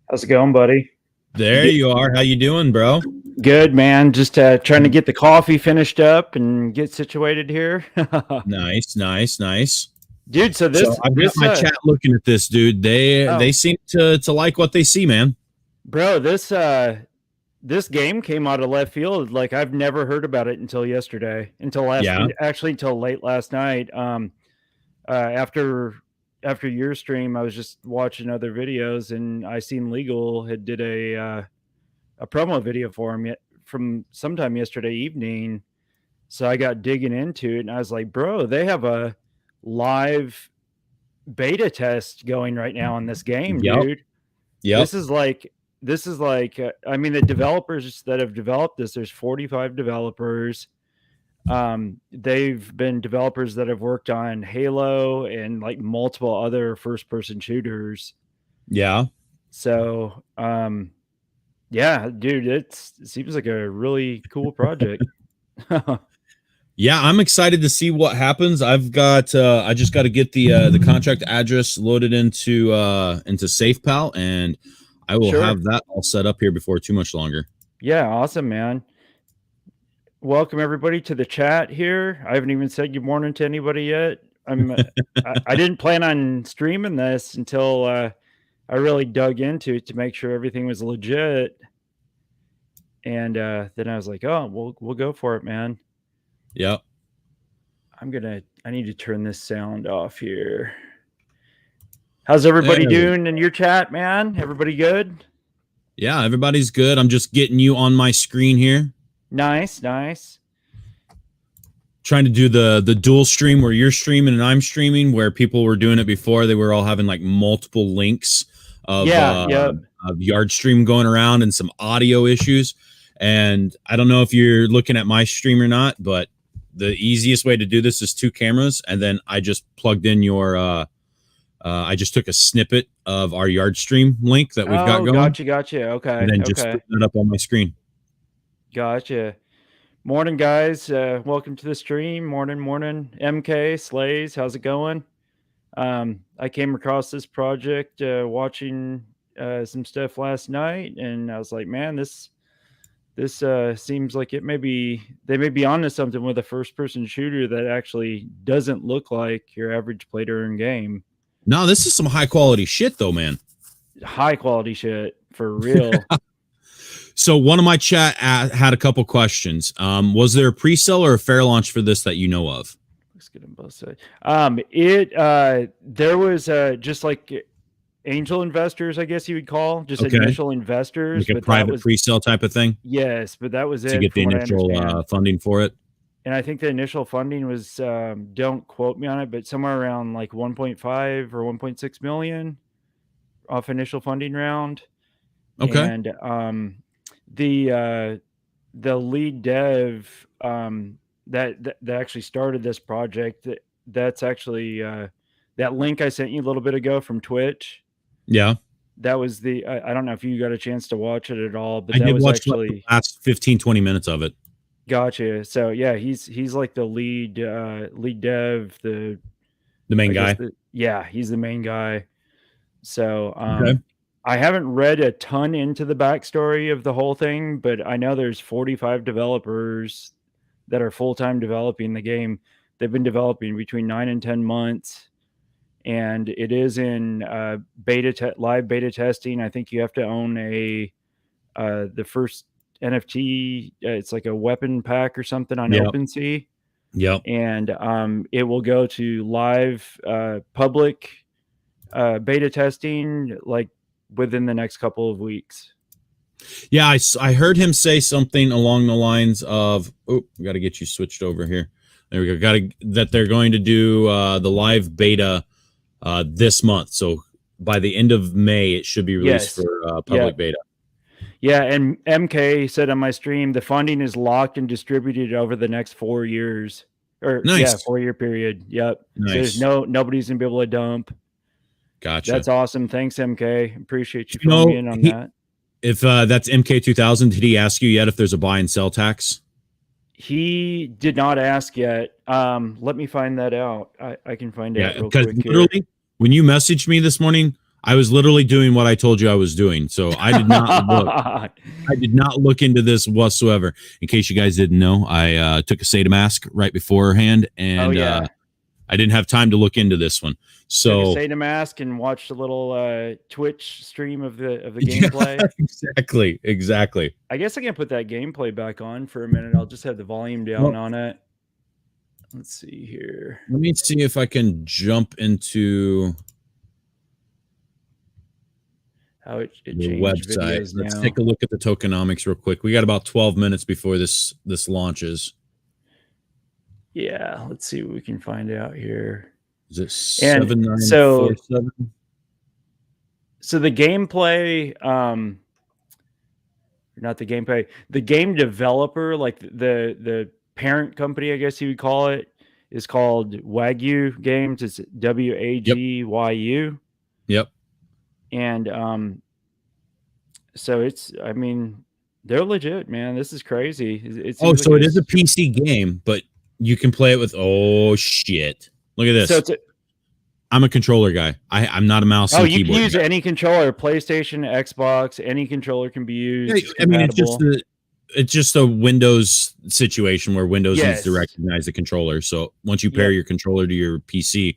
How's it going, buddy? There you are. How you doing, bro? Good, man. Just trying to get the coffee finished up and get situated here. Nice. Dude, so So I've got my chat looking at this, dude. They seem to like what they see, man. Bro, this game came out of left field. Like, I've never heard about it until yesterday, until late last night. After your stream, I was just watching other videos, and I seen Legal had did a promo video for him from sometime yesterday evening. So I got digging into it, and I was like, bro, they have a live beta test going right now on this game, dude. Yeah. This is like I mean, the developers that have developed this, there's 45 developers. They've been developers that have worked on Halo and like multiple other first-person shooters. Yeah. So, yeah, dude, it seems like a really cool project. Yeah, I'm excited to see what happens. I've got I just got to get the contract address loaded into SafePal, and I will have that all set up here before too much longer. Yeah, awesome, man. Welcome everybody to the chat here. I haven't even said good morning to anybody yet. I didn't plan on streaming this until I really dug into it to make sure everything was legit. And then I was like, oh, we'll go for it, man. Yep. I need to turn this sound off here. How's everybody doing in your chat, man? Everybody good? Yeah, everybody's good. I'm just getting you on my screen here. Nice. Trying to do the dual stream where you're streaming and I'm streaming, where people were doing it before. They were all having like multiple links of Yard Stream going around and some audio issues. And I don't know if you're looking at my stream or not, but the easiest way to do this is 2 cameras. And then I just plugged in your I just took a snippet of our Yard Stream link that we've got going. Gotcha. Okay. And then just put it up on my screen. Gotcha. Morning, guys. Welcome to the stream. Morning. MK, Slays, how's it going? I came across this project watching some stuff last night, and I was like, man, this seems like they may be onto something with a first-person shooter that actually doesn't look like your average play-to-earn game. No, this is some high-quality shit, though, man. High-quality shit, for real. So one of my chat had a couple questions. Was there a pre-sale or a fair launch for this that you know of? Let's get them both sides. There was just like angel investors, I guess you would call, just initial investors, like a private pre-sale type of thing. Yes, but that was to get the initial funding for it. And I think the initial funding was, don't quote me on it, but somewhere around like 1.5 or 1.6 million off initial funding round. Okay. And the lead dev that actually started this project, that's actually that link I sent you a little bit ago from Twitch. Yeah, that was I don't know if you got a chance to watch it at all, but I that did was watch actually the last 15-20 minutes of it. Gotcha. So yeah, he's like the lead dev, the main guy. He's the main guy. So I haven't read a ton into the backstory of the whole thing, but I know there's 45 developers that are full-time developing the game. They've been developing between 9 and 10 months, and it is in live beta testing. I think you have to own the first NFT. It's like a weapon pack or something on OpenSea. Yep. And it will go to live public beta testing like within the next couple of weeks. Yeah, I heard him say something along the lines of, we got to get you switched over here. There we go. That they're going to do the live beta this month. So by the end of May, it should be released for public beta. Yeah, and MK said on my stream, the funding is locked and distributed over the next 4 years. Or nice. 4-year period. Yep. Nice. So there's nobody's gonna be able to dump. Gotcha. That's awesome. Thanks, MK. Appreciate you filling me in on that. If that's MK2000, did he ask you yet if there's a buy and sell tax? He did not ask yet. Let me find that out. I can find it out real quick. Literally, when you messaged me this morning, I was literally doing what I told you I was doing. So I did not look. I did not look into this whatsoever. In case you guys didn't know, I took a SATA mask right beforehand, and I didn't have time to look into this one. So took a SATA mask and watched a little Twitch stream of the gameplay. Exactly. I guess I can put that gameplay back on for a minute. I'll just have the volume down on it. Let's see here. Let me see if I can jump into how it the changed website. Let's now. take a look at the tokenomics real quick. We got about 12 minutes before this launches. Yeah, let's see what we can find out here. Is it 7947? So the gameplay, not the gameplay, the game developer, like the parent company, I guess you would call it, is called Wagyu Games. It's WAGYU. Yep. And so it's, I mean, they're legit, man. This is crazy. So it is a PC game, but you can play it with, oh shit. Look at this. So I'm a controller guy. I'm not a mouse and keyboard. You can use any controller, PlayStation, Xbox, any controller can be used. I mean, it's just a Windows situation where Windows needs to recognize the controller. So once you pair your controller to your PC,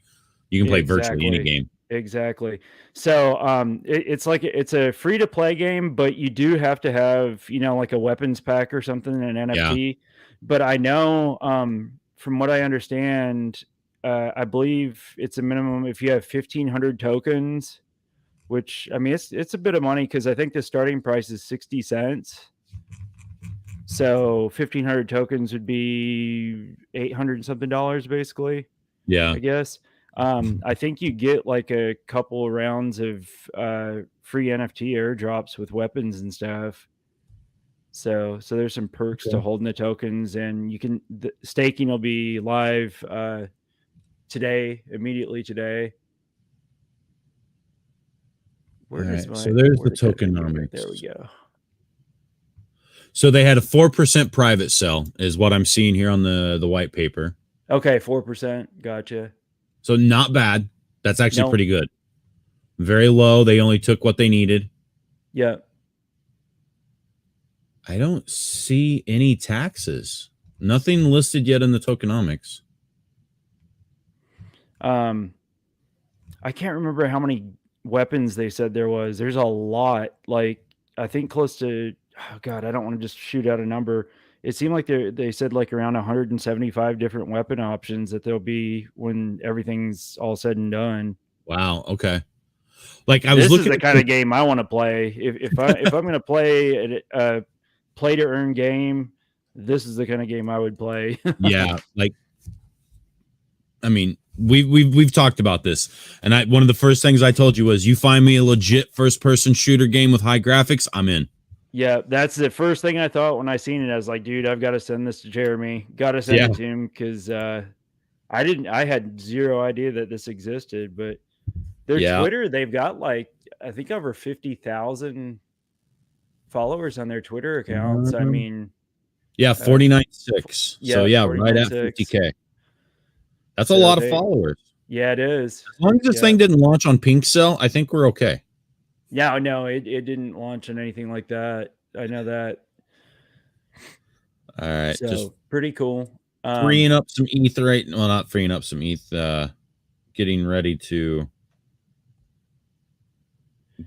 you can play virtually any game. Exactly. So it's like it's a free to play game, but you do have to have, you know, like a weapons pack or something, an NFT. But I know from what I understand, I believe it's a minimum if you have 1,500 tokens, which, I mean, it's a bit of money because I think the starting price is 60 cents. So 1,500 tokens would be $800 and something basically. Yeah, I guess. I think you get like a couple of rounds of free NFT airdrops with weapons and stuff. So there's some perks to holding the tokens, and the staking will be live immediately today. So there's the tokenomics. There we go. So they had a 4% private sell is what I'm seeing here on the white paper. Okay, 4%. Gotcha. So not bad. That's actually pretty good. Very low. They only took what they needed. Yeah. I don't see any taxes. Nothing listed yet in the tokenomics. I can't remember how many weapons they said there was. There's a lot. Like, I think close to, oh God, I don't want to just shoot out a number. It seemed like they said like around 175 different weapon options that there'll be when everything's all said and done. Wow. Okay. Like I was looking at the kind of game I want to play. If I'm going to play a play to earn game, this is the kind of game I would play. Yeah. Like, I mean, we've talked about this, and one of the first things I told you was, you find me a legit first person shooter game with high graphics, I'm in. Yeah, that's the first thing I thought when I seen it. I was like, dude, I've got to send this to Jeremy. Got to send it to him because I had zero idea that this existed. But their Twitter, they've got like, I think over 50,000 followers on their Twitter accounts. I mean, 49.6. So right at 50K. That's a lot of followers. Yeah, it is. As long as this thing didn't launch on Pink Cell, I think we're okay. Yeah, no, it didn't launch on anything like that. I know that. All right. So just pretty cool. Freeing up some ETH well, not freeing up some ETH, getting ready to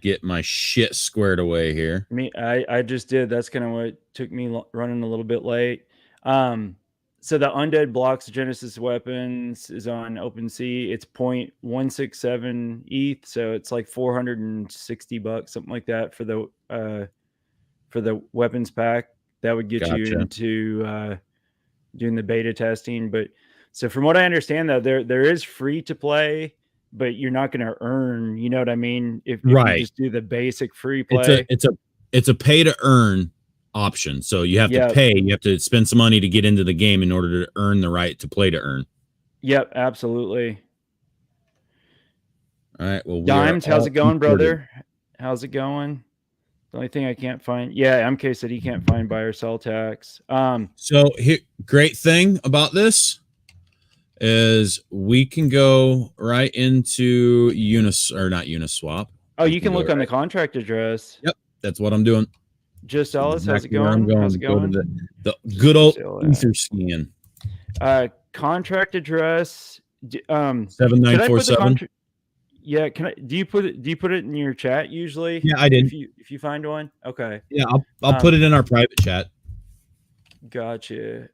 get my shit squared away here. I just did. That's kind of what took me running a little bit late. So the Undead Blocks Genesis weapons is on OpenSea. It's 0.167 ETH, so it's like $460, something like that for the weapons pack. That would get you into doing the beta testing. But so from what I understand, though, there is free to play, but you're not going to earn. You know what I mean? If you just do the basic free play, it's a pay to earn option. So you have to pay, you have to spend some money to get into the game in order to earn the right to play to earn. Yep, absolutely. All right. Well, Dimes, how's it going, brother? How's it going? The only thing I can't find, MK said he can't find buy or sell tax. So here, great thing about this is we can go right into not Uniswap. Oh, you can look on the contract address. Yep, that's what I'm doing. Just Ellis, how's it going? How's it going? Go to the good old Etherscan. Contract address 7947. Yeah, do you put it in your chat usually? Yeah, I did. If you find one, okay. Yeah, I'll put it in our private chat. Gotcha.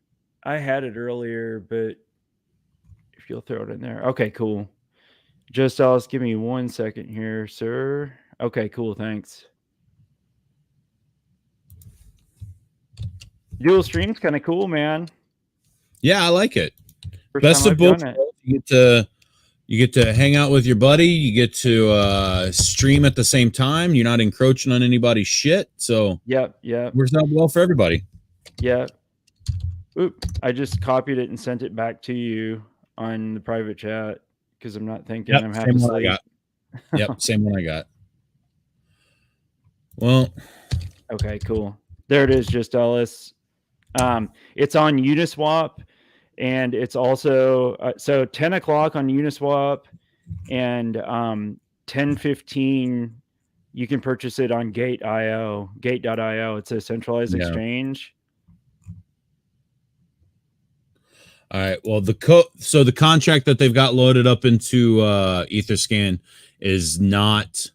I had it earlier, but if you'll throw it in there, okay, cool. Just Alice, give me 1 second here, sir. Okay, cool, thanks. Dual stream's kind of cool, man. Yeah, I like it. Best of both worlds. You get to hang out with your buddy. You get to stream at the same time. You're not encroaching on anybody's shit. So yep, works out well for everybody. Yeah. Oop! I just copied it and sent it back to you on the private chat because I'm not thinking. I'm half asleep. Yep, same one I got. Well, okay, cool. There it is, just Ellis. It's on Uniswap. And it's also so 10 o'clock on Uniswap and 10:15 you can purchase it on Gate.io. It's a centralized exchange. All right. Well, so the contract that they've got loaded up into Etherscan is not.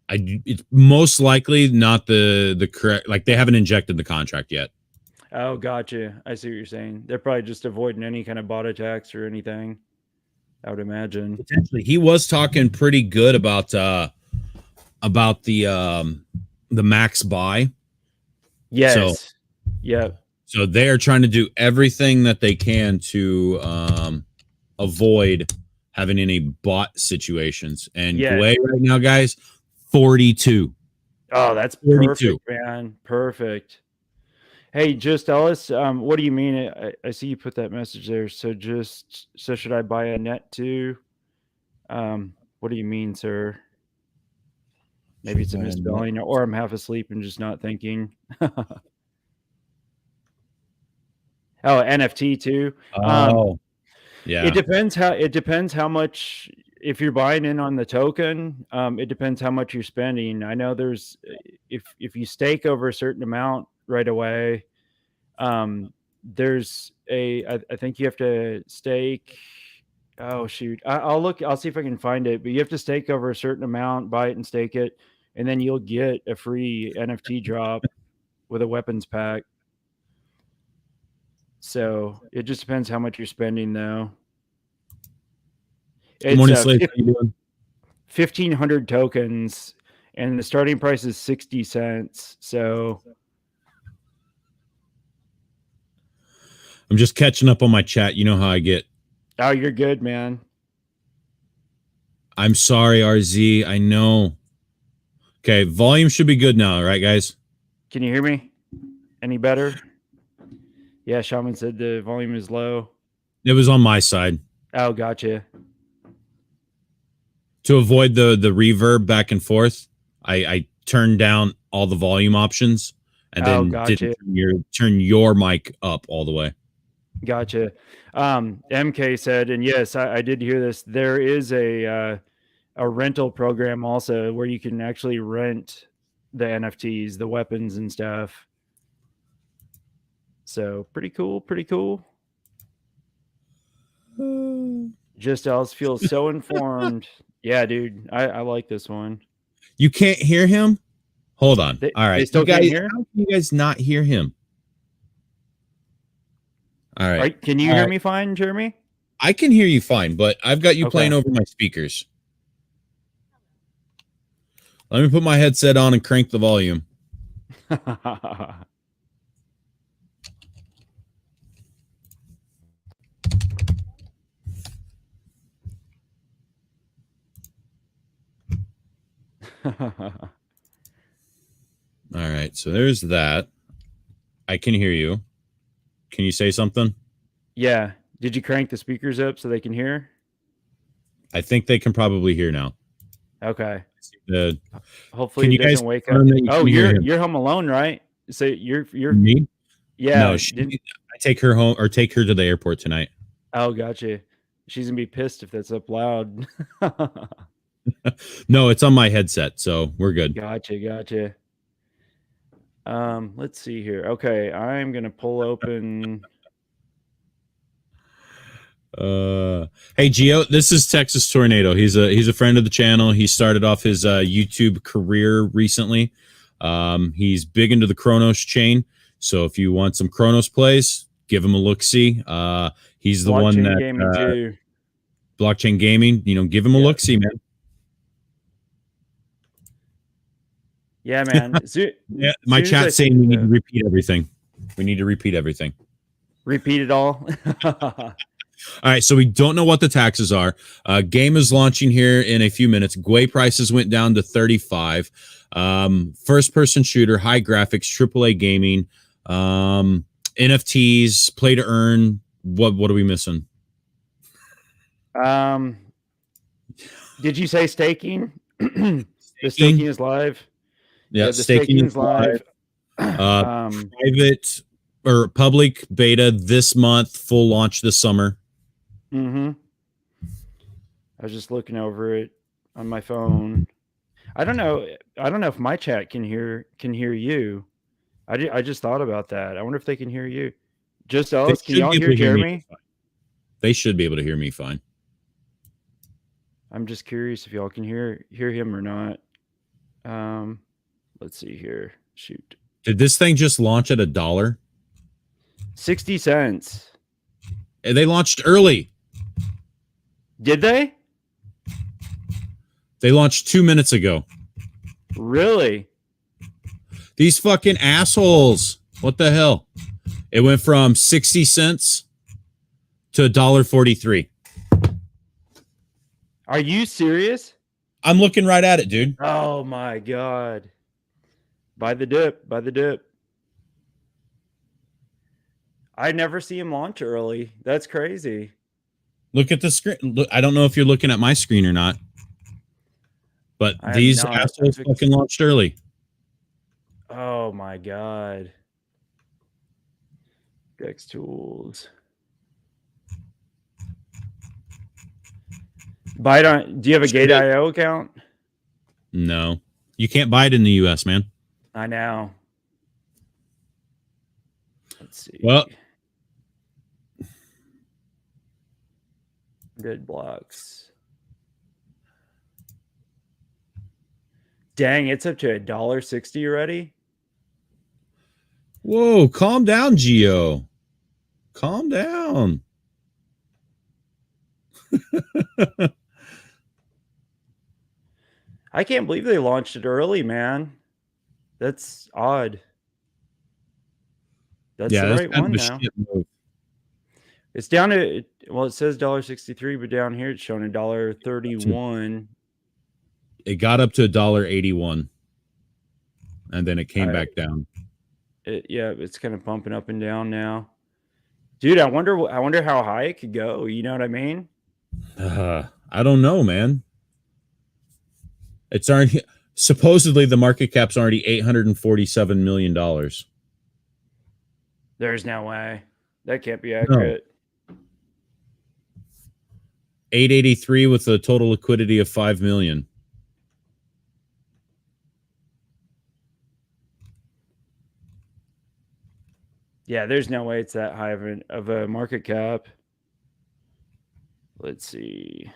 It's most likely not the correct. Like they haven't injected the contract yet. Oh, gotcha. I see what you're saying. They're probably just avoiding any kind of bot attacks or anything, I would imagine. Potentially. He was talking pretty good about the max buy. Yes. So, yep. So they are trying to do everything that they can to avoid having any bot situations. And Kuwait right now, guys, 42. Oh, that's 42. Perfect, man. Perfect. Hey, just Ellis, what do you mean? I see you put that message there. So should I buy a net too? What do you mean, sir? Maybe it's a misspelling, or I'm half asleep and just not thinking. Oh, NFT too. Yeah. It depends how much. If you're buying in on the token, it depends how much you're spending. I know there's if you stake over a certain amount right away, there's I think you have to stake. Oh shoot, I'll see if I can find it. But you have to stake over a certain amount, buy it and stake it, and then you'll get a free NFT drop with a weapons pack. So it just depends how much you're spending, though. Good morning, Slade. How you doing? 1,500 tokens, and the starting price is 60 cents. So I'm just catching up on my chat. You know how I get. Oh, you're good, man. I'm sorry, RZ. I know. Okay, volume should be good now, right, guys? Can you hear me? Any better? Yeah, Shaman said the volume is low. It was on my side. Oh, gotcha. To avoid the reverb back and forth, I turned down all the volume options and then didn't turn your mic up all the way. Gotcha. MK said, and yes, I did hear this. There is a rental program also where you can actually rent the NFTs, the weapons and stuff. So pretty cool, pretty cool. Just else feels so informed. Yeah, dude, I like this one. You can't hear him? Hold on. All right. Still can't hear? How can you guys not hear him? All right. Can you hear me fine, Jeremy? I can hear you fine, but I've got you playing over my speakers. Let me put my headset on and crank the volume. All right, so there's that. I can hear you. Can you say something? Yeah. Did you crank the speakers up so they can hear? I think they can probably hear now. Okay. Hopefully he doesn't wake up. Oh, you're home alone, right? So you're me? Yeah. No, I take her home or take her to the airport tonight. Oh, gotcha. She's gonna be pissed if that's up loud. No, it's on my headset, so we're good. Gotcha. Let's see here. Okay, I'm gonna pull open. Hey Gio, this is Texas Tornado. He's a friend of the channel. He started off his YouTube career recently. He's big into the Chronos chain, so if you want some Chronos plays, give him a look. See, he's the one that gaming too. Blockchain gaming. You know, give him a look. See, man. Yeah, man. Yeah, my chat's saying we need to repeat everything. We need to repeat everything. Repeat it all. All right, so we don't know what the taxes are. Game is launching here in a few minutes. Gwei prices went down to 35. First-person shooter, high graphics, AAA gaming, NFTs, play to earn. What are we missing? Did you say staking? The staking is live. Yeah, the staking is live. Private or public beta this month, full launch this summer. I was just looking over it on my phone. I don't know if my chat can hear you. I just thought about that. I wonder if they can hear you. Just us? Can y'all hear Jeremy? They should be able to hear me fine. I'm just curious if y'all can hear him or not. Let's see here. Shoot. Did this thing just launch at $1? 60 cents. They launched early. Did they? They launched 2 minutes ago. Really? These fucking assholes. What the hell? It went from 60 cents to $1.43. Are you serious? I'm looking right at it, dude. Oh my God. Buy the dip. I never see him launch early. That's crazy. Look at the screen. Look, I don't know if you're looking at my screen or not, but these assholes fucking launched early. Oh my God. Dex tools. Buy it on. Do you have a Gate.io account? No, you can't buy it in the US, man. I know. Let's see. Well, Undead Blocks. Dang, it's up to $1.60 already. Whoa, calm down, Gio. Calm down. I can't believe they launched it early, man. That's odd. That's the right one now. It's down to, well, it says $1.63, but down here it's showing $1.31. It got up to $1.81, and then it came back down. Yeah, it's kind of pumping up and down now. Dude, I wonder how high it could go. You know what I mean? I don't know, man. It's already supposedly the market cap's already $847 million. There's no way. That can't be accurate. No. 883 with a total liquidity of 5 million. Yeah, there's no way it's that high of a market cap. Let's see.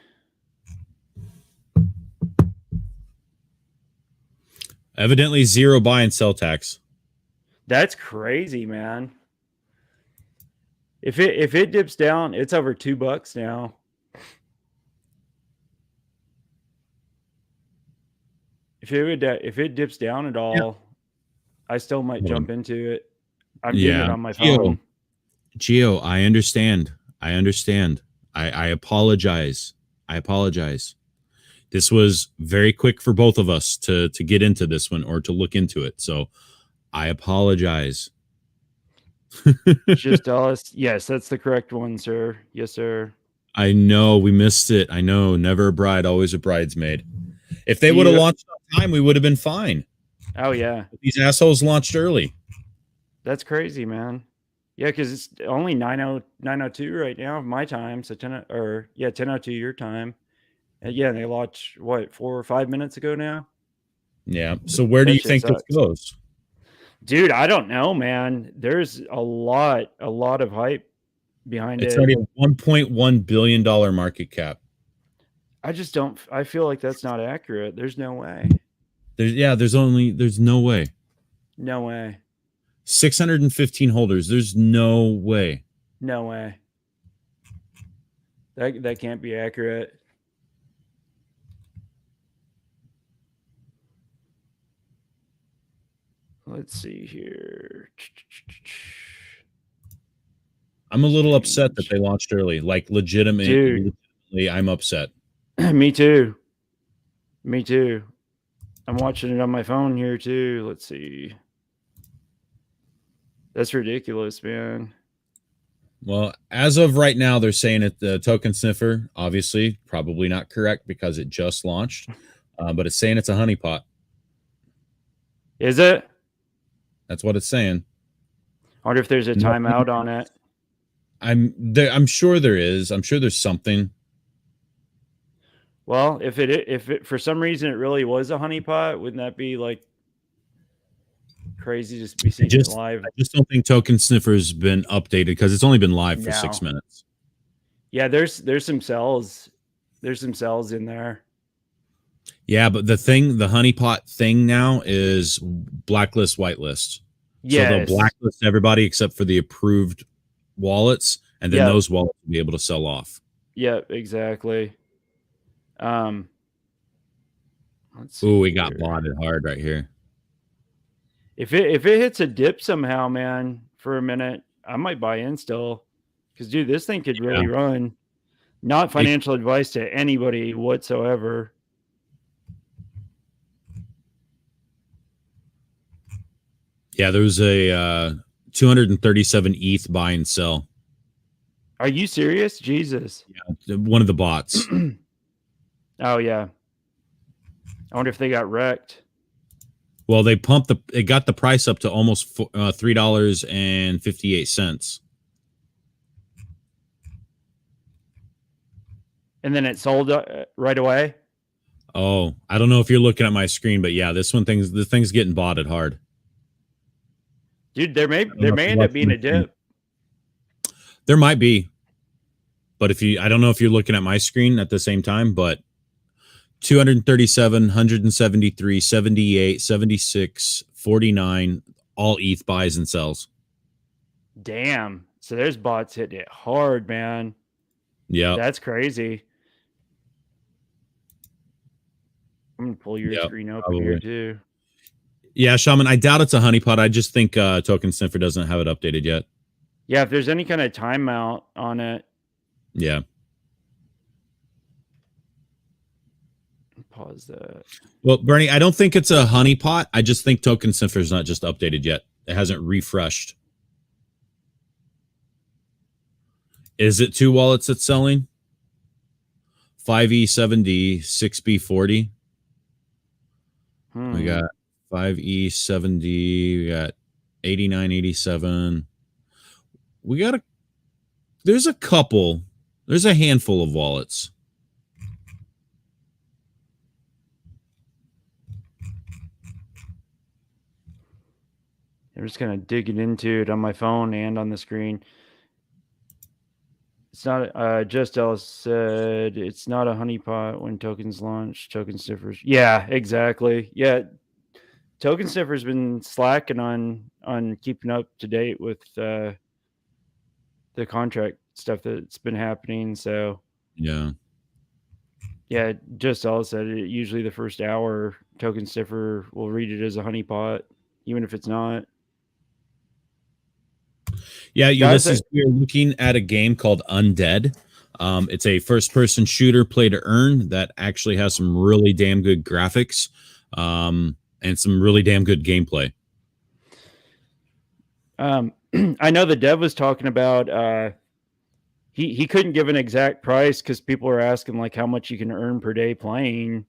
Evidently zero buy and sell tax. That's crazy, man. If it dips down, it's over $2 now. If it dips down at all, I still might jump into it. I'm doing it on my phone. Gio, I understand. I apologize. This was very quick for both of us to get into this one or to look into it. So I apologize. Just us. Yes, that's the correct one, sir. Yes, sir. I know we missed it. I know. Never a bride, always a bridesmaid. If they would have launched on time, we would have been fine. Oh, yeah. But these assholes launched early. That's crazy, man. Yeah, because it's only 9:02 right now of my time. So 10:02 your time. Yeah, they launched what 4 or 5 minutes ago now. Yeah. So where do you think this goes? Dude, I don't know, man. There's a lot of hype behind it's it. already a $1.1 billion market cap. I just don't. I feel like that's not accurate. There's no way. There's no way. No way. 615 holders. There's no way. No way. That can't be accurate. Let's see here. I'm a little upset that they launched early. Like legitimately, I'm upset. Me too. Me too. I'm watching it on my phone here too. Let's see. That's ridiculous, man. Well, as of right now, they're saying it the token sniffer, obviously, probably not correct because it just launched, but it's saying it's a honeypot. Is it? That's what it's saying. I wonder if there's a timeout on it. I'm sure there is. I'm sure there's something. Well, if it for some reason it really was a honeypot, wouldn't that be like crazy to be seeing it live? I just don't think token sniffer's been updated because it's only been live for 6 minutes. Yeah, there's some cells. There's some cells in there. Yeah, but the honeypot thing now is blacklist, whitelist. Yes. So they'll blacklist everybody except for the approved wallets, and then those wallets will be able to sell off. Yeah, exactly. Let's see. Ooh, we got botted hard right here. If it hits a dip somehow, man, for a minute, I might buy in still. Because dude, this thing could really run. Not financial advice to anybody whatsoever. Yeah, there was a 237 ETH buy and sell. Are you serious? Jesus. Yeah, one of the bots. Oh yeah. I wonder if they got wrecked. Well, it got the price up to almost $3.58. And then it sold right away. Oh, I don't know if you're looking at my screen, but yeah, the thing's getting botted hard. Dude, there may end up being a dip. There might be. But I don't know if you're looking at my screen at the same time, but 237, 173, 78, 76, 49, all ETH buys and sells. Damn. So there's bots hitting it hard, man. Yeah. That's crazy. I'm going to pull your screen open here too. Yeah, Shaman, I doubt it's a honeypot. I just think Token Sniffer doesn't have it updated yet. Yeah, if there's any kind of timeout on it. Yeah. Pause that. Well, Bernie, I don't think it's a honeypot. I just think Token Sniffer is not just updated yet. It hasn't refreshed. Is it 2 wallets that's selling? 5E7D, 6B40. We got 5E7D. We got 8987. We got there's a couple. There's a handful of wallets. I'm just kind of digging into it on my phone and on the screen. It's not, Just Ellis said it's not a honeypot when tokens launch. Token Sniffer's. Yeah, exactly. Yeah. Token Sniffer's been slacking on keeping up to date with the contract stuff that's been happening. So yeah. Just Ellis said it. Usually the first hour, Token Sniffer will read it as a honeypot, even if it's not. Yeah, Ulysses, we are looking at a game called Undead. It's a first-person shooter play to earn that actually has some really damn good graphics and some really damn good gameplay. I know the dev was talking about he couldn't give an exact price because people were asking like how much you can earn per day playing,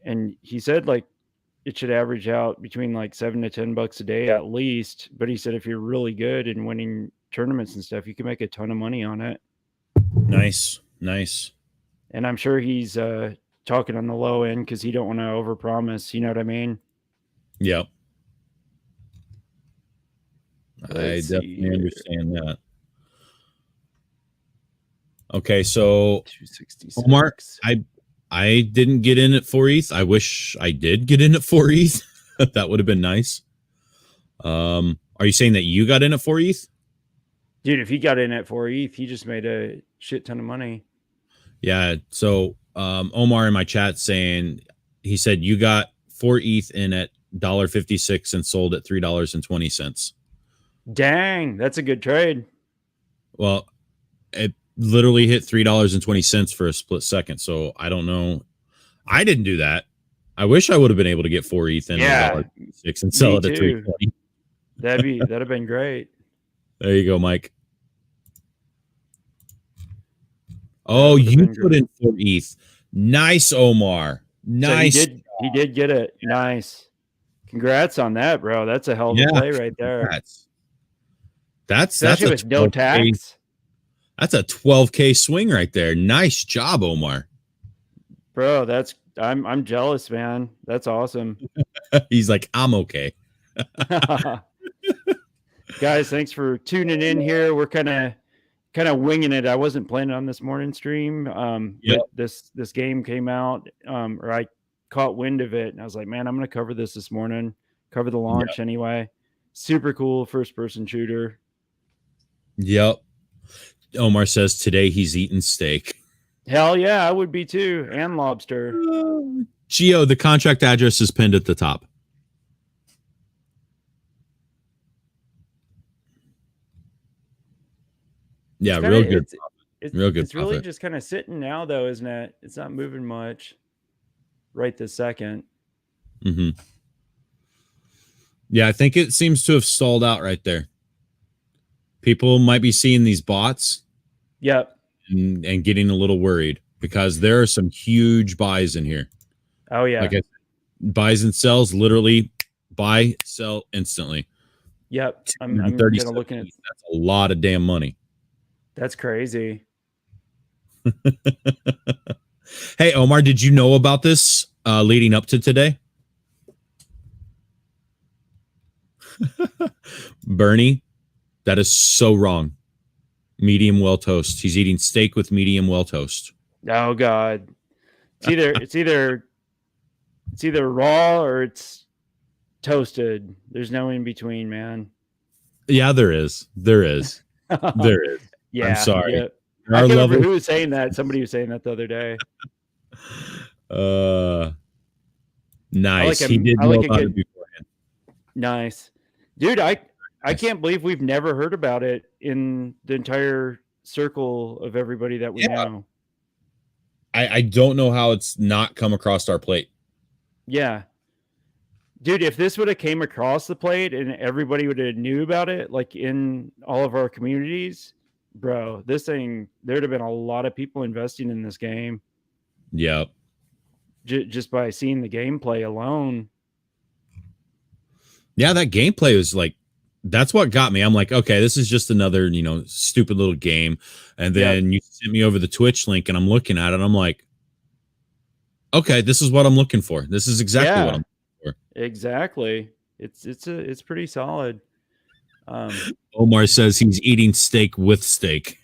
and he said like it should average out between like $7 to $10 a day at least. But he said if you're really good and winning tournaments and stuff, you can make a ton of money on it. Nice. And I'm sure he's talking on the low end because he don't want to overpromise. You know what I mean? Yep. I Let's see definitely here. understand that. Okay, so 266. Omar, I didn't get in at 4 ETH. I wish I did get in at 4 ETH. That would have been nice. Are you saying that you got in at 4 ETH? Dude, if he got in at 4 ETH, he just made a shit ton of money. Yeah. So Omar in my chat saying he said you got 4 ETH in at $1.56 and sold at $3.20. Dang, that's a good trade. Well, it literally hit $3.20 for a split second. So I don't know. I didn't do that. I wish I would have been able to get 4 ETH in at $1.56 and sell it at $3.20. That'd have been great. There you go, Mike. Oh, you put in 4 ETH. Nice, Omar. Nice. So he did get it. Yeah. Nice. Congrats on that, bro. That's a hell of a play right there. That's with no tax. That's a 12K swing right there. Nice job, Omar. Bro, I'm jealous, man. That's awesome. He's like, I'm okay. Guys, thanks for tuning in here. We're kind of winging it. I wasn't planning on this morning stream. But this game came out, or I caught wind of it, and I was like, man, I'm gonna cover this morning. Cover the launch anyway. Super cool first person shooter. Yep. Omar says today he's eating steak. Hell yeah, I would be too, and lobster. Gio, the contract address is pinned at the top. Yeah, real good. Real good. It's really just kind of sitting now, though, isn't it? It's not moving much right this second. Mm-hmm. Yeah, I think it seems to have stalled out right there. People might be seeing these bots. Yep. And getting a little worried because there are some huge buys in here. Oh, yeah. Like buys and sells, literally buy, sell instantly. Yep. I'm kind of looking at that's a lot of damn money. That's crazy. Hey, Omar, did you know about this leading up to today? Bernie, that is so wrong. Medium well toast. He's eating steak with medium well toast. Oh God. It's either raw or it's toasted. There's no in between, man. Yeah, there is. There is. There is. Yeah. I'm sorry. Yeah. I can't remember who was saying that. Somebody was saying that the other day. Nice. He did know about it beforehand. Nice. Dude, I can't believe we've never heard about it in the entire circle of everybody that we know. I don't know how it's not come across our plate. Yeah. Dude, if this would have came across the plate and everybody would have knew about it, like in all of our communities, bro, this thing, there'd have been a lot of people investing in this game. Yep. Just by seeing the gameplay alone. Yeah, that gameplay was like, that's what got me. I'm like, okay, this is just another, stupid little game. And then you sent me over the Twitch link and I'm looking at it. I'm like, okay, this is what I'm looking for. This is exactly what I'm looking for. Exactly. It's pretty solid. Omar says he's eating steak with steak.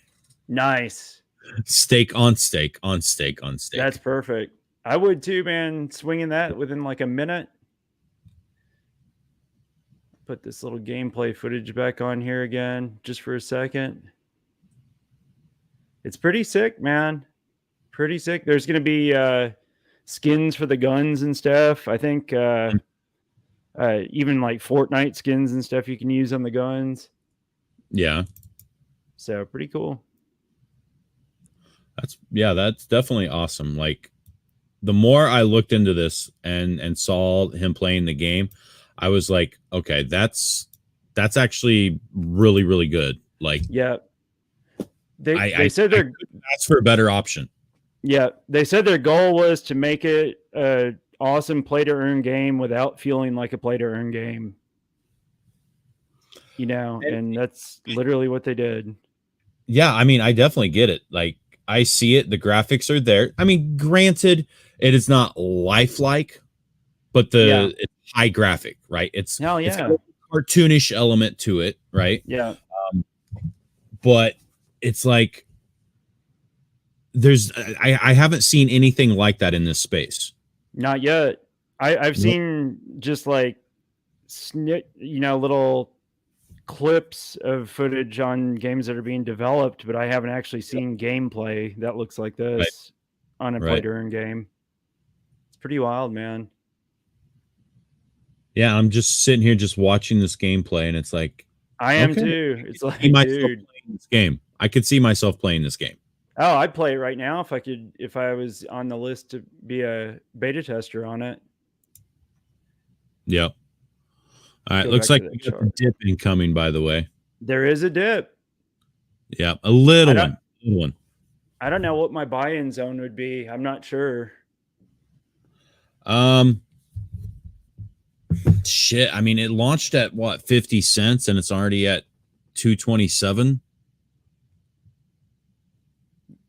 Nice. Steak on steak on steak on steak. That's perfect. I would too, man. Swinging that within like a minute. Put this little gameplay footage back on here again just for a second. It's pretty sick, man. Pretty sick. There's going to be skins for the guns and stuff. I think even like Fortnite skins and stuff you can use on the guns. Yeah. So pretty cool. That's definitely awesome. Like the more I looked into this and saw him playing the game, I was like, okay, that's actually really, really good. Like, yeah, they said they're asked for a better option. Yeah, they said their goal was to make it an awesome play to earn game without feeling like a play to earn game. And that's literally what they did. Yeah, I mean, I definitely get it. Like, I see it. The graphics are there. I mean, granted, it is not lifelike, but it's high graphic, right? It's got a cartoonish element to it, right? Yeah. But it's like I haven't seen anything like that in this space. Not yet. I've seen just like little clips of footage on games that are being developed, but I haven't actually seen gameplay that looks like this on a play to earn game. It's pretty wild, man. Yeah, I'm just sitting here just watching this gameplay, and it's like I am too. It's like, dude, playing this game. I could see myself playing this game. Oh, I'd play it right now if I was on the list to be a beta tester on it. Yep. All right, looks like we got the dip incoming, by the way. There is a dip. Yeah, a little one. I don't know what my buy-in zone would be. I'm not sure. Shit. I mean, it launched at what, 50 cents, and it's already at 227.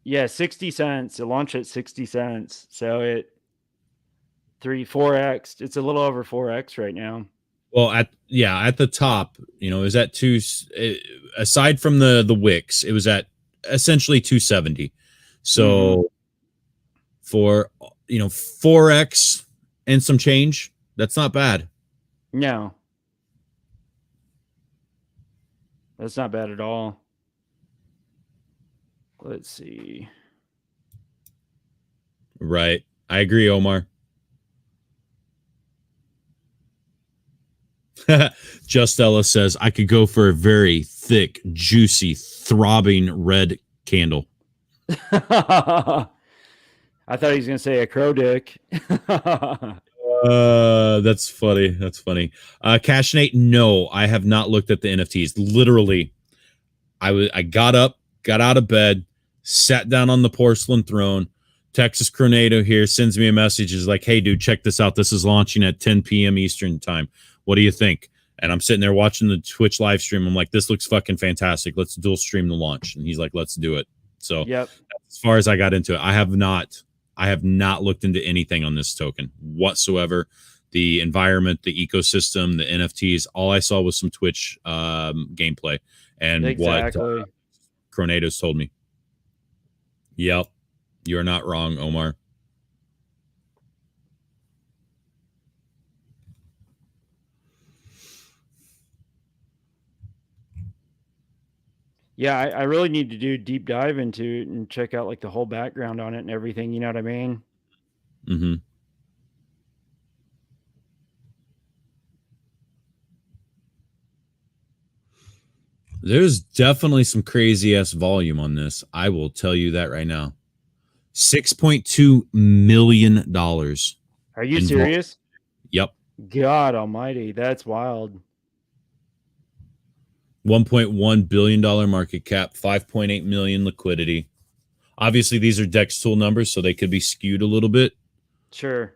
Yeah, 60 cents. It launched at 60 cents. So it 4x. It's a little over 4x right now. Well, at the top, is at aside from the wicks, it was at essentially 270. So for 4x and some change, that's not bad. No. That's not bad at all. Let's see. Right. I agree, Omar. Just Ella says, I could go for a very thick, juicy, throbbing red candle. I thought he was going to say a crow dick. That's funny. That's funny. Cashnate, no, I have not looked at the NFTs. Literally, I got up, got out of bed, sat down on the porcelain throne. Texas Coronado here sends me a message. Is like, hey, dude, check this out. This is launching at 10 p.m. Eastern time. What do you think? And I'm sitting there watching the Twitch live stream. I'm like, this looks fucking fantastic. Let's dual stream the launch. And he's like, let's do it. So as far as I got into it, I have not looked into anything on this token whatsoever. The environment, the ecosystem, the NFTs, all I saw was some Twitch gameplay and what Coronados told me. Yep. You're not wrong, Omar. Yeah, I really need to do a deep dive into it and check out like the whole background on it and everything. You know what I mean? Mm-hmm. There's definitely some crazy ass volume on this. I will tell you that right now. $6.2 million. Are you serious? Yep. God almighty, that's wild. $1.1 billion market cap, 5.8 million liquidity. Obviously, these are DEX tool numbers, so they could be skewed a little bit. Sure.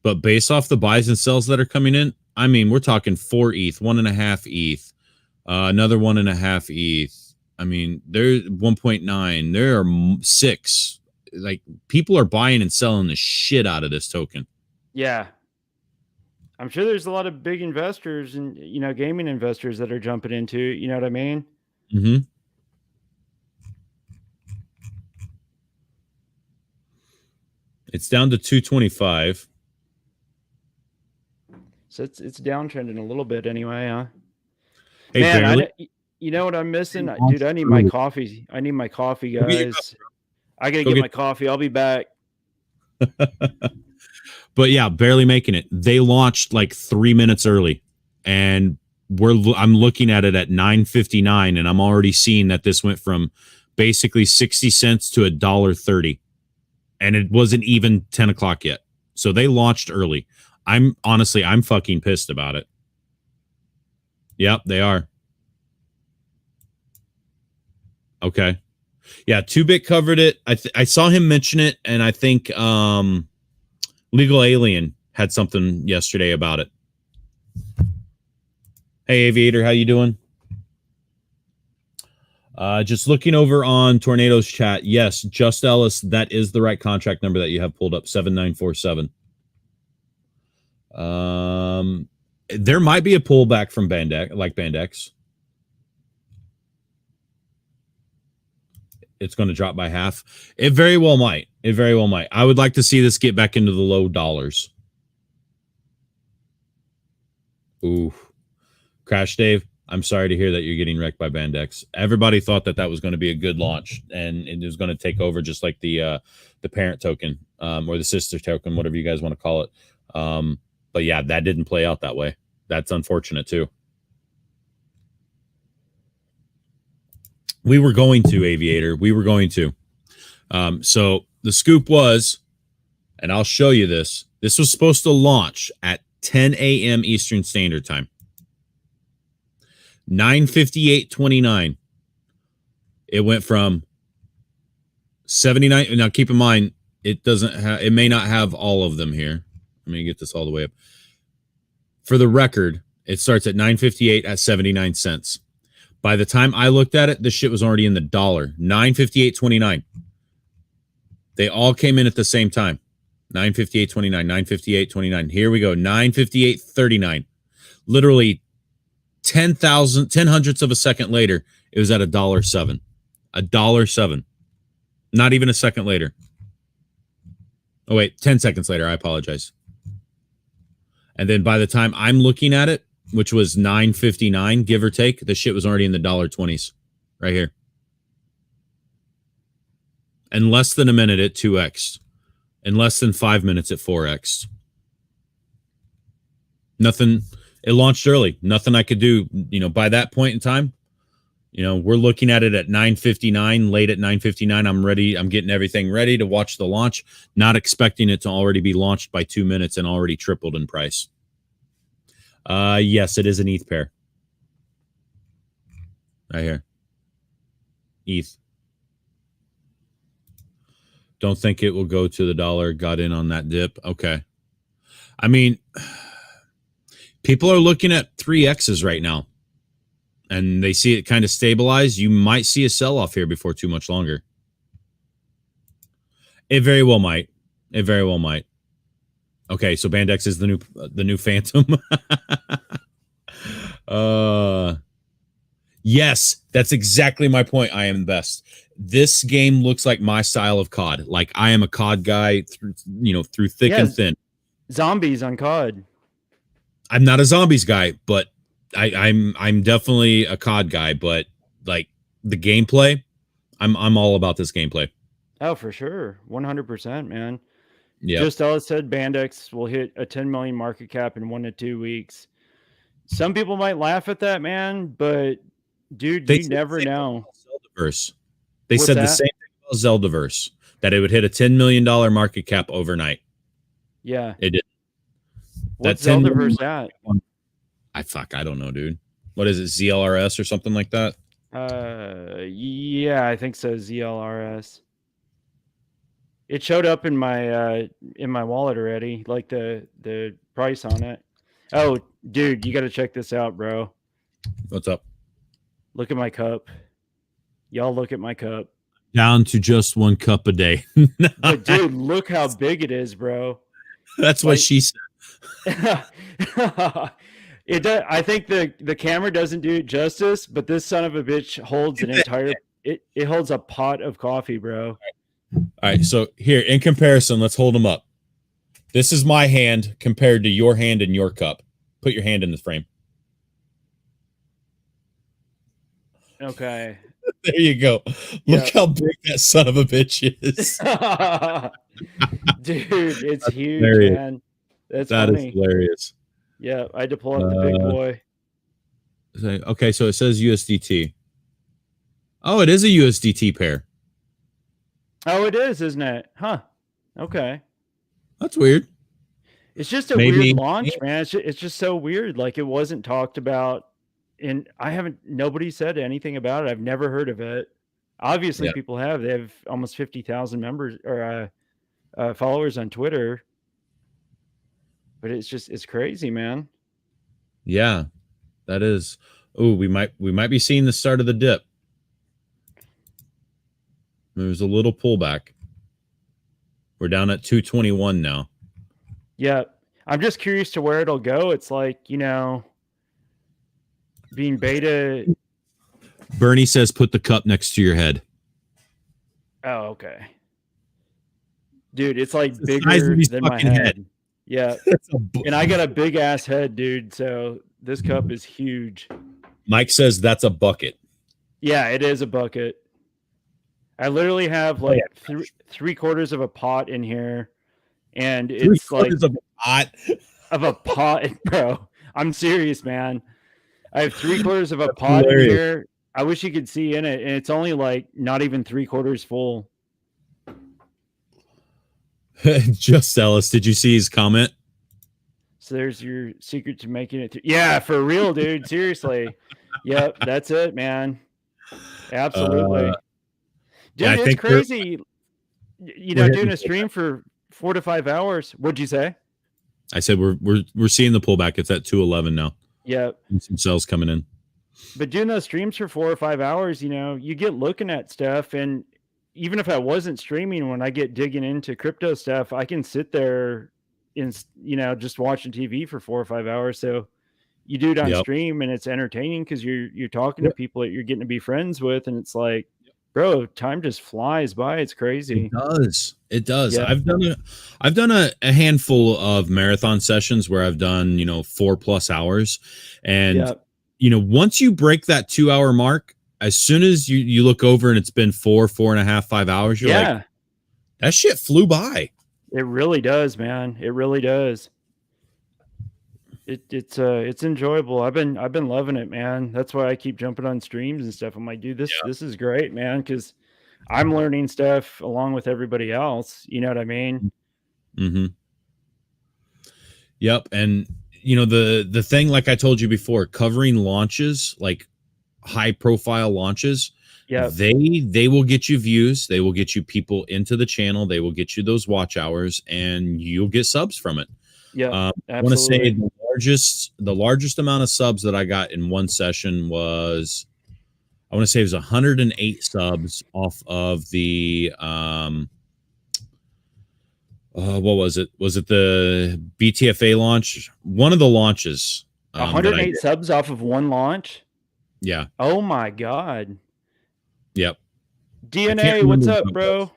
But based off the buys and sells that are coming in, I mean, we're talking 4 ETH, 1.5 ETH, another 1.5 ETH. I mean, there's 1.9. There are 6. Like, people are buying and selling the shit out of this token. Yeah. I'm sure there's a lot of big investors and, gaming investors that are jumping into it. You know what I mean? Mm-hmm. It's down to 225. So it's downtrending a little bit anyway, huh? Hey, man, you know what I'm missing? Dude, I need my coffee. I need my coffee, guys. I got to get my coffee. I'll be back. But yeah, barely making it. They launched like 3 minutes early, and I'm looking at it at 9:59, and I'm already seeing that this went from basically 60 cents to $1.30, and it wasn't even 10 o'clock yet. So they launched early. I'm fucking pissed about it. Yep, they are. Okay. Yeah, 2Bit covered it. I saw him mention it, and I think Legal Alien had something yesterday about it. Hey, Aviator, how you doing? Just looking over on Tornado's chat. Yes, Just Ellis, that is the right contract number that you have pulled up, 7947. There might be a pullback from Bandex. It's going to drop by half. It very well might. It very well might. I would like to see this get back into the low dollars. Ooh. Crash Dave, I'm sorry to hear that you're getting wrecked by Bandex. Everybody thought that was going to be a good launch, and it was going to take over just like the parent token or the sister token, whatever you guys want to call it. But yeah, that didn't play out that way. That's unfortunate too. We were going to, Aviator. We were going to. So the scoop was, and I'll show you this. This was supposed to launch at 10 a.m. Eastern Standard Time. 9:58:29. It went from 79. Now keep in mind, it doesn't have. It may not have all of them here. Let me get this all the way up. For the record, it starts at 9:58 at 79 cents. By the time I looked at it, this shit was already in the dollar. 9:58:29. They all came in at the same time. 9:58:29, 9:58:29. Here we go. 9:58:39. Literally 10 hundredths of a second later, it was at $1.07. $1.07. Not even a second later. Oh, wait, 10 seconds later. I apologize. And then by the time I'm looking at it, which was 9:59, give or take, the shit was already in the $1.20s right here. In less than a minute at 2x. In less than 5 minutes at 4x. Nothing. It launched early. Nothing I could do. By that point in time, we're looking at it at 9:59, late at 9:59. I'm ready. I'm getting everything ready to watch the launch. Not expecting it to already be launched by 2 minutes and already tripled in price. Yes, it is an ETH pair. Right here. ETH. Don't think it will go to the dollar. Got in on that dip. Okay. I mean, people are looking at 3Xs right now, and they see it kind of stabilize. You might see a sell-off here before too much longer. It very well might. It very well might. Okay, so Bandex is the new Phantom. Yes, that's exactly my point. I am the best. This game looks like my style of COD. Like I am a COD guy through thick and thin. Zombies on COD. I'm not a zombies guy, but I'm definitely a COD guy. But like the gameplay, I'm all about this gameplay. Oh, for sure, 100%, man. Yeah. Just Ellis said Bandex will hit a 10 million market cap in 1 to 2 weeks. Some people might laugh at that, man, but dude, you never know. They said the same thing about Zeldaverse, that it would hit a $10 million market cap overnight. Yeah. It did. What's Zeldaverse at? I don't know, dude. What is it, ZLRS or something like that? Yeah, I think so, ZLRS. It showed up in my wallet already, like the price on it. Oh, dude, you got to check this out, bro. What's up? Look at my cup. Y'all look at my cup. Down to just 1 cup a day. But dude, look how big it is, bro. That's what she said. It does. I think the camera doesn't do it justice, but this son of a bitch holds an entire. It holds a pot of coffee, bro. All right, so here in comparison, let's hold them up. This is my hand compared to your hand in your cup. Put your hand in the frame. Okay. There you go. Look how big that son of a bitch is. Dude, it's huge, man. That funny. Is hilarious. Yeah, I had to pull up the big boy. Okay, so it says USDT. Oh, it is a USDT pair. Oh, it is, isn't it? Huh. Okay. That's weird. It's just a weird launch, man. It's just so weird. Like it wasn't talked about, and nobody said anything about it. I've never heard of it. Obviously, people have. They have almost 50,000 members or followers on Twitter. But it's crazy, man. Yeah, that is. Oh, we might be seeing the start of the dip. There's a little pullback. We're down at 221 now. Yeah. I'm just curious to where it'll go. It's like, you know, being beta. Bernie says put the cup next to your head. Oh, okay. Dude, it's like bigger than my head. Yeah. And I got a big ass head, dude. So this cup is huge. Mike says that's a bucket. Yeah, it is a bucket. I literally have like three quarters of a pot in here. And it's like of a pot, bro. I'm serious, man. I have 3/4 of a pot in here. I wish you could see in it, and it's only like not even 3/4 full. Just Ellis, did you see his comment? So there's your secret to making it. Yeah, for real, dude. Seriously. Yep, that's it, man. Absolutely. Dude, it's crazy. You know, doing a stream for 4 to 5 hours. What'd you say? I said we're seeing the pullback. It's at 211 now. Yeah. Some sales coming in. But doing those streams for 4 or 5 hours, you know, you get looking at stuff, and even if I wasn't streaming, when I get digging into crypto stuff, I can sit there and, you know, just watching TV for 4 or 5 hours. So you do it on stream, and it's entertaining because you're talking to people that you're getting to be friends with, and it's like, bro, time just flies by. It's crazy. It does. Yeah. I've done a handful of marathon sessions where I've done, you know, 4+ hours, and you know, once you break that 2 hour mark, as soon as you look over and it's been 4.5, 5 hours, you're like, that shit flew by. It really does, man. It really does. It's enjoyable. I've been loving it, man. That's why I keep jumping on streams and stuff. I'm like, dude, this is great, man, because I'm learning stuff along with everybody else. You know what I mean? Mm-hmm. Yep. And you know, the thing, like I told you before, covering launches, like high profile launches, they will get you views, they will get you people into the channel, they will get you those watch hours, and you'll get subs from it. Yeah, I want to say the largest amount of subs that I got in one session was, I want to say it was 108 subs off of the what was it? Was it the BTFA launch? One of the launches. 108 subs off of one launch? Yeah. Oh my God. Yep. DNA, what's up, bro?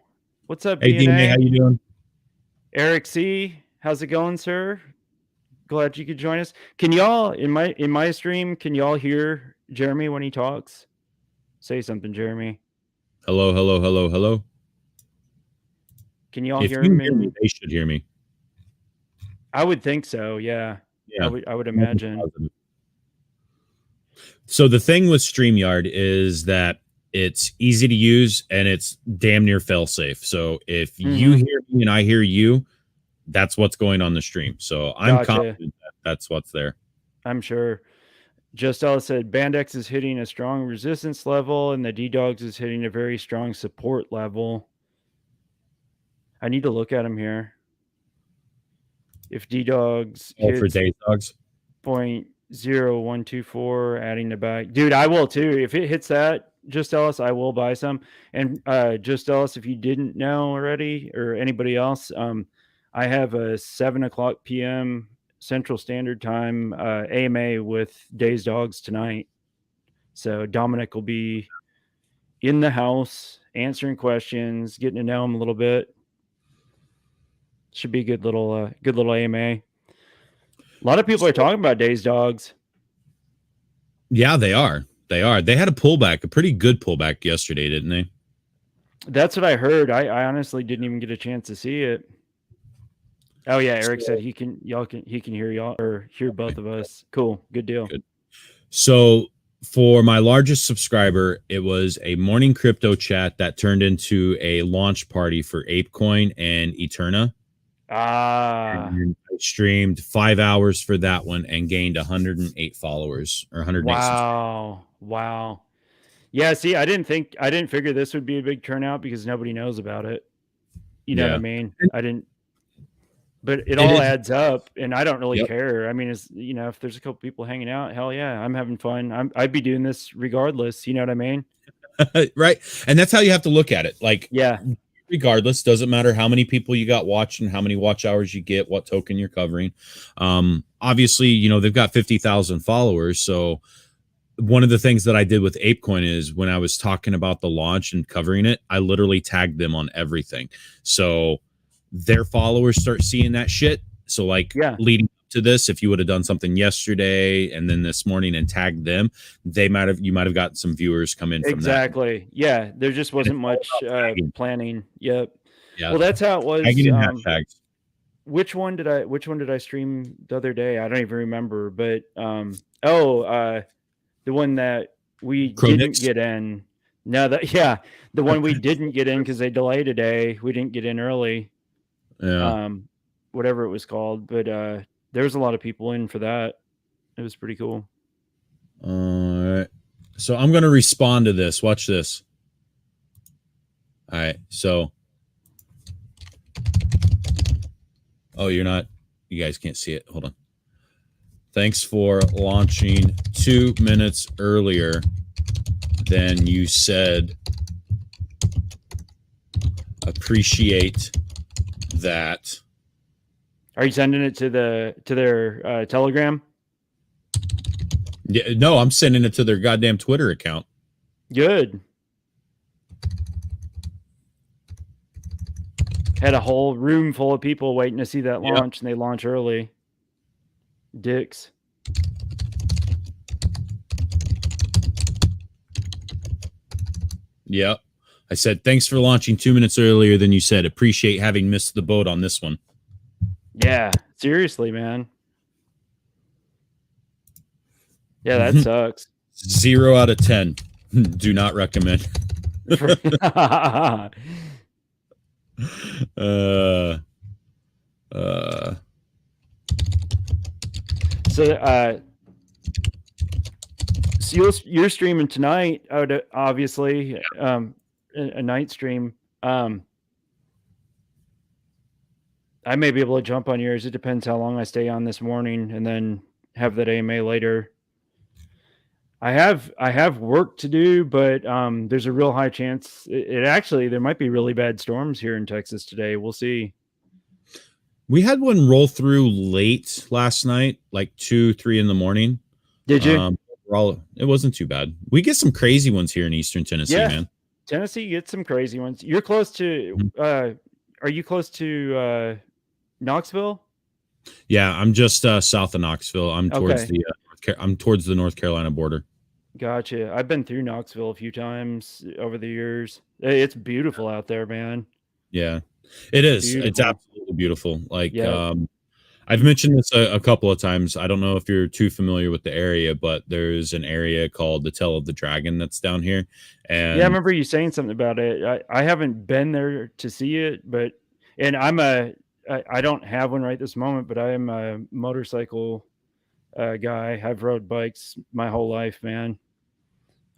What's up, hey, DNA? How you doing? Eric C, how's it going, sir? Glad you could join us. Can y'all in my stream, can y'all hear Jeremy when he talks? Say something, Jeremy. Hello, hello, hello, hello. Can y'all hear him? They should hear me. I would think so. Yeah. I would imagine. So the thing with StreamYard is that it's easy to use and it's damn near fail safe. So if you hear me and I hear you, that's what's going on the stream. So I'm confident that's what's there. I'm sure. Just Ellis said Bandex is hitting a strong resistance level and the D-Dogs is hitting a very strong support level. I need to look at him here. If D-Dogs hits for Days Dogs 0.0124, adding the back, dude, I will too. If it hits that, Just Ellis, I will buy some. And Just Ellis, if you didn't know already, or anybody else, I have a 7:00 p.m. Central Standard Time AMA with Days Dogs tonight. So Dominic will be in the house answering questions, getting to know him a little bit. Should be a good little AMA. A lot of people are talking about Days Dogs. Yeah, they are. They are. They had a pullback, a pretty good pullback yesterday, didn't they? That's what I heard. I honestly didn't even get a chance to see it. Oh yeah, Eric said he can hear y'all or hear both of us. Cool. Good deal. Good. So for my largest subscriber, it was a morning crypto chat that turned into a launch party for ApeCoin and Eterna. And I streamed 5 hours for that one and gained 108 followers or 108. Wow. Yeah, see, I didn't figure this would be a big turnout because nobody knows about it. You know what I mean? I didn't, but it all adds up and I don't really care. I mean, it's, you know, if there's a couple people hanging out, hell yeah, I'm having fun. I'd be doing this regardless. You know what I mean? Right. And that's how you have to look at it. Like, yeah, regardless, doesn't matter how many people you got watching, how many watch hours you get, what token you're covering. Obviously, you know, they've got 50,000 followers. So one of the things that I did with ApeCoin is when I was talking about the launch and covering it, I literally tagged them on everything. So their followers start seeing that shit. So like leading up to this, if you would have done something yesterday and then this morning and tagged them, you might have gotten some viewers come in from that. Exactly. Yeah. There just wasn't much planning. Yep. Yeah. Well, that's how it was. Hashtags. Which one did I stream the other day? I don't even remember, but the one that we didn't get in. No, the one we didn't get in because they delayed a day. We didn't get in early. Yeah. Whatever it was called, but there was a lot of people in for that. It was pretty cool. All right. So I'm going to respond to this. Watch this. All right. So. Oh, you guys can't see it. Hold on. Thanks for launching 2 minutes earlier than you said. Appreciate that. Are you sending it to their Telegram? Yeah, no, I'm sending it to their goddamn Twitter account. Good. Had a whole room full of people waiting to see that launch, and they launch early. Dicks. Yep. I said, thanks for launching 2 minutes earlier than you said. Appreciate having missed the boat on this one. Yeah, seriously, man. Yeah, that sucks. 0 out of 10. Do not recommend. So you're streaming tonight, obviously, a night stream. I may be able to jump on yours. It depends how long I stay on this morning, and then have that AMA later. I have work to do, but there's a real high chance there might be really bad storms here in Texas today. We'll see. We had one roll through late last night, like 2-3 in the morning. Did you? It wasn't too bad. We get some crazy ones here in Eastern Tennessee, man. Tennessee gets some crazy ones. You're close to. Are you close to Knoxville? Yeah, I'm just south of Knoxville. I'm towards towards the North Carolina border. Gotcha. I've been through Knoxville a few times over the years. It's beautiful out there, man. Yeah, it is. Beautiful. It's absolutely beautiful. Like, I've mentioned this a couple of times. I don't know if you're too familiar with the area, but there's an area called the Tail of the Dragon that's down here. And yeah, I remember you saying something about it. I haven't been there to see it, and I don't have one right this moment, but I am a motorcycle guy. I've rode bikes my whole life, man.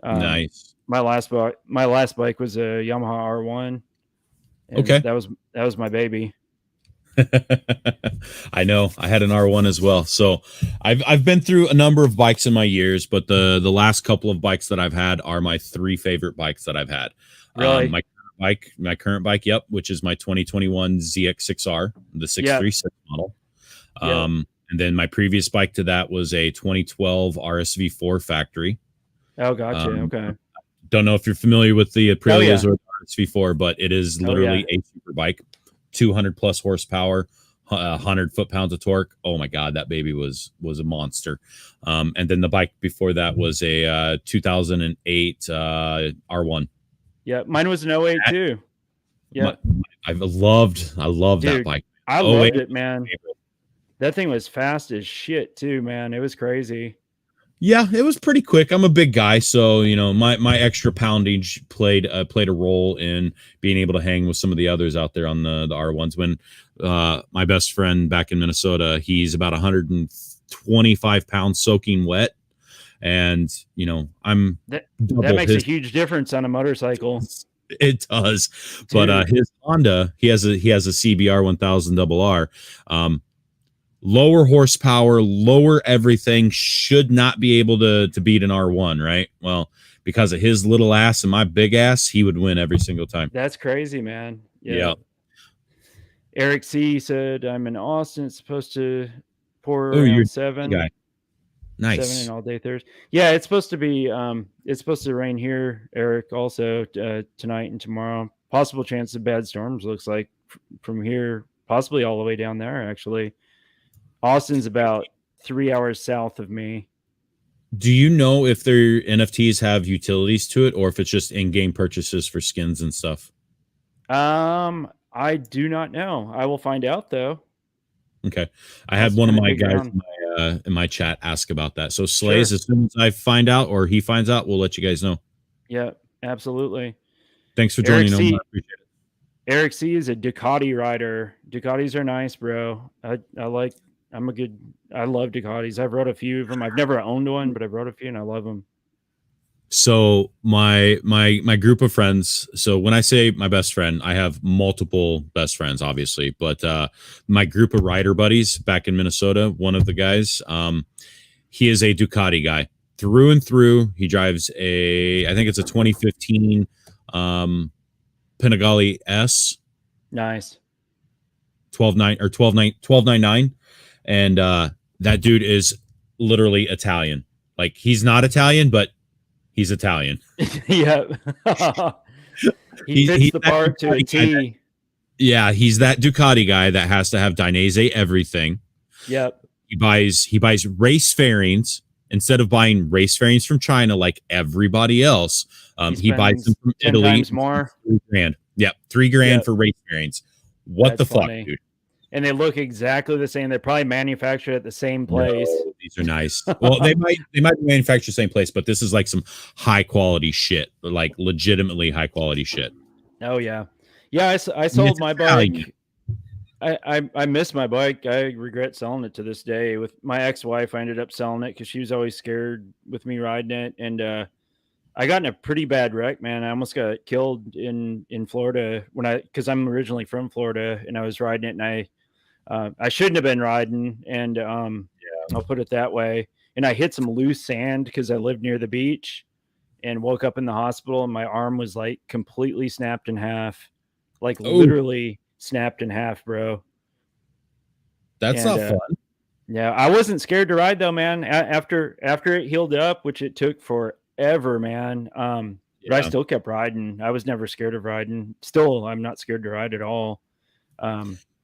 Nice. My last bike was a Yamaha R1. Okay, that was my baby. I know. I had an R1 as well. So I've been through a number of bikes in my years, but the last couple of bikes that I've had are my 3 favorite bikes that I've had. Really? My current bike, yep, which is my 2021 ZX6R, the 636 model. And then my previous bike to that was a 2012 RSV4 factory. Oh, gotcha. Okay. Don't know if you're familiar with the Aprilias or the RSV4, but it is literally a super bike. 200 plus horsepower, 100 foot-pounds of torque. Oh my God, that baby was a monster. And then the bike before that was a 2008 R1. Yeah, mine was an 08 too. Yeah, I love that bike. I loved it, man. That thing was fast as shit too, man. It was crazy. Yeah, it was pretty quick. I'm a big guy, so you know my extra poundage played a role in being able to hang with some of the others out there on the R1s. When my best friend back in Minnesota, he's about 125 pounds soaking wet, and you know that makes a huge difference on a motorcycle. It does, but his Honda, he has a CBR 1000 RR. Lower horsepower, lower everything, should not be able to beat an R1, right? Well, because of his little ass and my big ass, he would win every single time. That's crazy, man. Yeah. Eric C said, I'm in Austin. It's supposed to pour around 7. Guy. Nice. 7 and all day Thursday. Yeah, it's supposed to be it's supposed to rain here, Eric, also tonight and tomorrow. Possible chance of bad storms, looks like, from here, possibly all the way down there, actually. Austin's about 3 hours south of me. Do you know if their NFTs have utilities to it, or if it's just in-game purchases for skins and stuff? I do not know. I will find out, though. Okay. I had one of my guys in my chat ask about that. So Slays, as soon as I find out or he finds out, we'll let you guys know. Yeah, absolutely. Thanks for joining. I appreciate it. Eric C is a Ducati rider. Ducatis are nice, bro. I love Ducatis. I've rode a few of them. I've never owned one, but I've rode a few and I love them. So my group of friends, so when I say my best friend, I have multiple best friends, obviously, but my group of rider buddies back in Minnesota, one of the guys, he is a Ducati guy through and through. He drives I think it's a 2015 Panigale S. Nice. 1299. And that dude is literally Italian. Like, he's not Italian, but he's Italian. Yeah. he fits the part to a T. Yeah, he's that Ducati guy that has to have Dainese everything. Yep. He buys race fairings instead of buying race fairings from China like everybody else. He buys them from Italy. More. $3,000. Yep, $3,000 for race fairings. What the fuck, dude? And they look exactly the same. They're probably manufactured at the same place. No, these are nice. Well, they might be manufactured the same place, but this is like some high quality shit, like legitimately high quality shit. Oh yeah, yeah. I sold my bike. I miss my bike. I regret selling it to this day. With my ex-wife, I ended up selling it because she was always scared with me riding it, and I got in a pretty bad wreck, man. I almost got killed in Florida because I'm originally from Florida, and I was riding it, and I shouldn't have been riding, and I'll put it that way. And I hit some loose sand because I lived near the beach, and woke up in the hospital, and my arm was like completely snapped in half, like literally snapped in half, bro. That's not fun. Yeah, I wasn't scared to ride though, man. After it healed up, which it took forever, man. But I still kept riding. I was never scared of riding. Still, I'm not scared to ride at all.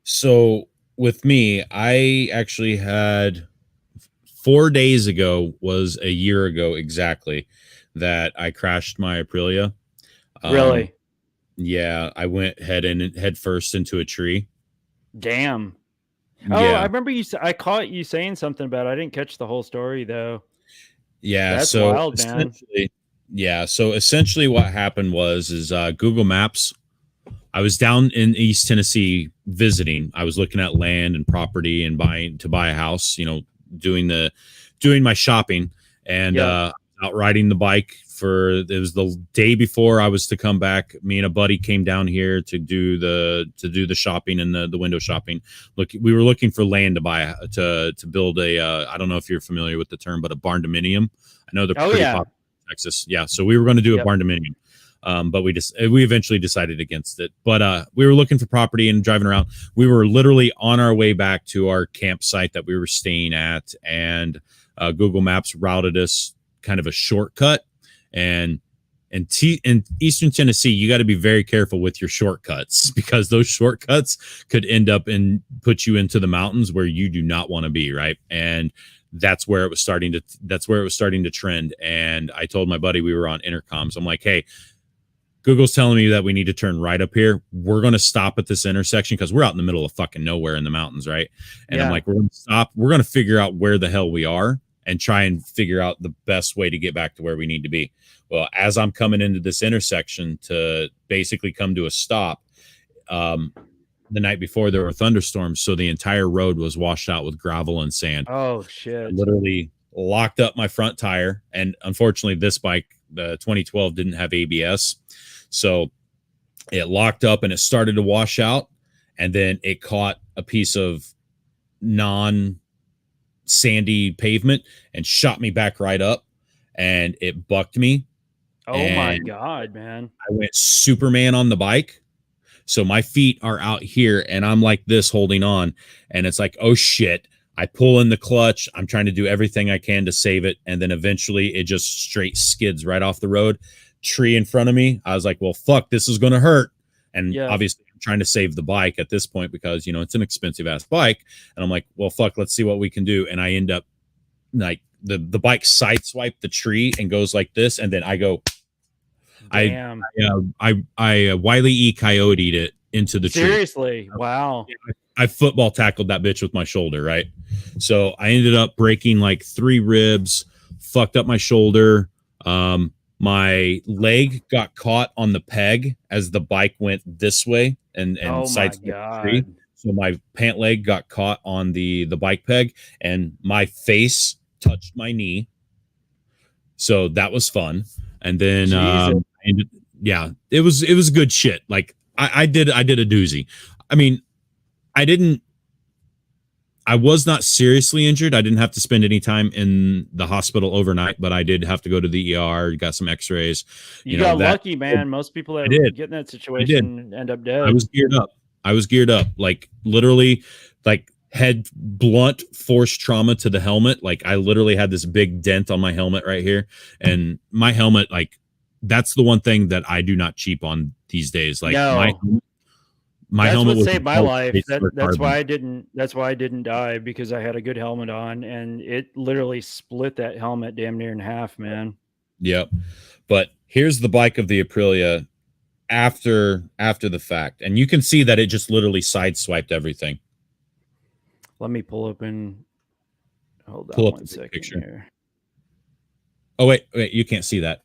So with me, I actually had 4 days ago, was a year ago exactly, that I crashed my Aprilia. Really? Yeah, I went head first into a tree. Damn. Oh, yeah. I remember I caught you saying something about it. I didn't catch the whole story though. Yeah, that's wild, man. Yeah, so essentially what happened was Google Maps. I was down in East Tennessee visiting. I was looking at land and property and to buy a house, doing my shopping, and out riding the bike it was the day before I was to come back. Me and a buddy came down here to do the shopping and the window shopping. We were looking for land to build I don't know if you're familiar with the term, but a barn dominium. I know they're pretty popular in Texas. Yeah, so we were going to do a barn dominium. But we eventually decided against it. But we were looking for property and driving around. We were literally on our way back to our campsite that we were staying at, and Google Maps routed us kind of a shortcut. And in Eastern Tennessee, you got to be very careful with your shortcuts, because those shortcuts could end up and put you into the mountains where you do not want to be, right? And that's where it was starting to trend. And I told my buddy, we were on intercoms, I'm like, hey, Google's telling me that we need to turn right up here. We're going to stop at this intersection because we're out in the middle of fucking nowhere in the mountains, right? And I'm like, we're going to stop. We're going to figure out where the hell we are and try and figure out the best way to get back to where we need to be. Well, as I'm coming into this intersection to basically come to a stop, the night before there were thunderstorms, so the entire road was washed out with gravel and sand. Oh, shit. I literally locked up my front tire, and unfortunately this bike, the 2012, didn't have ABS. So it locked up and it started to wash out, and then it caught a piece of non-sandy pavement and shot me back right up, and it bucked me. Oh my God, man. I went Superman on the bike. So my feet are out here and I'm like this holding on. And it's like, oh shit. I pull in the clutch. I'm trying to do everything I can to save it. And then eventually it just straight skids right off the road. Tree in front of me. I was like, well, fuck, this is going to hurt. And obviously I'm trying to save the bike at this point because, you know, it's an expensive ass bike. And I'm like, well, fuck, let's see what we can do. And I end up like the bike sideswiped the tree and goes like this. And then I go, damn. I Wile E. Coyote'd it into the tree. Seriously, wow. I football tackled that bitch with my shoulder, right? So I ended up breaking like 3 ribs, fucked up my shoulder. My leg got caught on the peg as the bike went this way and sideswiped the tree. So my pant leg got caught on the bike peg and my face touched my knee. So that was fun. And then it was good shit. Like I did a doozy. I mean, I was not seriously injured. I didn't have to spend any time in the hospital overnight, but I did have to go to the ER, got some x-rays. You got lucky, man. Most people that get in that situation end up dead. I was geared up. Like literally like head blunt force trauma to the helmet. Like I literally had this big dent on my helmet right here. And my helmet, like that's the one thing that I do not cheap on these days. Like my helmet saved my life. That's why I didn't die, because I had a good helmet on and it literally split that helmet damn near in half, man. Yep. But here's the bike of the Aprilia after the fact. And you can see that it just literally sideswiped everything. Let me pull open. Hold on one second here. Oh, wait, you can't see that.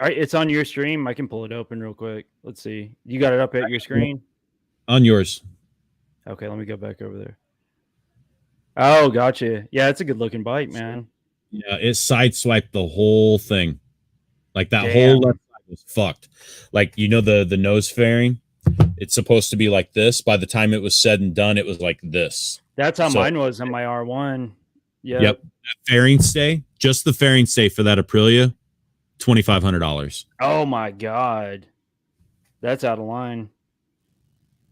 All right, it's on your stream. I can pull it open real quick. Let's see. You got it up at your screen? On yours. Okay, let me go back over there. Oh, gotcha. Yeah, it's a good looking bike, man. Yeah, it sideswiped the whole thing. Like that whole left side was fucked. Like, you know, the nose fairing? It's supposed to be like this. By the time it was said and done, it was like this. That's how mine was on my R1. Yep. That fairing stay, just the fairing stay for that Aprilia, $2,500. Oh my God. That's out of line.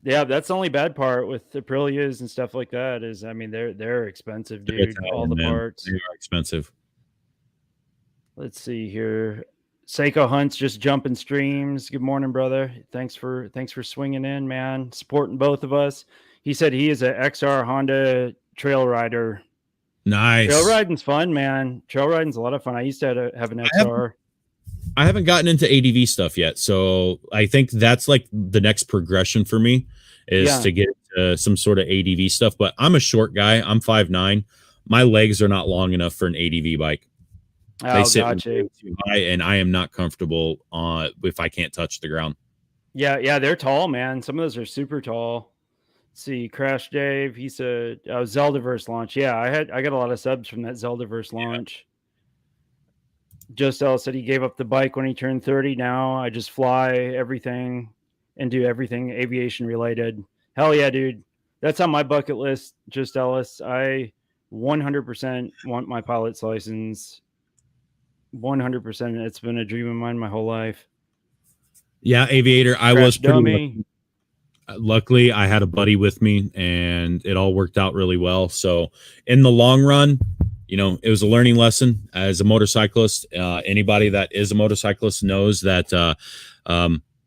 Yeah, that's the only bad part with Aprilias and stuff like that is, I mean, they're expensive, dude. All the parts. They are expensive. Let's see here. Seiko Hunt's just jumping streams. Good morning, brother. Thanks for swinging in, man. Supporting both of us. He said he is an XR Honda trail rider. Nice. Trail riding's fun, man. Trail riding's a lot of fun. I used to have an XR. I haven't gotten into ADV stuff yet, so I think that's like the next progression for me is to get some sort of ADV stuff. But I'm a short guy. I'm 5'9". My legs are not long enough for an ADV bike. They sit too high, and I am not comfortable if I can't touch the ground. Yeah, they're tall, man. Some of those are super tall. Let's see, Crash Dave, he said Zeldaverse launch. Yeah, I got a lot of subs from that Zeldaverse launch. Just L said he gave up the bike when he turned 30. Now I just fly everything and do everything aviation related. Hell yeah, dude. That's on my bucket list. Just Ellis. I 100% want my pilot's license. 100%. It's been a dream of mine my whole life. Yeah, aviator. I was pretty luckily I had a buddy with me and it all worked out really well. So in the long run, you know, it was a learning lesson as a motorcyclist. Anybody that is a motorcyclist knows that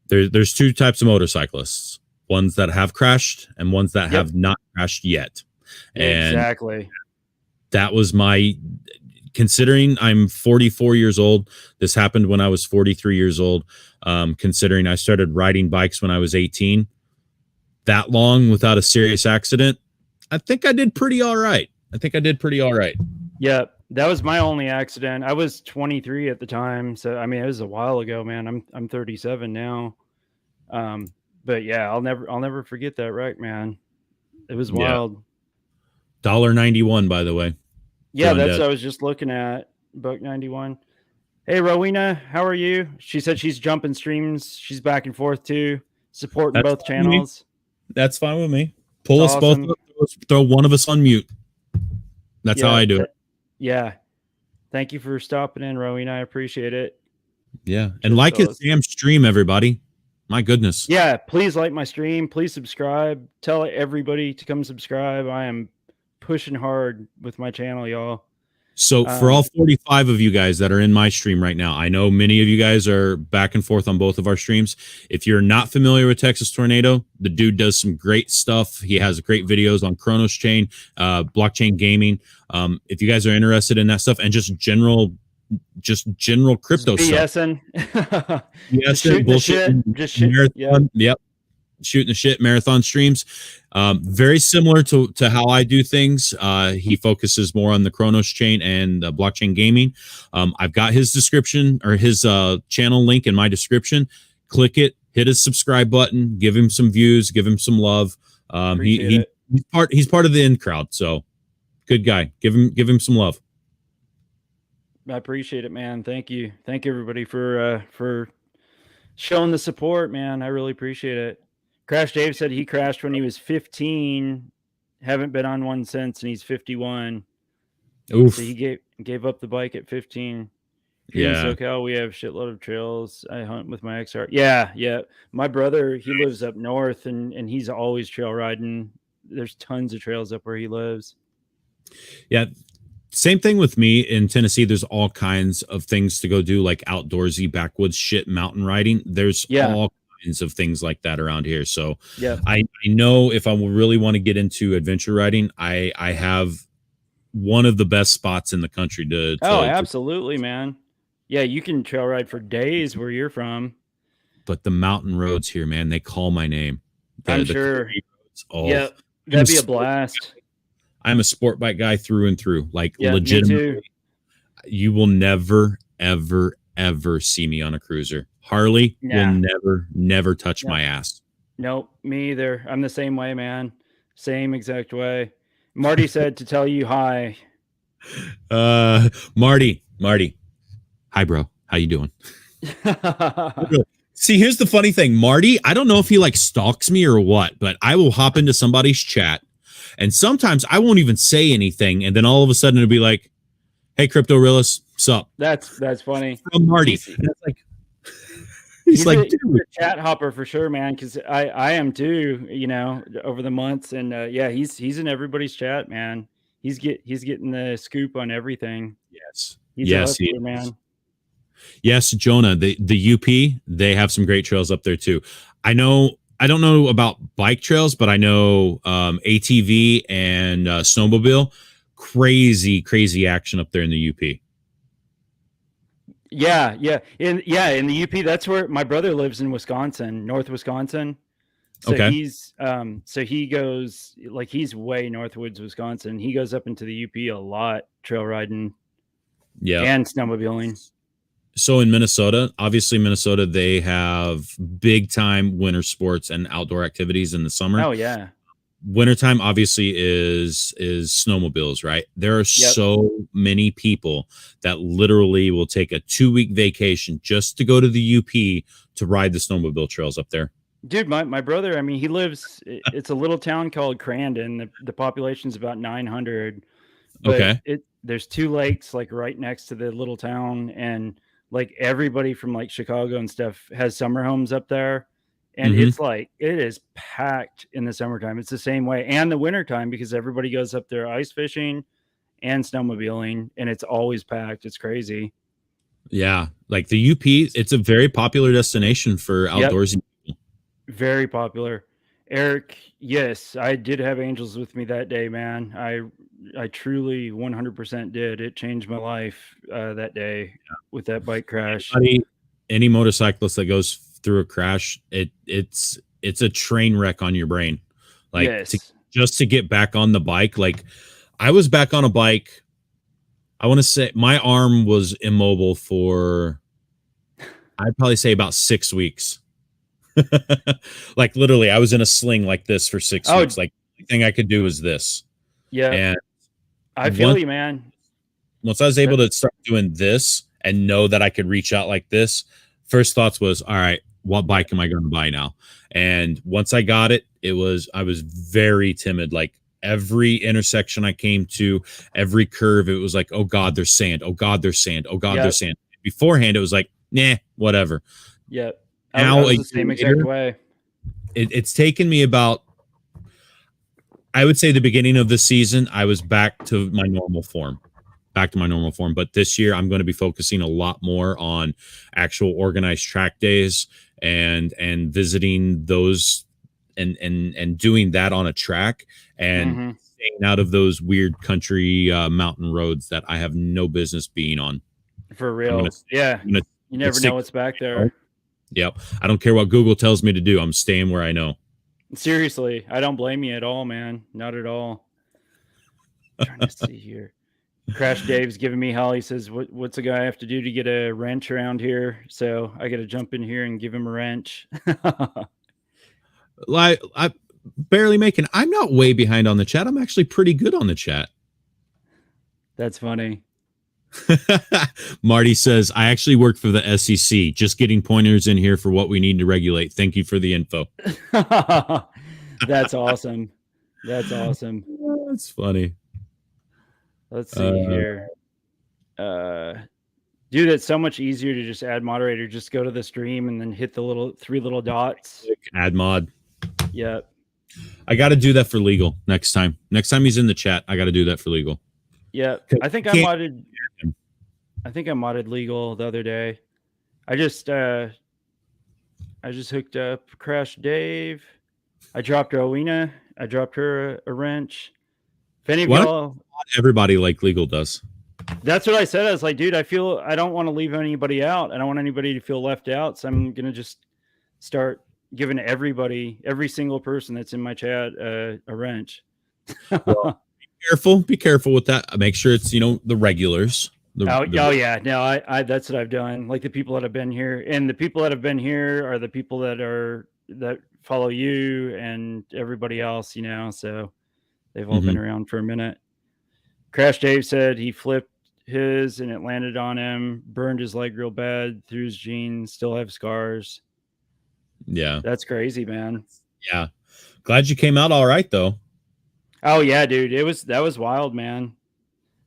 there's 2 types of motorcyclists: ones that have crashed and ones that have not crashed yet. And exactly. That was my, considering I'm 44 years old. This happened when I was 43 years old. Considering I started riding bikes when I was 18, that long without a serious accident, I think I did pretty all right. Yeah, that was my only accident. I was 23 at the time, so I mean it was a while ago, man. I'm 37 now. But yeah, I'll never forget that wreck, man. It was wild. $1.91, by the way. Yeah, that's what I was just looking at. $1.91. Hey, Rowena, how are you? She said she's jumping streams. She's back and forth too, supporting both channels. That's fine with me. Pull us both up, throw one of us on mute. That's how I do it. Yeah. Thank you for stopping in, Rowena. I appreciate it. Yeah. And like his damn stream, everybody. My goodness. Yeah, please like my stream. Please subscribe. Tell everybody to come subscribe. I am pushing hard with my channel, y'all. So for all 45 of you guys that are in my stream right now, I know many of you guys are back and forth on both of our streams. If you're not familiar with Texas Tornado, the dude does some great stuff. He has great videos on Kronos Chain, blockchain gaming. If you guys are interested in that stuff and just general crypto BSing. stuff. BSing, bullshit. Just shit. Marathon. Yep. Shooting the shit marathon streams. Very similar to how I do things. He focuses more on the Kronos chain and blockchain gaming. I've got his description or his channel link in my description. Click it, hit his subscribe button, give him some views, give him some love. He's part of the in crowd, so good guy. Give him some love. I appreciate it, man. Thank you everybody for showing the support, man. I really appreciate it. Crash Dave said he crashed when he was 15. Haven't been on one since, and he's 51. Oof. So he gave up the bike at 15. Here in SoCal, we have a shitload of trails. I hunt with my XR. Yeah. My brother, he lives up north, and he's always trail riding. There's tons of trails up where he lives. Yeah. Same thing with me in Tennessee. There's all kinds of things to go do, like outdoorsy backwoods shit, mountain riding. There's all kinds of things like that around here. So I know if I really want to get into adventure riding, I have one of the best spots in the country to absolutely, man. Yeah, you can trail ride for days where you're from. But the mountain roads here, man, they call my name. I'm sure. Yeah, that'd be a blast. I'm a sport bike guy through and through. Like legitimately, you will never, ever, ever see me on a cruiser. Harley will never touch my ass. Nope, me either. I'm the same way, man. Same exact way. Marty said to tell you hi. Marty. Hi, bro. How you doing? See, here's the funny thing. Marty, I don't know if he like stalks me or what, but I will hop into somebody's chat. And sometimes I won't even say anything, and then all of a sudden it'll be like, "Hey, Crypto Realist, sup?" That's funny. From Marty. He's like, dude, a chat hopper for sure, man. Because I am too. You know, over the months, and he's in everybody's chat, man. He's getting the scoop on everything. Yes, he's a hustler, man. Yes, Jonah. The UP, they have some great trails up there too. I don't know about bike trails, but I know ATV and snowmobile. Crazy action up there in the UP. Yeah. In the UP, that's where my brother lives in Wisconsin, North Wisconsin. So he goes, like, he's way northwoods, Wisconsin. He goes up into the UP a lot, trail riding, and snowmobiling. So in Minnesota, obviously Minnesota, they have big time winter sports and outdoor activities in the summer. Oh yeah. Wintertime obviously is snowmobiles, right? There are so many people that literally will take a 2-week vacation just to go to the UP to ride the snowmobile trails up there. Dude, my brother, I mean, he lives, it's a little town called Crandon. The population's about 900. But there's 2 lakes like right next to the little town, and like everybody from like Chicago and stuff has summer homes up there. And it's like, it is packed in the summertime. It's the same way. And the wintertime, because everybody goes up there ice fishing and snowmobiling, and it's always packed. It's crazy. Yeah. Like the UP, it's a very popular destination for outdoorsy people. Very popular. Eric, yes, I did have angels with me that day, man. I truly 100% did. It changed my life that day with that bike crash. Any motorcyclist that goes through a crash, it's a train wreck on your brain. Like just to get back on the bike. Like I was back on a bike. I want to say my arm was immobile for, I'd probably say about 6 weeks. Like literally I was in a sling like this for 6 weeks. Like the thing I could do was this. Yeah. And I feel you, man. Once I was able to start doing this and know that I could reach out like this, first thoughts was, all right, what bike am I going to buy now? And once I got it, I was very timid. Like every intersection I came to, every curve, it was like, oh God, there's sand. Oh God, there's sand. Oh God, there's sand. Beforehand, it was like, nah, whatever. Yep. Now I was the same exact way. It's taken me about, I would say, the beginning of the season, I was back to my normal form. But this year, I'm going to be focusing a lot more on actual organized track days and visiting those and doing that on a track and staying out of those weird country mountain roads that I have no business being on. For real. You never know what's back there. Yep. I don't care what Google tells me to do. I'm staying where I know. Seriously, I don't blame you at all, man. Not at all. I'm trying to see here. Crash Dave's giving me hell. He says, what's a guy have to do to get a wrench around here? So I got to jump in here and give him a wrench. Like, I barely making. I'm not way behind on the chat. I'm actually pretty good on the chat. That's funny. Marty says, I actually work for the SEC, just getting pointers in here for what we need to regulate. Thank you for the info. That's awesome. That's awesome. That's funny. Let's see here. Dude, it's so much easier to just add moderator. Just go to the stream and then hit the three little dots. Add mod. Yep. I got to do that for legal next time. Next time he's in the chat, I got to do that for legal. Yeah, I think I modded legal the other day. I just hooked up Crash Dave. I dropped Rowena. I dropped her a wrench. If any of y'all, everybody like legal does. That's what I said. I was like, dude, I don't want to leave anybody out. I don't want anybody to feel left out. So I'm gonna just start giving every single person that's in my chat a wrench. Well, be careful with that. Make sure it's, the regulars. Yeah. No, I that's what I've done. Like the people that have been here, and the people that have been here are the people that follow you and everybody else, so they've all been around for a minute. Crash Dave said he flipped his and it landed on him, burned his leg real bad, through his jeans, still have scars. Yeah. That's crazy, man. Yeah. Glad you came out all right though. Oh yeah, dude. That was wild, man.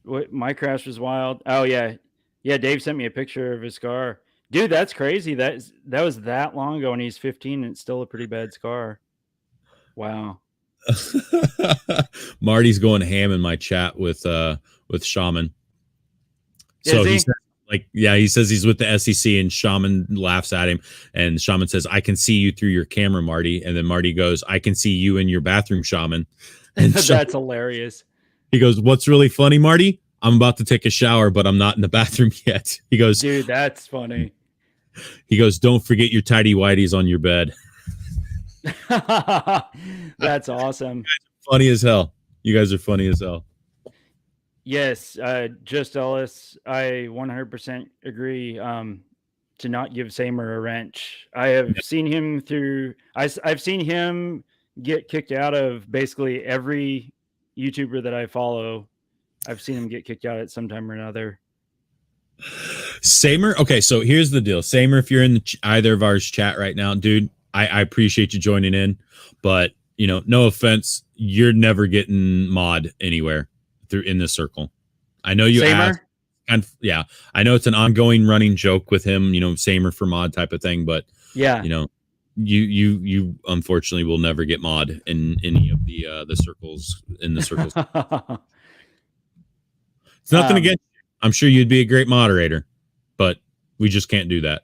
My crash was wild. Oh yeah. Yeah, Dave sent me a picture of his scar. Dude, that's crazy. That was that long ago and he's 15 and it's still a pretty bad scar. Wow. Marty's going ham in my chat with Shaman. So he says, he says he's with the SEC and Shaman laughs at him and Shaman says, I can see you through your camera, Marty. And then Marty goes, I can see you in your bathroom, Shaman. And that's hilarious. He goes, what's really funny, Marty? I'm about to take a shower, but I'm not in the bathroom yet. He goes, dude, that's funny. He goes, don't forget your tidy whities on your bed. That's awesome. Funny as hell. You guys are funny as hell. Yes, just Ellis, I 100% agree to not give Samer a wrench. I have seen him I've seen him get kicked out of basically every YouTuber that I follow. I've seen him get kicked out at some time or another. Samer, okay, so here's the deal. Samer, if you're in either of ours chat right now, dude, I appreciate you joining in, but no offense, you're never getting mod anywhere in this circle. I know you asked, and yeah, I know it's an ongoing running joke with him, Samer for mod type of thing, but yeah, you unfortunately will never get mod in any of the circles in the circles. It's nothing against you. I'm sure you'd be a great moderator, but we just can't do that.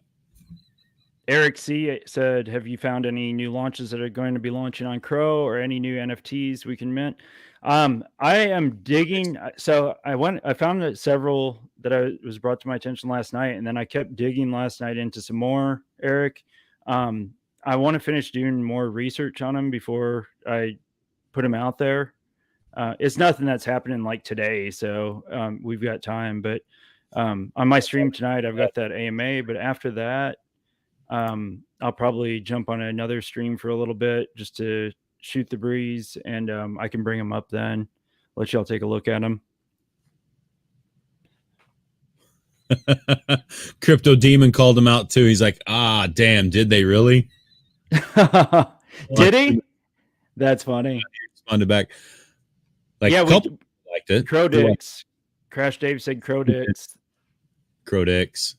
Eric C said, have you found any new launches that are going to be launching on Crow or any new NFTs we can mint? I am digging. So I found several that was brought to my attention last night, and then I kept digging last night into some more, Eric. I want to finish doing more research on them before I put them out there. It's nothing that's happening like today, so we've got time. But on my stream tonight, I've got that AMA. But after that, I'll probably jump on another stream for a little bit just to shoot the breeze, and I can bring them up then. Let y'all take a look at them. Crypto Demon called him out too. He's like, damn, did they really? Did he? That's funny. He responded back. Like, yeah, we liked it. Crow Dicks. Crash Dave said Crow Dicks. Crow Dicks.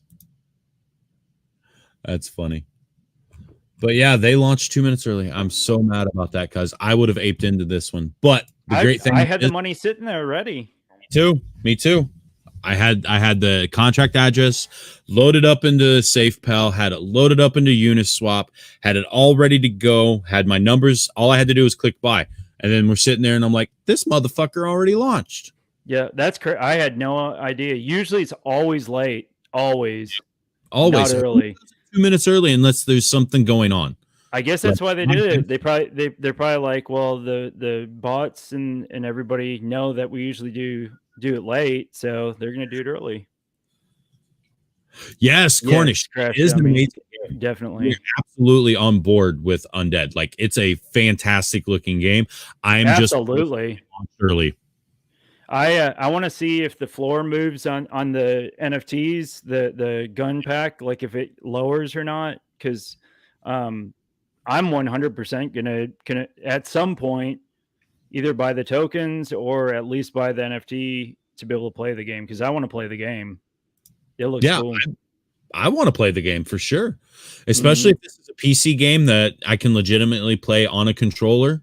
That's funny. But yeah, they launched 2 minutes early. I'm so mad about that because I would have aped into this one. But the great thing I had the money sitting there ready. Me too. I had the contract address loaded up into SafePal, had it loaded up into Uniswap, had it all ready to go, had my numbers. All I had to do was click buy. And then we're sitting there and I'm like, this motherfucker already launched. Yeah, that's correct. I had no idea. Usually it's always late. Always. Always. Not early. 2 minutes early unless there's something going on. I guess that's why they did it. They're probably like, well, the bots and everybody know that we usually do it late, so they're gonna do it early. Yes, Cornish is amazing. Definitely. You're absolutely on board with Undead. Like, it's a fantastic looking game. I'm absolutely just early. I want to see if the floor moves on the NFTs, the gun pack, like if it lowers or not, because I'm 100% gonna at some point either buy the tokens or at least buy the NFT to be able to play the game, because I want to play the game. It looks cool. I want to play the game for sure, especially if this is a PC game that I can legitimately play on a controller.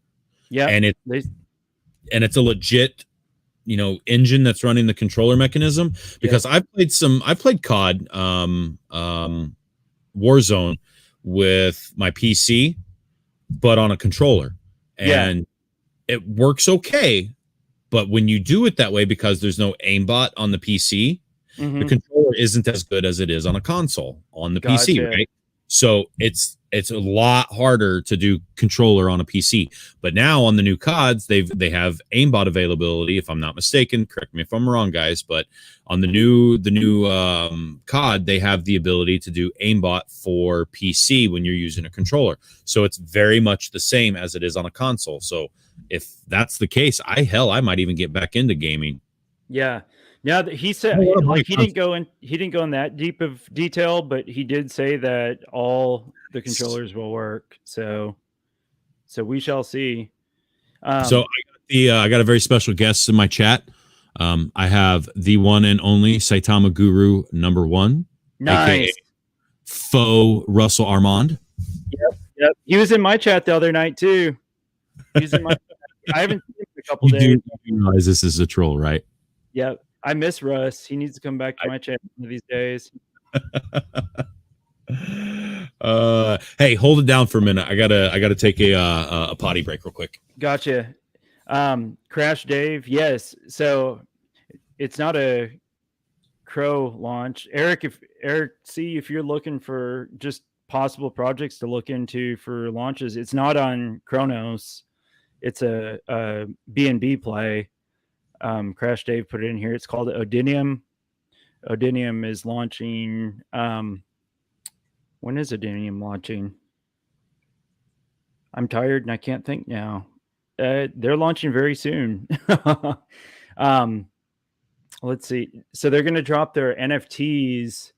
Yeah, and it's a legit, engine that's running the controller mechanism. Because I've played COD, Warzone with my PC, but on a controller, and it works okay. But when you do it that way, because there's no aimbot on the PC, the controller isn't as good as it is on a console on the PC, right? So it's a lot harder to do controller on a PC. But now on the new CODs, they have aimbot availability, if I'm not mistaken. Correct me if I'm wrong, guys. But on the new COD, they have the ability to do aimbot for PC when you're using a controller. So it's very much the same as it is on a console. So if that's the case, I might even get back into gaming. Yeah. Yeah, he said like he didn't go in that deep of detail, but he did say that all the controllers will work. So we shall see. So I got a very special guest in my chat. I have the one and only Saitama Guru #1, nice, aka Faux Russell Armand. Yep. He was in my chat the other night too. He's in my. I haven't seen him in a couple days. You realize this is a troll, right? Yep. I miss Russ. He needs to come back to my chat one of these days. Hey, hold it down for a minute. I gotta take a potty break real quick. Gotcha. Crash Dave, yes. So it's not a Crow launch. Eric, if you're looking for just possible projects to look into for launches, it's not on Chronos. It's a B&B play. Crash Dave put it in here. It's called Odinium. Odinium is launching. When is Odinium launching? I'm tired and I can't think now. They're launching very soon. Let's see. So they're going to drop their NFTs.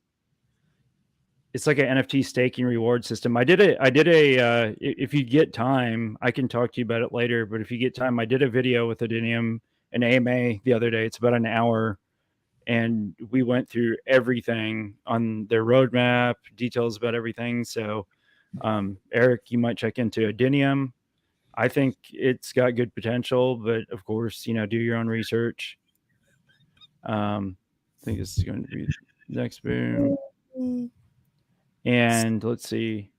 It's like an NFT staking reward system. I did a if you get time, I can talk to you about it later, but if you get time, I did a video with Odinium and AMA the other day. It's about an hour, and we went through everything on their roadmap, details about everything. So Eric, you might check into Odinium. I think it's got good potential, but of course, do your own research. I think this is going to be the next boom. And let's see.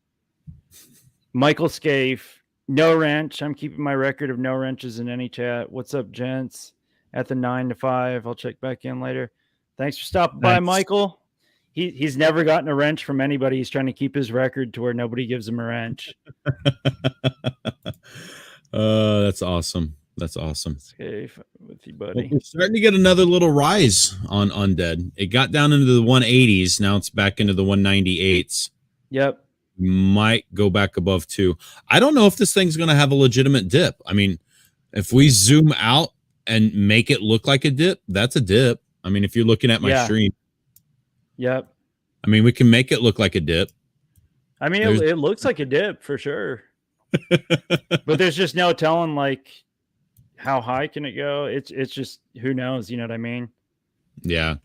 Michael Scaife, no wrench. I'm keeping my record of no wrenches in any chat. What's up, gents? At the 9 to 5. I'll check back in later. Thanks for stopping by, Michael. He's never gotten a wrench from anybody. He's trying to keep his record to where nobody gives him a wrench. That's awesome. That's awesome. Scaife with you, buddy. Well, we're starting to get another little rise on Undead. It got down into the 180s. Now it's back into the 198s. Yep. Might go back above 2. I don't know if this thing's going to have a legitimate dip. I mean, if we zoom out and make it look like a dip, that's a dip. I mean, if you're looking at my stream. Yep. I mean, we can make it look like a dip. I mean, it looks like a dip for sure. But there's just no telling, like, how high can it go? It's just, who knows? You know what I mean? Yeah.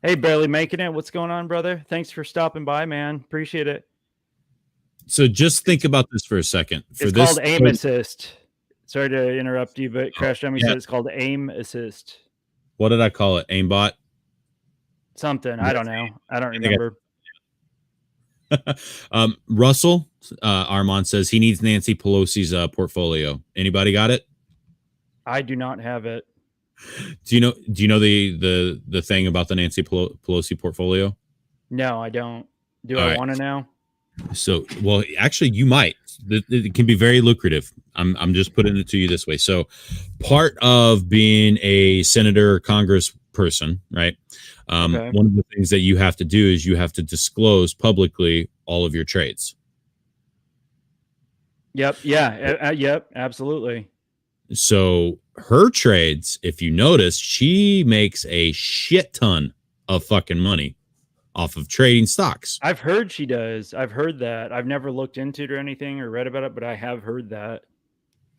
Hey, barely making it. What's going on, brother? Thanks for stopping by, man. Appreciate it. So just think about this for a second. It's called aim assist. Sorry to interrupt you, but Crash Dummy said it's called aim assist. What did I call it? Aimbot? Something. I don't know. I don't remember. Russell Armand says he needs Nancy Pelosi's portfolio. Anybody got it? I do not have it. Do you know the thing about the Nancy Pelosi portfolio? No, I don't. Do I want to know? So, well, actually, you might. It can be very lucrative. I'm just putting it to you this way. So, part of being a senator or Congress person, right? Okay. One of the things that you have to do is you have to disclose publicly all of your trades. Yep. Yeah. Yep. Absolutely. So her trades, if you notice, she makes a shit ton of fucking money off of trading stocks. I've heard she does. I've heard that. I've never looked into it or anything or read about it, but I have heard that.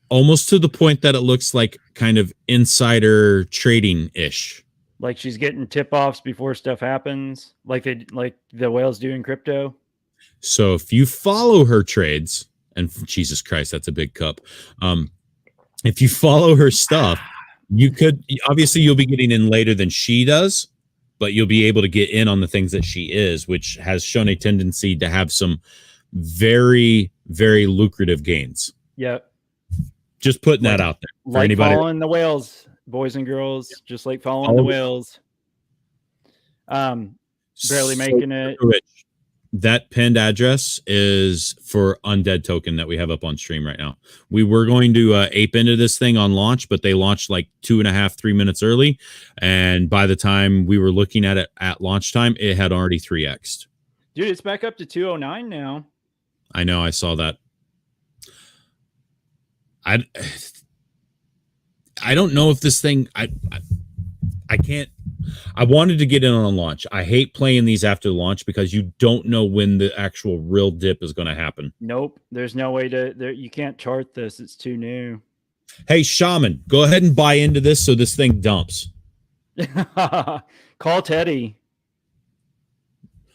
Almost to the point that it looks like kind of insider trading-ish. Like she's getting tip-offs before stuff happens, like the whales do in crypto. So if you follow her trades, and Jesus Christ, that's a big cup. If you follow her stuff, you could, obviously you'll be getting in later than she does, but you'll be able to get in on the things that she is, which has shown a tendency to have some very, very lucrative gains. Yep. Just putting that out there for like anybody. Following the whales, boys and girls, just like following the whales. Barely making it. That pinned address is for Undead token that we have up on stream right now. We were going to ape into this thing on launch, but they launched like 2.5-3 minutes early. And by the time we were looking at it at launch time, it had already 3x'd. Dude, it's back up to 209 now. I know. I saw that. I don't know if this thing, I can't. I wanted to get in on launch. I hate playing these after launch because you don't know when the actual real dip is going to happen. Nope. There's no way to, you can't chart this. It's too new. Hey, Shaman, go ahead and buy into this so this thing dumps. Call Teddy.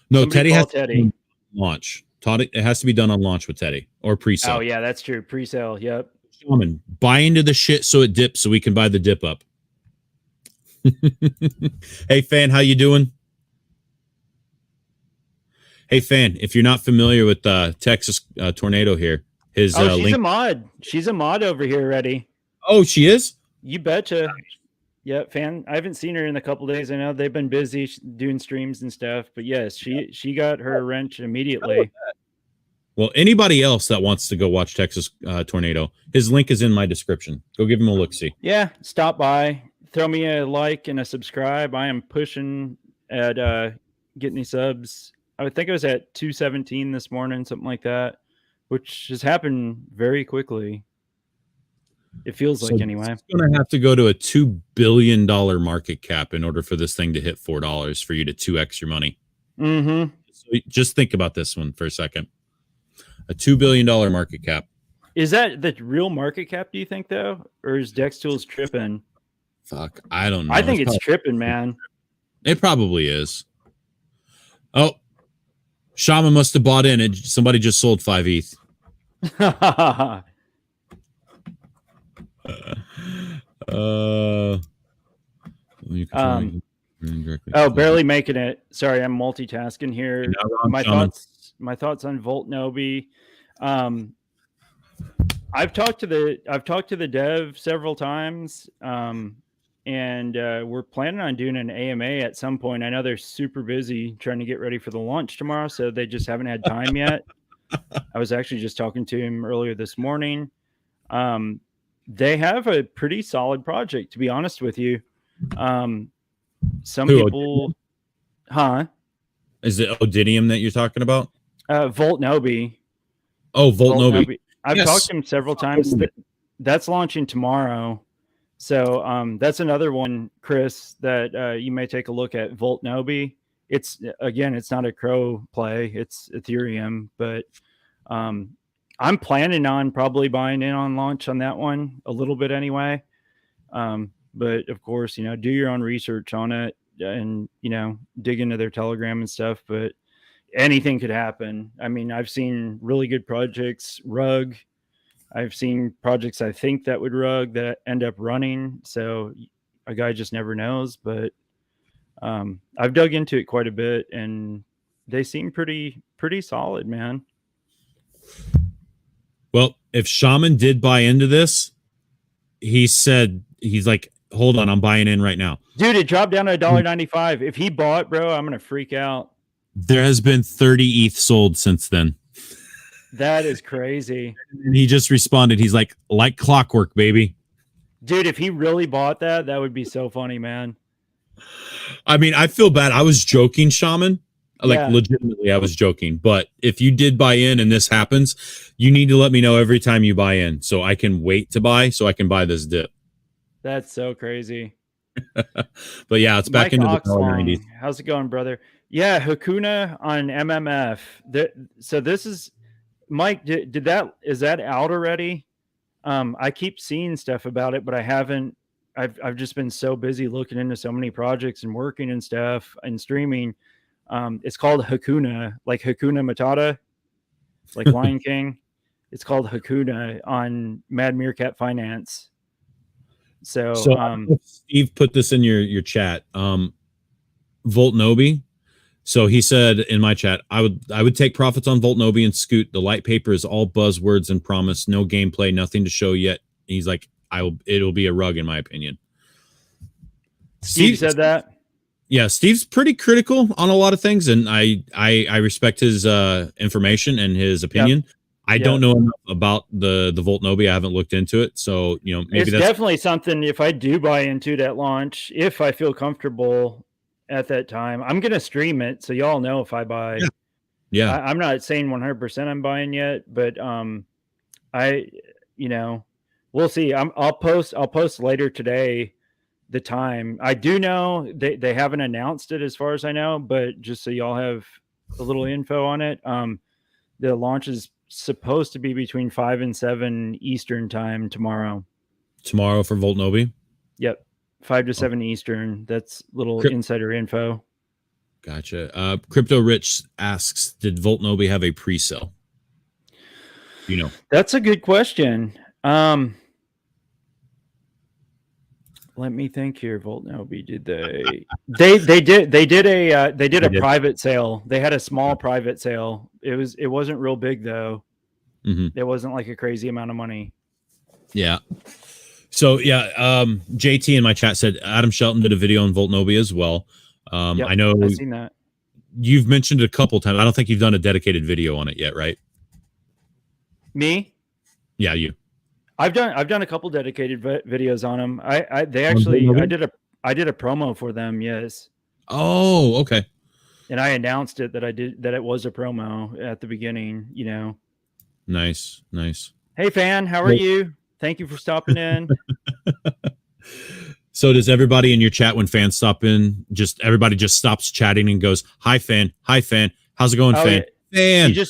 No, somebody Teddy has to launch. It has to be done on launch with Teddy or pre-sale. Oh, yeah, that's true. Pre-sale. Yep. Shaman, buy into the shit so it dips so we can buy the dip up. Hey, Fan, how you doing? Hey, Fan, if you're not familiar with Texas Tornado here, his she's link. A mod. She's a mod over here already. Oh, she is? You betcha. Yeah, Fan. I haven't seen her in a couple days. I know they've been busy doing streams and stuff, but yes, she got her wrench immediately. Well, anybody else that wants to go watch Texas Tornado, his link is in my description. Go give him a look-see. Yeah, stop by. Throw me a like and a subscribe. I am pushing at getting these subs. I would think I was at 217 this morning, something like that, which has happened very quickly. It feels like anyway. It's going to have to go to a $2 billion market cap in order for this thing to hit $4 for you to 2x your money. Mm-hmm. So just think about this one for a second. A $2 billion market cap. Is that the real market cap, do you think, though? Or is Dex Tools tripping? Fuck, I don't know. I think it's tripping, man. It probably is. Oh, Shaman must have bought in. Somebody just sold 5 ETH. Barely making it. Sorry, I'm multitasking here. My thoughts on Volt Nobi. I've talked to the dev several times. And we're planning on doing an AMA at some point. I know they're super busy trying to get ready for the launch tomorrow, so they just haven't had time yet. I was actually just talking to him earlier this morning. They have a pretty solid project, to be honest with you. Some people, huh? Is it Odidium that you're talking about? Volt Nobi. Oh, Volt Nobi. I've talked to him several times. That's launching tomorrow. So that's another one, Chris, that you may take a look at. Volt Nobi. It's not a Crow play. It's Ethereum, but I'm planning on probably buying in on launch on that one a little bit anyway. But of course, do your own research on it. and dig into their Telegram and stuff, but anything could happen. I mean, I've seen really good projects rug. I've seen projects I think that would rug that end up running. So a guy just never knows. But I've dug into it quite a bit, and they seem pretty solid, man. Well, if Shaman did buy into this, he said he's like, hold on, I'm buying in right now. Dude, it dropped down to $1.95. If he bought, bro, I'm gonna freak out. There has been 30 ETH sold since then. That is crazy. And he just responded, he's like clockwork, baby. Dude, if he really bought that, that would be so funny, man. I mean, I feel bad. I was joking, Shaman. Like, legitimately, I was joking. But if you did buy in and this happens, you need to let me know every time you buy in so I can wait to buy, so I can buy this dip. That's so crazy. But yeah, it's back into the $90s. How's it going, brother? Yeah, Hakuna on MMF. So this is Mike. Is that out already? I keep seeing stuff about it, but I haven't. I've just been so busy looking into so many projects and working and stuff and streaming. It's called Hakuna, like Hakuna Matata, like Lion King. It's called Hakuna on Mad Meerkat Finance. So Steve put this in your chat. Volt Nobi. So he said in my chat, I would take profits on Volt Nobi and Scoot. The light paper is all buzzwords and promise, no gameplay, nothing to show yet. And he's like, it'll be a rug in my opinion. Steve said that. Yeah, Steve's pretty critical on a lot of things, and I respect his information and his opinion. Yep. I don't know enough about the Volt Nobi. I haven't looked into it, so maybe it's definitely something. If I do buy into that launch, if I feel comfortable at that time, I'm gonna stream it, so y'all know if I buy. Yeah, I'm not saying 100% I'm buying yet, but we'll see. I'll post later today the time. I do know they haven't announced it as far as I know, but just so y'all have a little info on it, the launch is supposed to be between 5 and 7 Eastern time tomorrow. Tomorrow for Volt Nobi? Yep. 5 to 7 Eastern. That's little insider info. Gotcha. Crypto Rich asks, did Volt Nobi have a pre-sale? That's a good question. Let me think here. Volt Nobi, did they did a private sale. They had a small private sale. It wasn't real big though. Mm-hmm. It wasn't like a crazy amount of money. Yeah. So yeah, JT in my chat said Adam Shelton did a video on Volt Nobi as well. Yep, I know I've seen that. You've mentioned it a couple times. I don't think you've done a dedicated video on it yet, right? Me? Yeah, you. I've done a couple dedicated videos on them. I did a promo for them. Yes. Oh, okay. And I announced it that it was a promo at the beginning. Nice. Hey, fan, how are you? Thank you for stopping in. So does everybody in your chat when fans stop in? Everybody just stops chatting and goes, "Hi, fan. Hi, fan. How's it going, fan? Yeah. Fan."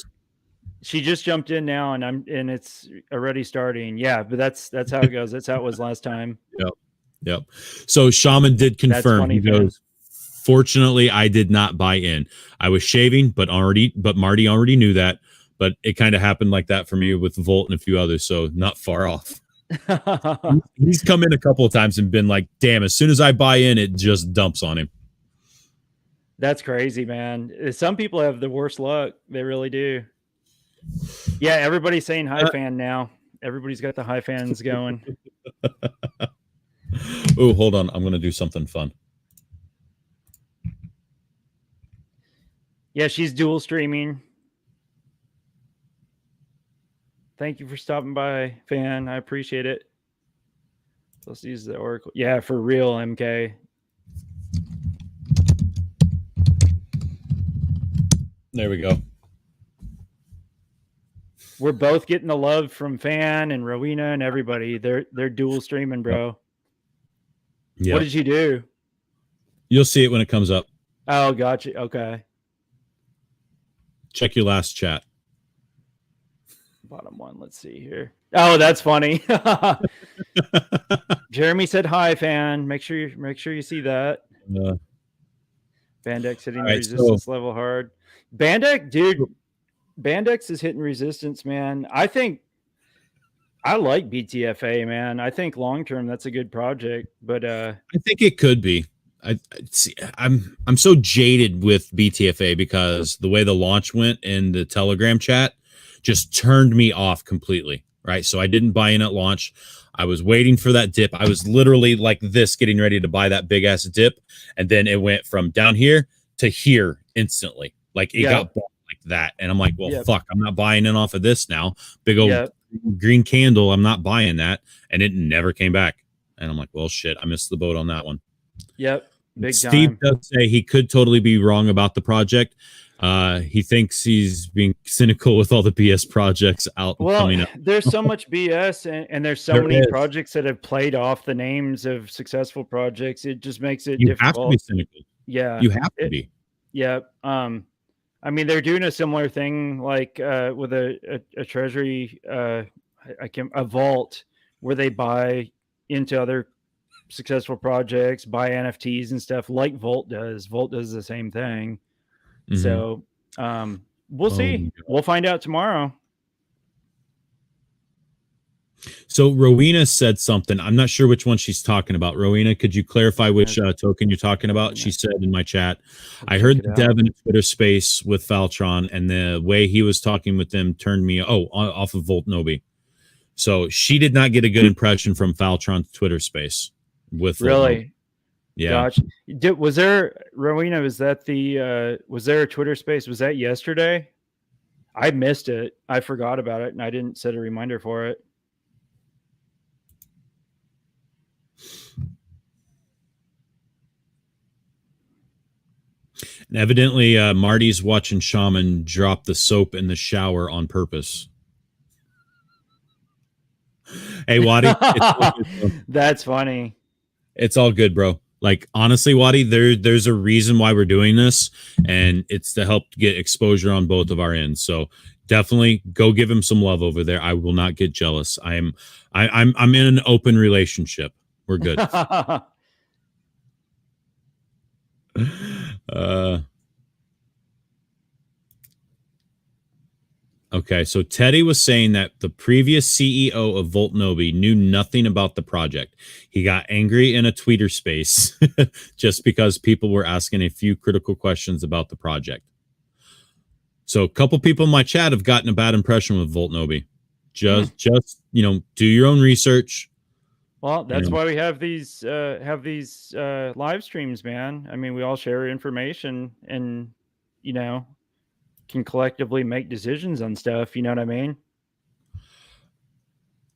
She just jumped in now, and it's already starting. Yeah, but that's how it goes. That's how it was last time. Yep. So Shaman did confirm. He goes, fortunately, I did not buy in. I was shaving, but Marty already knew that. But it kind of happened like that for me with Volt and a few others, so not far off. He's come in a couple of times and been like, damn, as soon as I buy in, it just dumps on him. That's crazy, man. Some people have the worst luck. They really do. Yeah, everybody's saying hi fan now. Everybody's got the hi fans going. Oh, hold on. I'm going to do something fun. Yeah, she's dual streaming. Thank you for stopping by, fan. I appreciate it. Let's use the Oracle. Yeah, for real, MK. There we go. We're both getting the love from Fan and Rowena and everybody. They're dual streaming, bro. Yep. What did you do? You'll see it when it comes up. Oh, gotcha. Okay. Check your last chat. Bottom one. Let's see here. Oh, that's funny. Jeremy said hi, Fan. Make sure you see that. Bandex hitting the resistance level hard. Bandex, dude. Bandex is hitting resistance, man. I think I like BTFA, man. I think long term that's a good project, but I think it could be. I'm so jaded with BTFA because the way the launch went in the Telegram chat just turned me off completely. Right, so I didn't buy in at launch. I was waiting for that dip. I was literally like this, getting ready to buy that big ass dip, and then it went from down here to here instantly. Like it got bought like that, and I'm like, well, fuck, I'm not buying in off of this now. Big old green candle. I'm not buying that, and it never came back. And I'm like, well, shit, I missed the boat on that one. Yep. Big Steve time. does say he could totally be wrong about the project. He thinks he's being cynical with all the BS projects coming up. There's so much BS, and there's so many projects that have played off the names of successful projects. It just makes it difficult. You have to be cynical. Yeah, you have to be. Yeah. I mean, they're doing a similar thing, like with a treasury, a vault, where they buy into other successful projects, buy NFTs and stuff, like Volt does. Volt does the same thing. Mm-hmm. So we'll see. We'll find out tomorrow. So Rowena said something. I'm not sure which one she's talking about. Rowena, could you clarify which token you're talking about? She said in my chat, I heard the dev in a Twitter space with Faltron, and the way he was talking with them turned me off of Volt Nobi. So she did not get a good impression from Faltron's Twitter space with really. Yeah. Gotcha. Was there, Rowena, was there a Twitter space? Was that yesterday? I missed it. I forgot about it, and I didn't set a reminder for it. And evidently, Marty's watching Shaman drop the soap in the shower on purpose. Hey, Waddy. That's funny. It's all good, bro. Like, honestly, Waddy, there's a reason why we're doing this, and it's to help get exposure on both of our ends. So definitely go give him some love over there. I will not get jealous. I'm in an open relationship. We're good. Okay, so Teddy was saying that the previous CEO of Volt Nobi knew nothing about the project. He got angry in a Twitter space just because people were asking a few critical questions about the project. So a couple people in my chat have gotten a bad impression with Volt Nobi. Just do your own research. Well, that's why we have these live streams, man. I mean, we all share information, and can collectively make decisions on stuff. You know what I mean?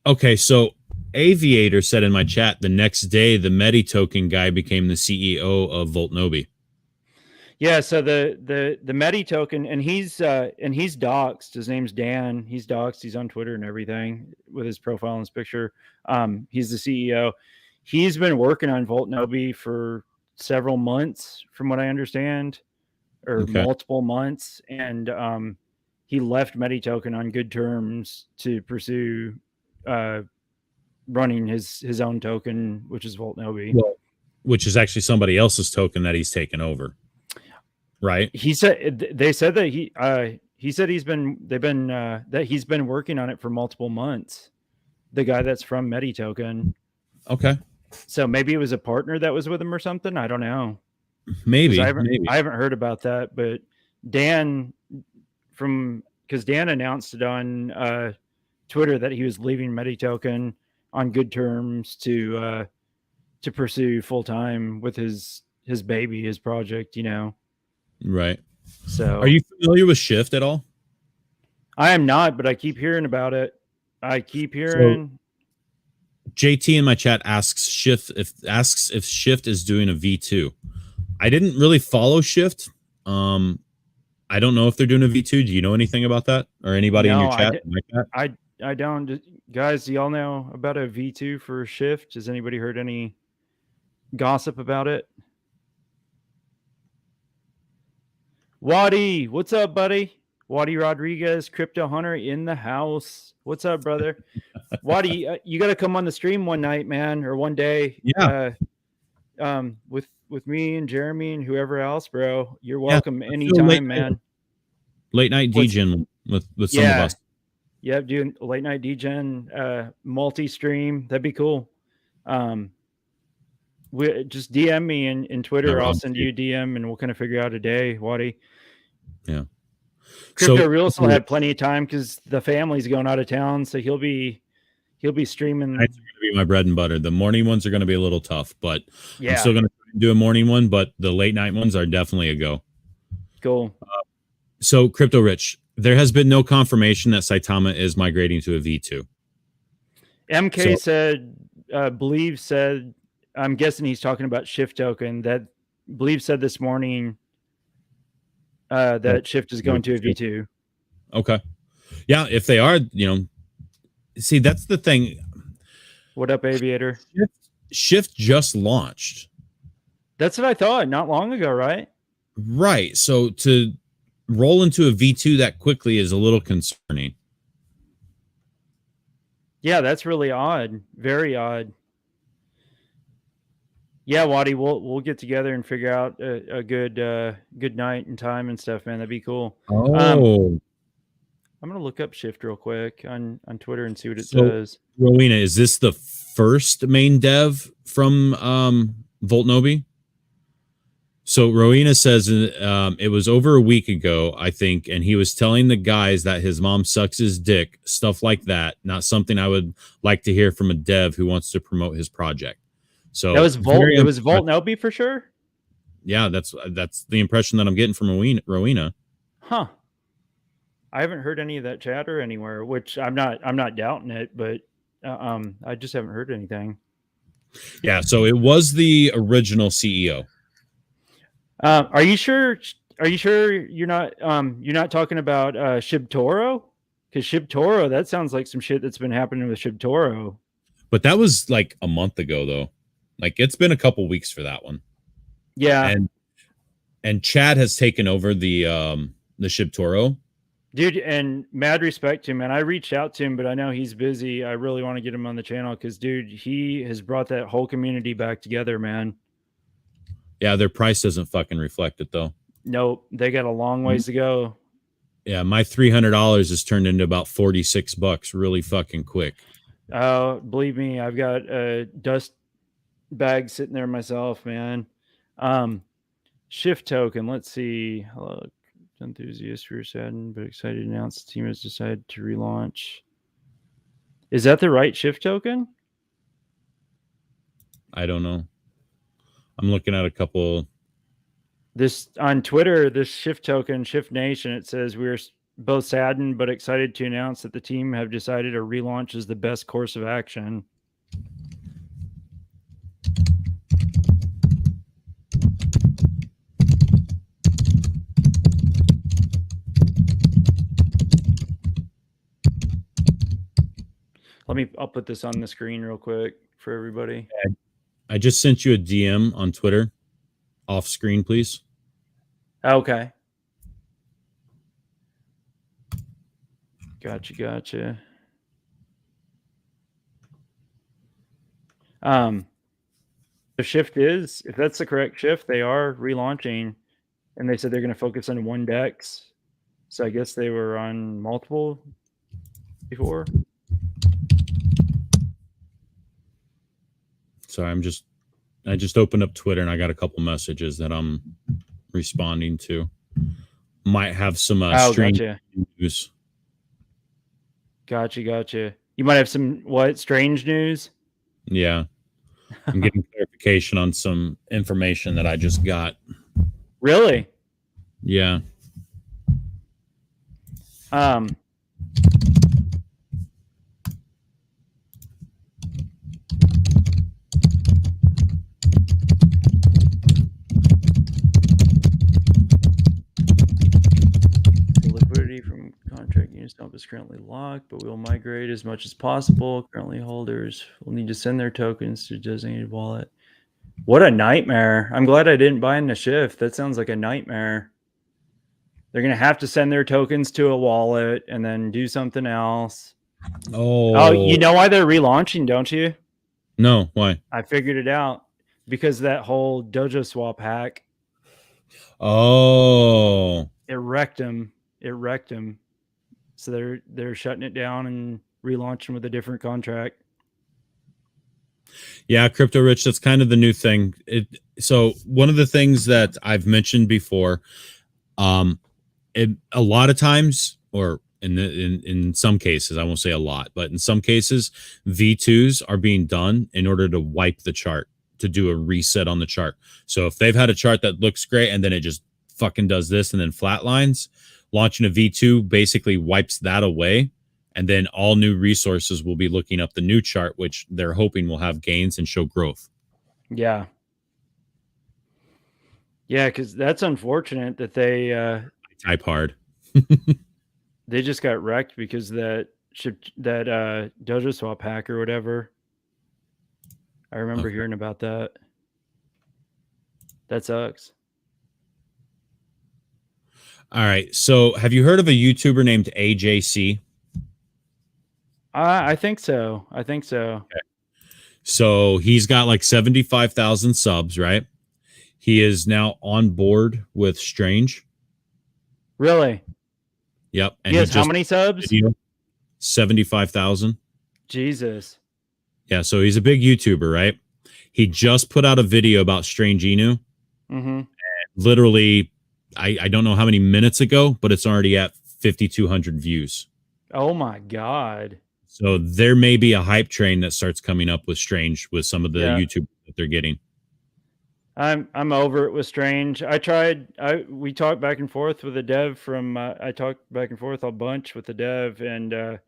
Okay, so Aviator said in my chat the next day the Medi token guy became the CEO of Volt Nobi. Yeah, so the Medi token, and he's doxed. His name's Dan. He's doxed. He's on Twitter and everything with his profile and his picture. He's the CEO. He's been working on Volt Nobi for several months, from what I understand, or multiple months, and he left Medi token on good terms to pursue running his own token, which is Volt Nobi, which is actually somebody else's token that he's taken over. Right. They said that he said he's been working on it for multiple months. The guy that's from Medi token. Okay. So maybe it was a partner that was with him or something. I don't know. Maybe I haven't heard about that, but Dan because Dan announced it on Twitter that he was leaving Medi token on good terms to pursue full time with his baby, his project, Right. So are you familiar with Shift at all? I am not, but I keep hearing about it. I keep hearing. So, JT in my chat asks if Shift is doing a V2. I didn't really follow Shift. I don't know if they're doing a V2. Do you know anything about that, or anybody in your chat? I don't. Guys, do y'all know about a V2 for Shift? Has anybody heard any gossip about it? Waddy, what's up, buddy? Waddy Rodriguez, Crypto Hunter in the house. What's up, brother? Waddy, you got to come on the stream one night, man, or one day. Yeah. with me and Jeremy and whoever else, bro. You're welcome anytime, man. Late night DJing with some of us. Yeah, doing late night DJing, multi-stream. That'd be cool. We just DM me in Twitter. I'll send you a DM and we'll kind of figure out a day, Waddy. Yeah. Crypto Reels will have plenty of time because the family's going out of town, so he'll be streaming. That's going to be my bread and butter. The morning ones are going to be a little tough, but I'm still going to do a morning one. But the late night ones are definitely a go. Cool. So, Crypto Rich, there has been no confirmation that Saitama is migrating to a V2. MK said, I'm guessing he's talking about Shift token, that Believe said this morning that Shift is going to a V2. Okay. Yeah, if they are, see, that's the thing. What up, Aviator? Shift just launched. That's what I thought, not long ago, right? Right. So to roll into a V2 that quickly is a little concerning. Yeah, that's really odd. Very odd. Yeah, Waddy, we'll get together and figure out a good night and time and stuff, man. That'd be cool. Oh. I'm gonna look up Shift real quick on Twitter and see what it says. Rowena, is this the first main dev from Voltnobi? So Rowena says it was over a week ago, I think, and he was telling the guys that his mom sucks his dick, stuff like that. Not something I would like to hear from a dev who wants to promote his project. So that was It was Voltnobi for sure. Yeah, that's the impression that I'm getting from Rowena. Huh. I haven't heard any of that chatter anywhere, which I'm not doubting it, but I just haven't heard anything. Yeah, so it was the original CEO. Are you sure you're not talking about Shibtoro? Because Shibtoro, that sounds like some shit that's been happening with Shibtoro. But that was like a month ago, though. Like it's been a couple weeks for that one. Yeah, and Chad has taken over the Shibtoro. Dude, and mad respect to him, man. I reached out to him, but I know he's busy. I really want to get him on the channel because, dude, he has brought that whole community back together, man. Yeah, their price doesn't fucking reflect it, though. Nope, they got a long ways to go. Yeah, my $300 has turned into about $46 really fucking quick. Believe me, I've got a dust bag sitting there myself, man. Shift token, let's see. Hello, enthusiast, we were saddened but excited to announce the team has decided to relaunch. Is that the right Shift token? I don't know. I'm looking at a couple. This on Twitter, this Shift token, Shift Nation, it says we are both saddened but excited to announce that the team have decided a relaunch is the best course of action. I'll put this on the screen real quick for everybody. I just sent you a DM on Twitter. Off screen, please. Okay. Gotcha. The shift is, if that's the correct shift, they are relaunching, and they said they're going to focus on one DEX. So I guess they were on multiple before. Sorry, I just opened up Twitter and I got a couple messages that I'm responding to. Might have some strange news. Gotcha. You might have some strange news? Yeah. I'm getting clarification on some information that I just got. Really? Yeah. Liquidity from contract Uniswap is currently locked, but we'll migrate as much as possible. Currently holders will need to send their tokens to a designated wallet. What a nightmare. I'm glad I didn't buy in the shift. That sounds like a nightmare. They're going to have to send their tokens to a wallet and then do something else. Oh, you know why they're relaunching, don't you? No, why? I figured it out. because that whole dojo swap hack. Oh, it wrecked him. So they're shutting it down and relaunching with a different contract. Yeah, crypto rich, that's kind of the new thing. So one of the things that I've mentioned before, a lot of times, or in some cases, I won't say a lot, but in some cases, V2s are being done in order to wipe the chart, to do a reset on the chart. So if they've had a chart that looks great and then it just fucking does this and then flatlines, launching a V2 basically wipes that away. And then all new resources will be looking up the new chart, which they're hoping will have gains and show growth. Yeah. Yeah, because that's unfortunate that they type hard. They just got wrecked because that dojo swap hack or whatever. I remember hearing about that. That sucks. All right. So have you heard of a YouTuber named AJC? I think so. Okay. So he's got like 75,000 subs, right? He is now on board with Strange. Really? Yep. And he has how many subs? 75,000. Jesus. Yeah. So he's a big YouTuber, right? He just put out a video about Strange Inu. Mm-hmm. Literally, I don't know how many minutes ago, but it's already at 5,200 views. Oh my God. So there may be a hype train that starts coming up with Strange with some of the YouTube that they're getting. I'm over it with Strange. We talked back and forth with a dev from I talked back and forth a bunch with the dev, and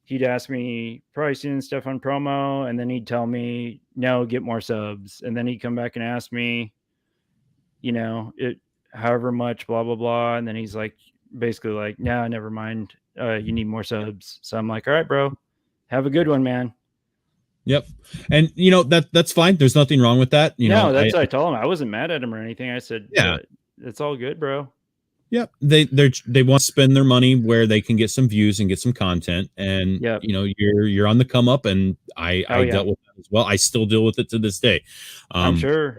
he'd ask me pricing and stuff on promo, and then he'd tell me, no, get more subs. And then he'd come back and ask me, however much, blah, blah, blah. And then he's like, basically like, no, never mind. You need more subs. So I'm like, all right, bro, have a good one, man. Yep. And that's fine. There's nothing wrong with that. That's what I told him. I wasn't mad at him or anything. I said, yeah, it's all good, bro. Yep. They want to spend their money where they can get some views and get some content. And you're on the come up, and I dealt with that as well. I still deal with it to this day. I'm sure.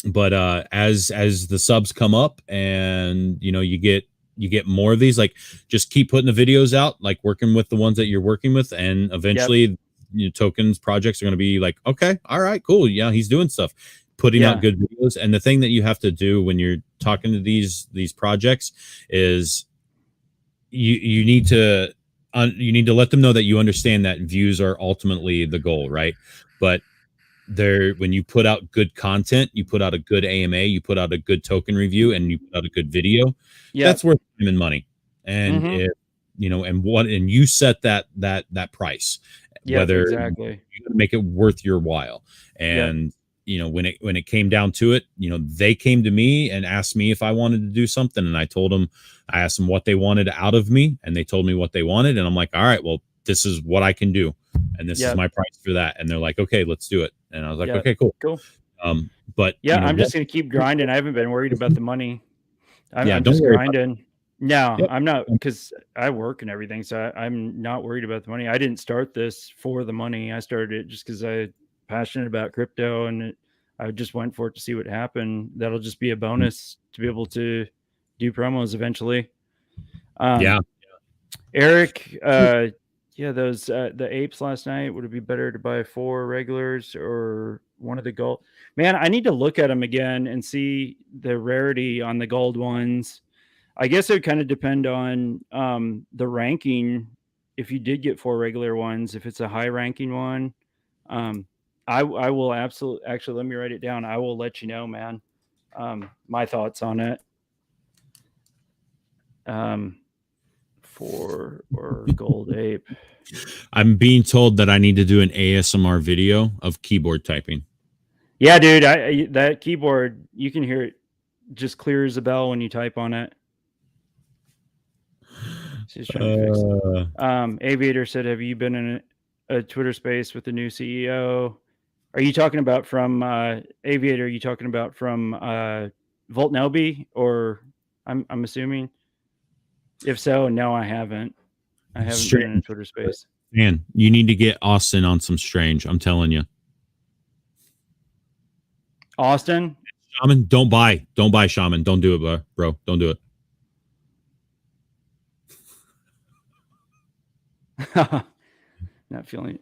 But as the subs come up and you get more of these, like, just keep putting the videos out, like working with the ones that you're working with, and eventually tokens projects are going to be like, okay, all right, cool, yeah, he's doing stuff, putting out good videos. And the thing that you have to do when you're talking to these projects is you need to let them know that you understand that views are ultimately the goal, right? But when you put out good content, you put out a good AMA, you put out a good token review, and you put out a good video, that's worth time and money. And if and you set that price, whether exactly you make it worth your while. And when it came down to it, they came to me and asked me if I wanted to do something, and I asked them what they wanted out of me, and they told me what they wanted, and I'm like, all right, well, this is what I can do, and this is my price for that. And they're like, okay, let's do it. And I was like, okay, cool. But I'm just gonna keep grinding. I haven't been worried about the money. I'm just grinding. No, I'm not, because I work and everything, so I'm not worried about the money. I didn't start this for the money. I started it just because I'm passionate about crypto, and I just went for it to see what happened. That'll just be a bonus to be able to do promos eventually. Eric, those the apes last night, would it be better to buy 4 regulars or one of the gold? Man, I need to look at them again and see the rarity on the gold ones. I guess it would kind of depend on the ranking. If you did get 4 regular ones, if it's a high ranking one, I will absolutely, actually, let me write it down. I will let you know, man, my thoughts on it. 4 or gold ape. I'm being told that I need to do an ASMR video of keyboard typing. Yeah, dude, that keyboard, you can hear it just clear as a bell when you type on it. She's trying to fix it. Aviator said, have you been in a Twitter space with the new CEO? Are you talking about from Aviator? Are you talking about from Voltnobi, or I'm assuming? If so, no, I haven't. I haven't been in a Twitter space. Man, you need to get Austin on some Strange. I'm telling you. Austin? Shaman, don't buy Shaman. Don't do it, bro. Don't do it. I'm not feeling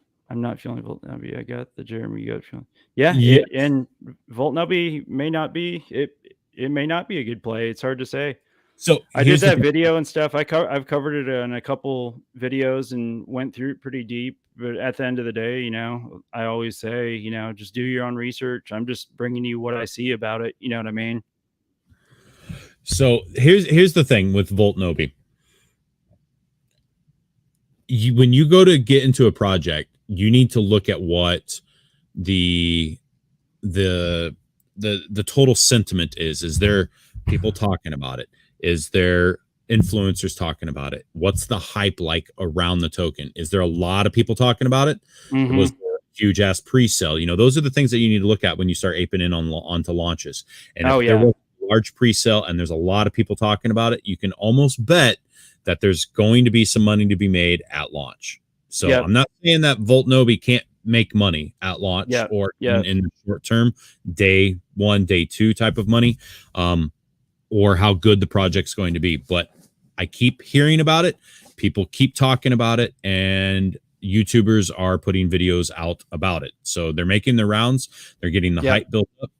Volt Nubby. I got the Jeremy Goat feeling. Yeah, Yes. and Volt Nubby may not be it may not be a good play. It's hard to say. So I did that video and stuff. I've covered it in a couple videos and went through it pretty deep. But at the end of the day, you know, I always say, you know, just do your own research. I'm just bringing you what I see about it. You know what I mean? So here's the thing with Volt Nobi. When you go to get into a project, you need to look at what the total sentiment is. Is there people talking about it? Is there influencers talking about it? What's the hype like around the token? Is there a lot of people talking about it? Mm-hmm. Was there a huge ass pre-sale? You know, those are the things that you need to look at when you start aping in onto launches. And if there was a large pre-sale and there's a lot of people talking about it, you can almost bet that there's going to be some money to be made at launch. So I'm not saying that Volt Nobi can't make money at launch or in the short term, day 1, day 2 type of money, or how good the project's going to be. But I keep hearing about it. People keep talking about it, and YouTubers are putting videos out about it. So they're making the rounds. They're getting the hype built up.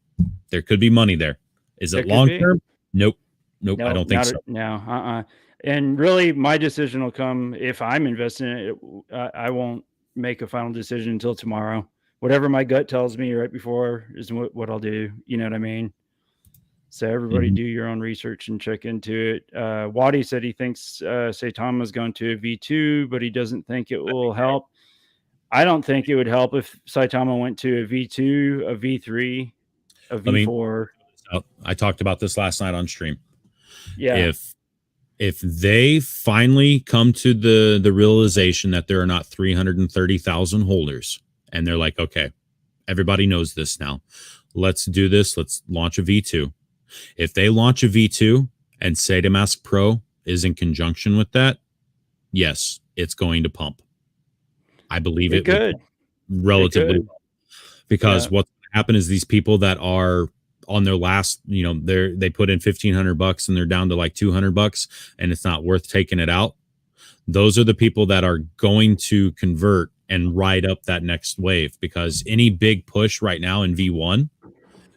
There could be money there. Is it long term? Nope. I don't think so. No. And really, my decision will come if I'm investing in it. I won't make a final decision until tomorrow. Whatever my gut tells me right before is what I'll do. You know what I mean? So everybody do your own research and check into it. Wadi said he thinks Saitama's going to a V2, but he doesn't think it will help. I don't think it would help if Saitama went to a V2, a V3, a V4. I talked about this last night on stream. Yeah. If they finally come to the realization that there are not 330,000 holders, and they're like, okay, everybody knows this now. Let's do this. Let's launch a V2. If they launch a V2 and SataMask Pro is in conjunction with that, yes, it's going to pump. I believe it could relatively well. Because what's going to happen is these people that are on their last, you know, they put in $1,500 and they're down to like $200 and it's not worth taking it out. Those are the people that are going to convert and ride up that next wave, because any big push right now in V1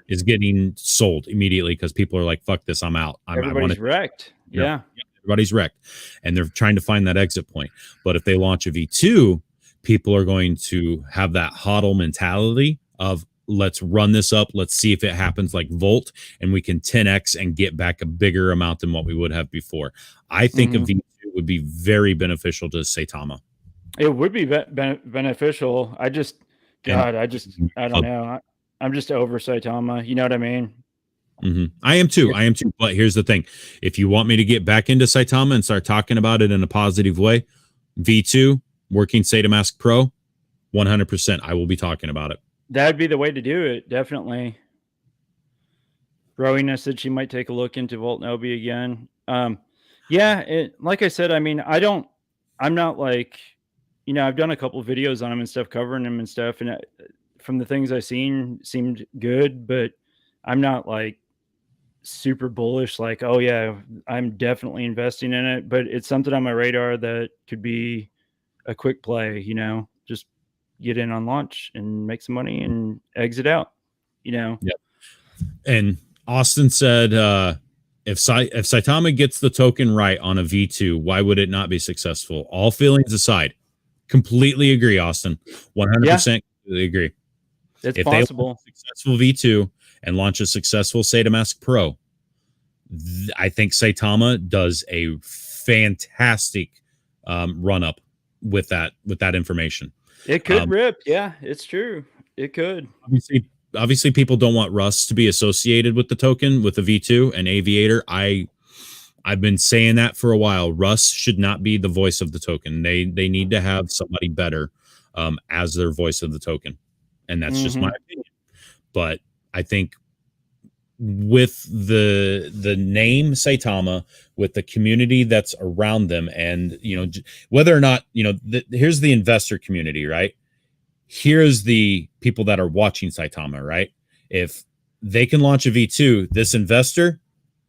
is getting sold immediately because people are like, fuck this, I'm out. Everybody's wrecked. Yeah. Everybody's wrecked. And they're trying to find that exit point. But if they launch a V2, people are going to have that hodl mentality of, let's run this up. Let's see if it happens like Volt and we can 10x and get back a bigger amount than what we would have before. I think a V2 would be very beneficial to Saitama. It would be beneficial. I don't know. I'm just over Saitama. You know what I mean? I am too. But here's the thing. If you want me to get back into Saitama and start talking about it in a positive way, V2, working SataMask Pro, 100%, I will be talking about it. That'd be the way to do it. Definitely. Rowena said she might take a look into Volt Nobi again. Like I said, I mean, I'm not like, you know, I've done a couple of videos on him and stuff, covering him and stuff. And from the things I've seen, seemed good, but I'm not like super bullish. Like, oh yeah, I'm definitely investing in it, but it's something on my radar that could be a quick play, you know, just get in on launch and make some money and exit out, you know? Yeah. And Austin said, if Saitama gets the token right on a V2, why would it not be successful? All feelings aside, completely agree, Austin. 100% completely agree. It's possible. They launch a successful V2 and launch a successful SataMask Pro, I think Saitama does a fantastic run up with that information. It could rip. Yeah, it's true. It could. Obviously, people don't want Rust to be associated with the token, with the V2 and Aviator. I've been saying that for a while. Rust should not be the voice of the token. They need to have somebody better as their voice of the token, and that's just my opinion. But I think with the name Saitama, with the community that's around them, and you know, whether or not, you know, here's the investor community, right? Here's the people that are watching Saitama, right? If they can launch a V2. This investor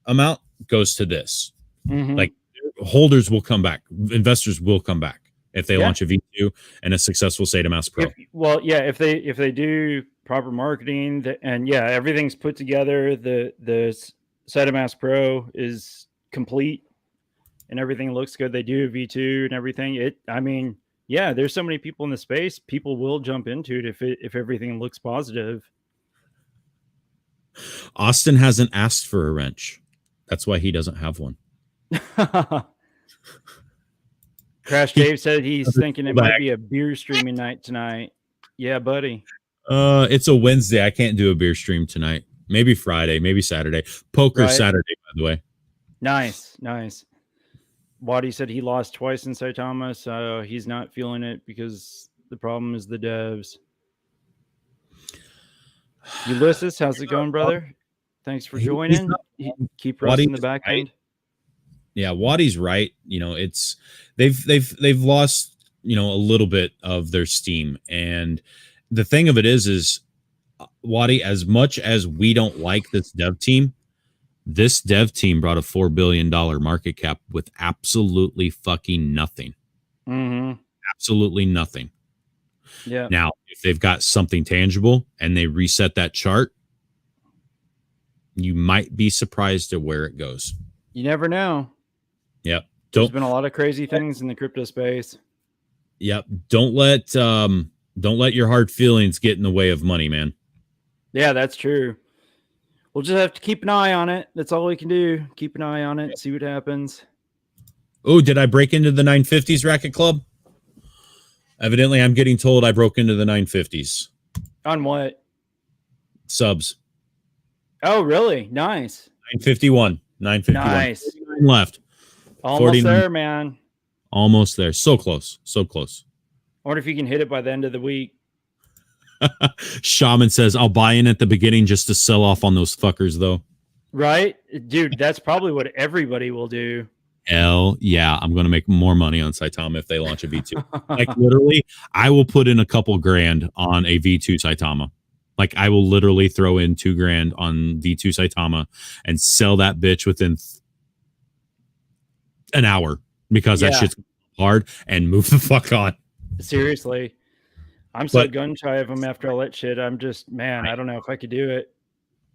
amount goes to this. Like holders will come back. Investors will come back if they launch a V2 and a successful SATA Mass Pro. If they do proper marketing and everything's put together, the SATA Mass Pro is complete and everything looks good. They do a V2 and everything. There's so many people in the space. People will jump into it if everything looks positive. Austin hasn't asked for a wrench. That's why he doesn't have one. Crash Dave said he's thinking it might be a beer streaming night tonight. Yeah, buddy. It's a Wednesday. I can't do a beer stream tonight. Maybe Friday, maybe Saturday. Poker Saturday, by the way. Nice. Waddy said he lost twice in Saitama, so he's not feeling it because the problem is the devs. Ulysses, how's it going, brother? Thanks for joining. Keep rusting the back end. Yeah, Waddy's right. It's they've lost a little bit of their steam, and the thing of it is Waddy, as much as we don't like this dev team brought a $4 billion market cap with absolutely fucking nothing. Absolutely nothing. Yeah. Now, if they've got something tangible and they reset that chart, you might be surprised at where it goes. You never know. Yep. There's been a lot of crazy things in the crypto space. Yep. Don't let your hard feelings get in the way of money, man. Yeah, that's true. We'll just have to keep an eye on it. That's all we can do. Keep an eye on it. See what happens. Oh, did I break into the 950s racket club? Evidently, I'm getting told I broke into the 950s. On what? Subs. Oh, really? Nice. 951. Nice. Left. Almost 49. There, man. Almost there. So close. So close. I wonder if you can hit it by the end of the week. Shaman says, I'll buy in at the beginning just to sell off on those fuckers, though. Right? Dude, that's probably what everybody will do. Hell yeah. I'm going to make more money on Saitama if they launch a V2. Like, literally, I will put in a couple grand on a V2 Saitama. Like, I will literally throw in $2,000 on V2 Saitama and sell that bitch within an hour because that shit's hard and move the fuck on. Seriously. I'm so gun shy of them after all that shit. I'm just, man, I don't know if I could do it.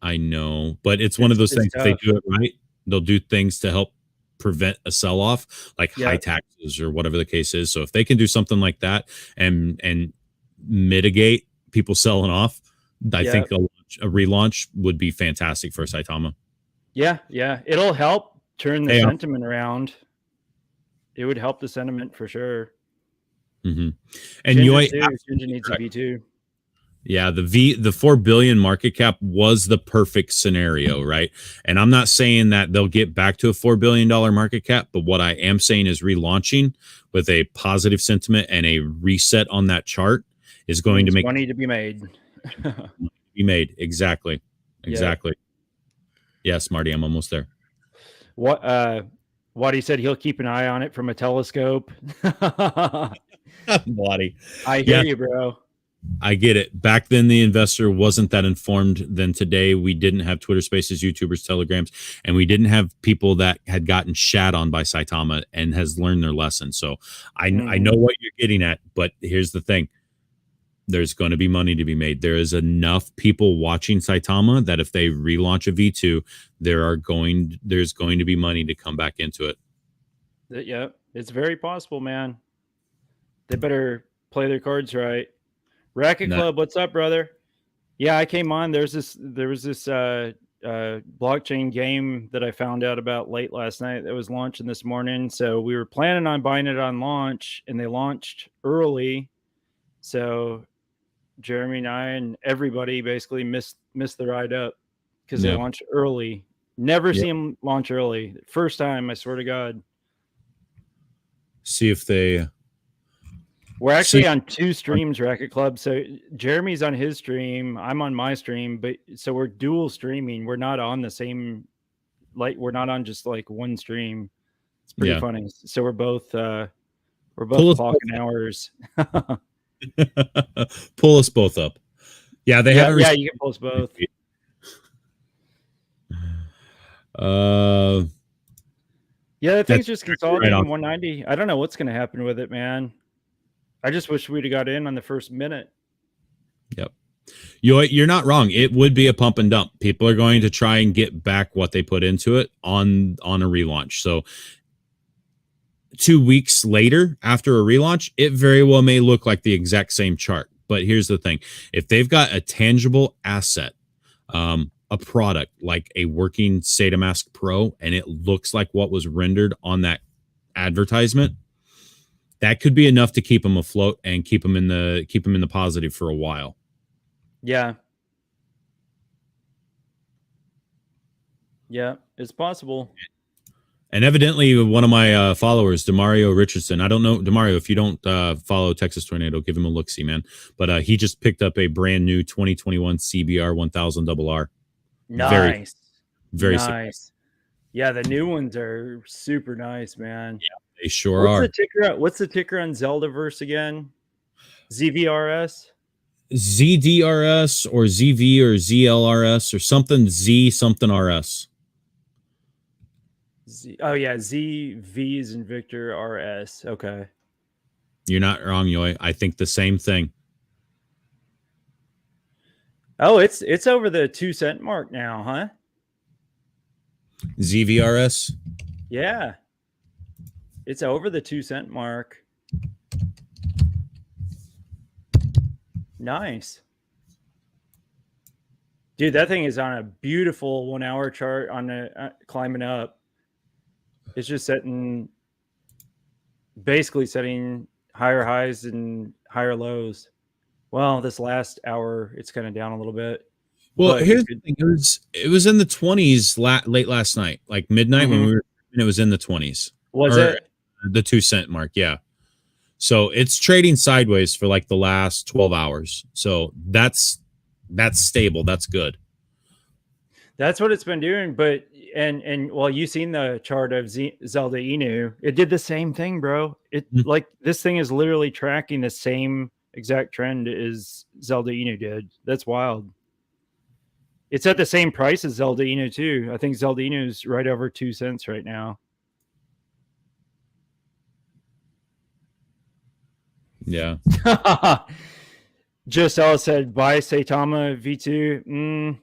I know, but it's one of those things. If they do it right, they'll do things to help prevent a sell-off, like high taxes or whatever the case is. So if they can do something like that and mitigate people selling off, I think a relaunch would be fantastic for Saitama. Yeah. It'll help turn the sentiment around. It would help the sentiment for sure. And Ginger needs a V2. Yeah, the 4 billion market cap was the perfect scenario, right? And I'm not saying that they'll get back to a $4 billion market cap, but what I am saying is relaunching with a positive sentiment and a reset on that chart is going to make money to be made. Exactly. Yes, Marty, I'm almost there. What he said, he'll keep an eye on it from a telescope. Waddy. I hear you, bro. I get it. Back then, the investor wasn't that informed than today. We didn't have Twitter Spaces, YouTubers, Telegrams, and we didn't have people that had gotten shat on by Saitama and has learned their lesson. So I know what you're getting at, but here's the thing. There's going to be money to be made. There is enough people watching Saitama that if they relaunch a V2, there's going to be money to come back into it. Yeah, it's very possible, man. They better play their cards right. Racket Club, what's up, brother? Yeah, I came on. There was this blockchain game that I found out about late last night that was launching this morning. So we were planning on buying it on launch, and they launched early. So Jeremy and I and everybody basically missed the ride up because they launched early. Never see them launch early. First time, I swear to God. See if they... We're actually on two streams, Racket Club. So Jeremy's on his stream, I'm on my stream, but so we're dual streaming. We're not on the same, like we're not on just like one stream. It's pretty funny. So we're both clocking hours. Pull us both up. Yeah, they haven't. Yeah, you can pull us both. Yeah, that thing's just consolidating right 190. I don't know what's going to happen with it, man. I just wish we'd have got in on the first minute. Yep. You're not wrong. It would be a pump and dump. People are going to try and get back what they put into it on a relaunch. So 2 weeks later, after a relaunch, it very well may look like the exact same chart. But here's the thing. If they've got a tangible asset, a product like a working SataMask Pro, and it looks like what was rendered on that advertisement, that could be enough to keep them afloat and keep them in the positive for a while. Yeah. Yeah, it's possible. And evidently, one of my followers, Demario Richardson, I don't know, Demario, if you don't follow Texas Tornado, give him a look-see, man. But he just picked up a brand new 2021 CBR 1000 RR. Nice. Very nice. surprised. Yeah, the new ones are super nice, man. Yeah, they sure are. What's the ticker on Zeldaverse again? ZVRS? ZDRS or ZV or ZLRS or something Z something RS. Oh yeah, ZV is in Victor RS. Okay. You're not wrong, Yoy. I think the same thing. Oh, it's over the 2-cent mark now, huh? ZVRS? Yeah. It's over the 2-cent mark. Nice. Dude, that thing is on a beautiful 1 hour chart on the climbing up. It's just basically setting higher highs and higher lows. Well, this last hour, it's kind of down a little bit. Well, here's the thing. It was in the 20s late last night, like midnight when we were, and it was in the 20s. Was it? The 2-cent mark, yeah. So it's trading sideways for like the last 12 hours. So that's stable. That's good. That's what it's been doing. But and well, you seen the chart of Zelda Inu. It did the same thing, bro. It like this thing is literally tracking the same exact trend as Zelda Inu did. That's wild. It's at the same price as Zelda Inu too. I think Zelda Inu is right over 2 cents right now. Yeah. Just Alice said, buy Saitama V2.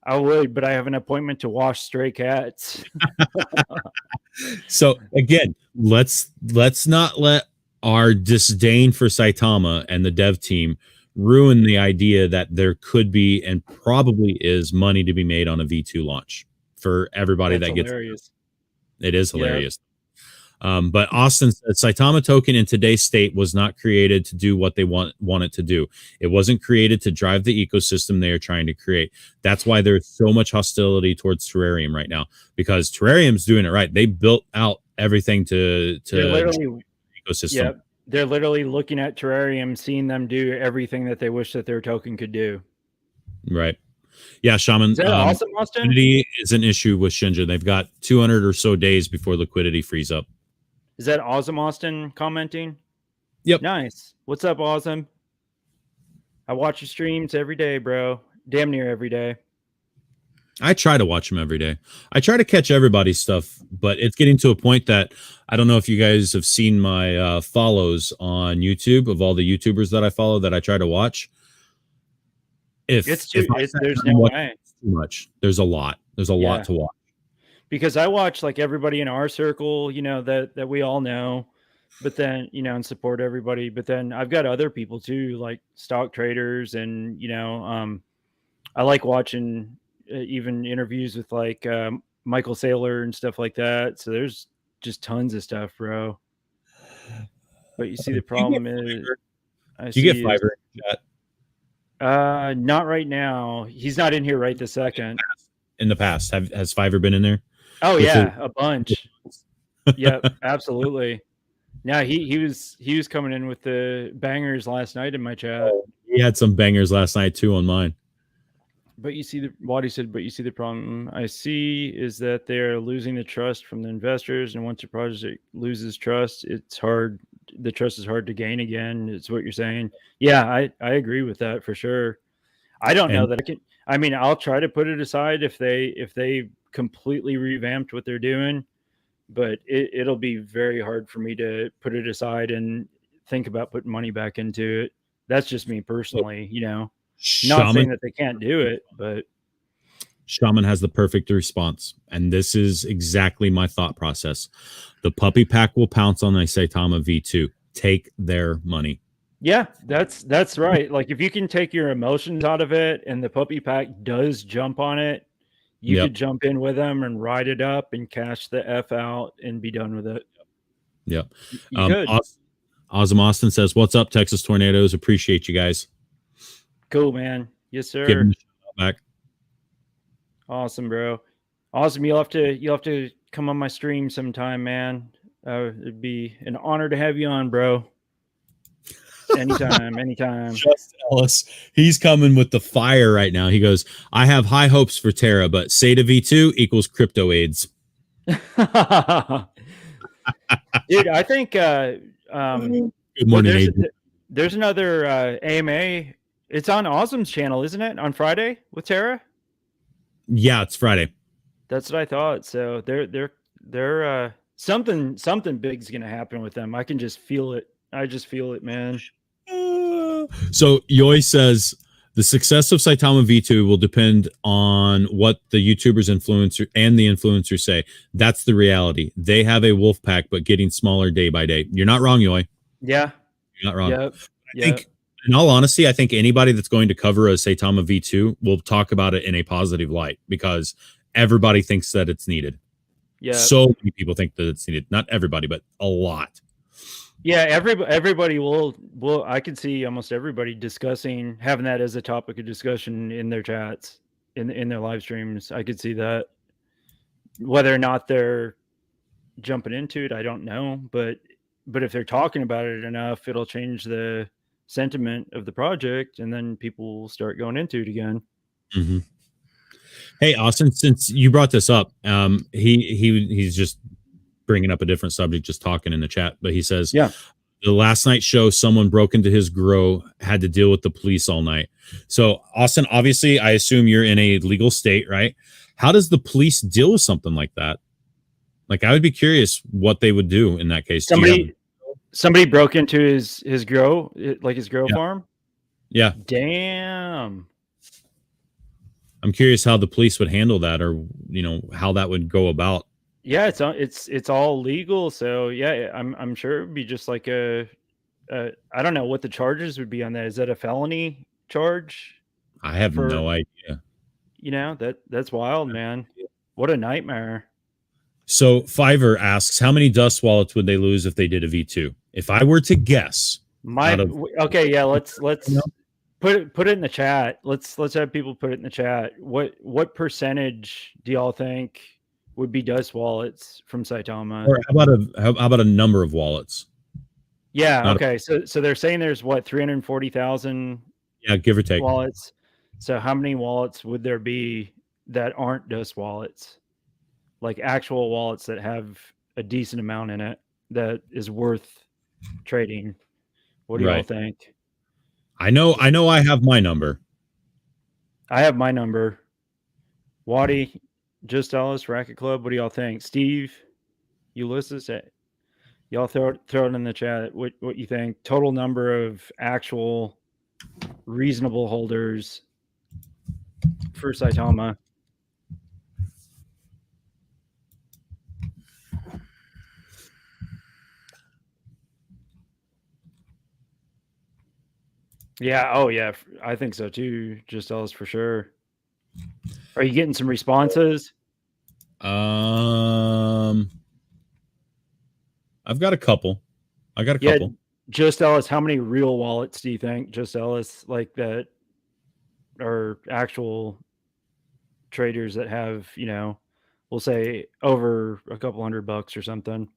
I would, but I have an appointment to wash stray cats. So again, let's not let our disdain for Saitama and the dev team ruin the idea that there could be and probably is money to be made on a V2 launch for everybody. That's hilarious. It is hilarious. Yep. But Austin said Saitama token in today's state was not created to do what they want it to do. It wasn't created to drive the ecosystem they are trying to create. That's why there's so much hostility towards Terrarium right now, because Terrarium's doing it right. They built out everything to the ecosystem. Yep. They're literally looking at Terrarium, seeing them do everything that they wish that their token could do. Right. Yeah, Shaman. Is that awesome, Austin? Liquidity is an issue with Shinja. They've got 200 or so days before liquidity frees up. Is that awesome, Austin, commenting? Yep. Nice. What's up, awesome? I watch your streams every day, bro. Damn near every day. I try to watch them every day. I try to catch everybody's stuff, but it's getting to a point that I don't know if you guys have seen my follows on YouTube of all the YouTubers that I follow that I try to watch. There's no way. Too much. There's a lot. There's a lot to watch. Because I watch like everybody in our circle, you know, that we all know, but then, you know, and support everybody. But then I've got other people too, like stock traders, and, you know, I like watching even interviews with like Michael Saylor and stuff like that. So there's just tons of stuff, bro. But you see, the problem is, do you get Fiverr in chat? Not right now. He's not in here right this second. In the past, has Fiverr been in there? Oh yeah, a bunch. Yep, absolutely. Now he was coming in with the bangers last night in my chat. He had some bangers last night too on mine. But you see Wadi said, but you see the problem I see is that they're losing the trust from the investors, and once a project loses trust, it's hard. The trust is hard to gain again. It's what you're saying. Yeah, I agree with that for sure. I don't know that I can. I mean, I'll try to put it aside if they completely revamped what they're doing, but it'll be very hard for me to put it aside and think about putting money back into it. That's just me personally, you know. Not saying that they can't do it, but Shaman has the perfect response, and this is exactly my thought process. The puppy pack will pounce on the Saitama V2. Take their money. Yeah, that's right. Like if you can take your emotions out of it and the puppy pack does jump on it, you could jump in with them and ride it up and cash the F out and be done with it. Yep. You could. Awesome Austin says, "What's up, Texas Tornadoes? Appreciate you guys." Cool, man. Yes, sir. Give him a shout back. Awesome, bro. Awesome. You'll have to come on my stream sometime, man. It'd be an honor to have you on, bro. Anytime. Just Ellis, he's coming with the fire right now. He goes, "I have high hopes for Terra, but SATA V2 equals crypto AIDS." Dude, I think good morning. There's another AMA. It's on Awesome's channel, isn't it? On Friday with Terra? Yeah, it's Friday. That's what I thought. So they're something big's gonna happen with them. I can just feel it. I just feel it, man. So Yoi says the success of Saitama V2 will depend on what the YouTubers, influencer, and the influencers say. That's the reality. They have a wolf pack, but getting smaller day by day. You're not wrong, Yoi. Yeah, you're not wrong. Yep. I think, in all honesty, I think anybody that's going to cover a Saitama V2 will talk about it in a positive light because everybody thinks that it's needed. Yeah, so many people think that it's needed. Not everybody, but a lot. Yeah, everybody will. I can see almost everybody discussing, having that as a topic of discussion in their chats, in their live streams. I could see that. Whether or not they're jumping into it, I don't know. But if they're talking about it enough, it'll change the sentiment of the project, and then people will start going into it again. Mm-hmm. Hey, Austin, since you brought this up, he's just bringing up a different subject, just talking in the chat, but he says, yeah, the last night show, someone broke into his grow, had to deal with the police all night. So Austin, obviously I assume you're in a legal state, right? How does the police deal with something like that? Like, I would be curious what they would do in that case. Somebody broke into his grow, like his grow farm. Yeah. Damn. I'm curious how the police would handle that, or, you know, how that would go about. Yeah, it's all legal, so yeah, I'm sure it'd be just like I don't know what the charges would be on that. Is that a felony charge? I have no idea. You know, that's wild, man. What a nightmare. So Fiverr asks, how many dust wallets would they lose if they did a V2? If I were to guess, okay, yeah, let's put it in the chat. Let's have people put it in the chat. What percentage do y'all think would be dust wallets from Saitama? Or how about a number of wallets? Yeah. Okay. So they're saying there's what, 340,000? Yeah, give or take wallets. So how many wallets would there be that aren't dust wallets? Like actual wallets that have a decent amount in it that is worth trading. What do y'all think? I know I have my number. I have my number. Waddy, Just Ellis, Racket Club. What do y'all think? Steve, Ulysses, y'all throw it in the chat. What you think? Total number of actual reasonable holders for Saitama. Yeah. Oh, yeah. I think so too. Just Ellis for sure. Are you getting some responses? I've got a couple. I got a couple. Just Ellis, how many real wallets do you think? Just Ellis, like that, are actual traders that have, you know, we'll say over a couple $100 or something.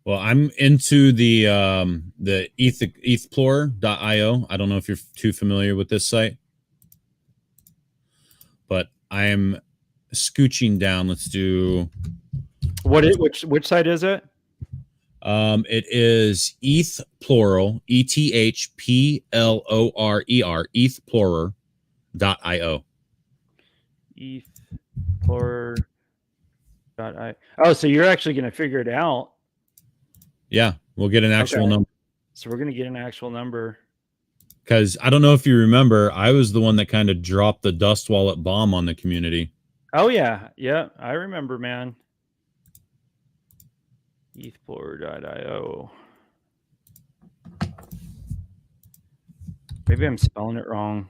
Well, I'm into the ethplorer.io. I don't know if you're too familiar with this site, but I am scooching down. Let's do which site is it? It is ethplorer, ethplorer, ethplorer.io. Oh, so you're actually going to figure it out? Yeah, we'll get an actual number. So we're going to get an actual number. Because I don't know if you remember, I was the one that kind of dropped the dust wallet bomb on the community. Oh, yeah. Yeah, I remember, man. ETHPlore.io. Maybe I'm spelling it wrong.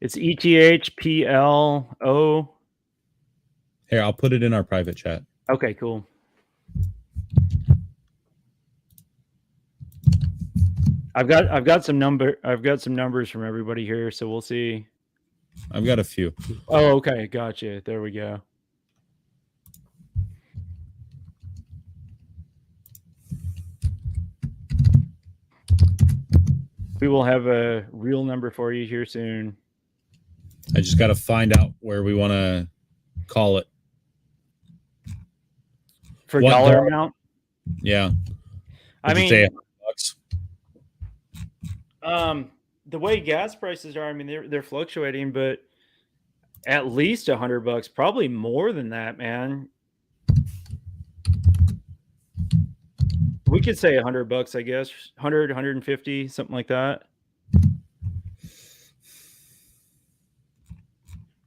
It's ETHPLO. Here, I'll put it in our private chat. Okay, cool. I've got some numbers from everybody here, so we'll see. I've got a few. Oh, okay, gotcha. There we go. We will have a real number for you here soon. I just got to find out where we want to call it. For dollar amount? Yeah. I mean, say $100? The way gas prices are, I mean, they're fluctuating, but at least $100, probably more than that, man. We could say $100, I guess. 100, 150, something like that.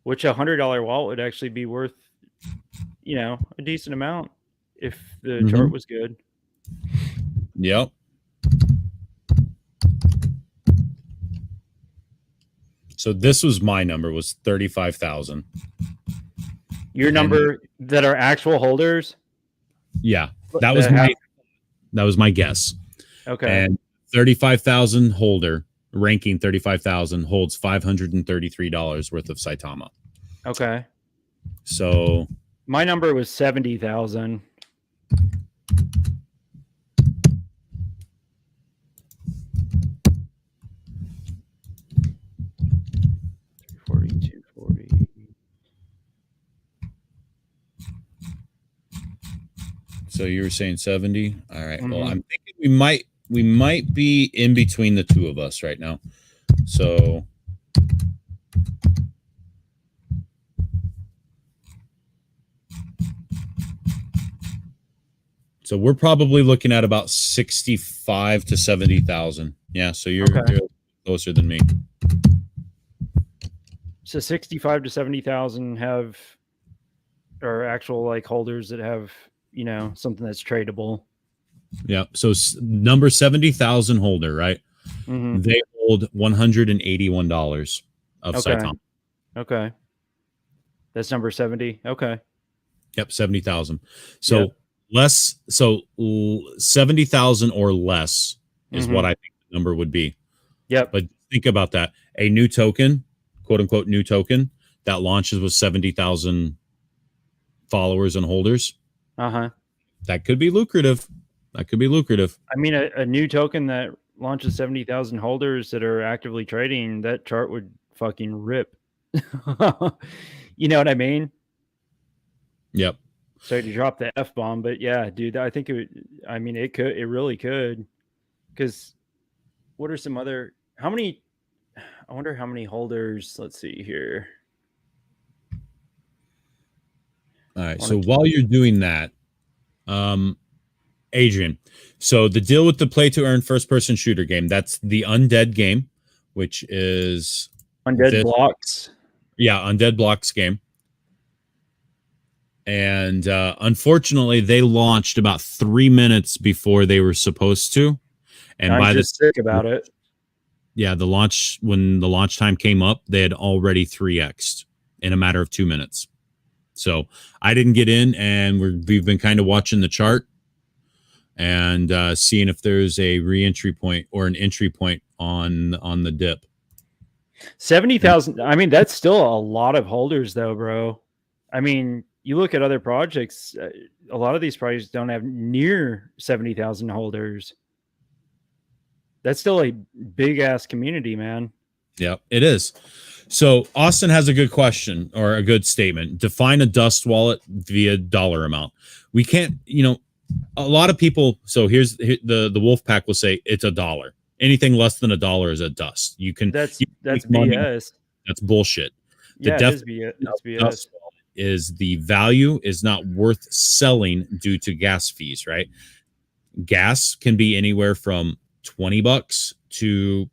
Which $100 wallet would actually be worth, you know, a decent amount if the chart was good. Yep. So this was my number, was 35,000. Your number that are actual holders? Yeah. That was my guess. Okay. And 35,000 holder, ranking 35,000, holds $533 worth of Saitama. Okay. So my number was 70,000. So you were saying 70? All right. Well, I'm thinking we might be in between the two of us right now. So we're probably looking at about 65 to 70,000. Yeah, so you're closer than me. So 65 to 70,000 are actual like holders that have, you know, something that's tradable. Yeah. So number 70,000 holder, right? They hold $181 of Saitama. Okay. That's number 70. Okay. Yep. 70,000. So less. So 70,000 or less is what I think the number would be. Yep. But think about that. A new token, quote unquote, new token that launches with 70,000 followers and holders. That could be lucrative. That could be lucrative. I mean, a new token that launches 70,000 holders that are actively trading, that chart would fucking rip. You know what I mean? Yep. Sorry to drop the F-bomb, but yeah, dude, I think it would, I mean, it really could. Because what are some other, I wonder how many holders, let's see here. All right. So while you're doing that, Adrian, so the deal with the play to earn first person shooter game, that's the Undead game, which is Undead Blocks. Yeah, Undead Blocks game. And unfortunately, they launched about 3 minutes before they were supposed to. And I'm just sick about it. Yeah, when the launch time came up, they had already 3x'd in a matter of 2 minutes. So I didn't get in, and we've been kind of watching the chart and seeing if there's a re-entry point or an entry point on the dip. 70,000. I mean, that's still a lot of holders, though, bro. I mean, you look at other projects. A lot of these projects don't have near 70,000 holders. That's still a big ass community, man. Yeah, it is. So Austin has a good question or a good statement. Define a dust wallet via dollar amount. We can't, a lot of people. So here's the Wolf Pack will say it's $1. Anything less than $1 is a dust. You that's make BS. money. That's bullshit. The Yeah, it is BS. It's BS. Dust is the value is not worth selling due to gas fees, right? Gas can be anywhere from $20 to,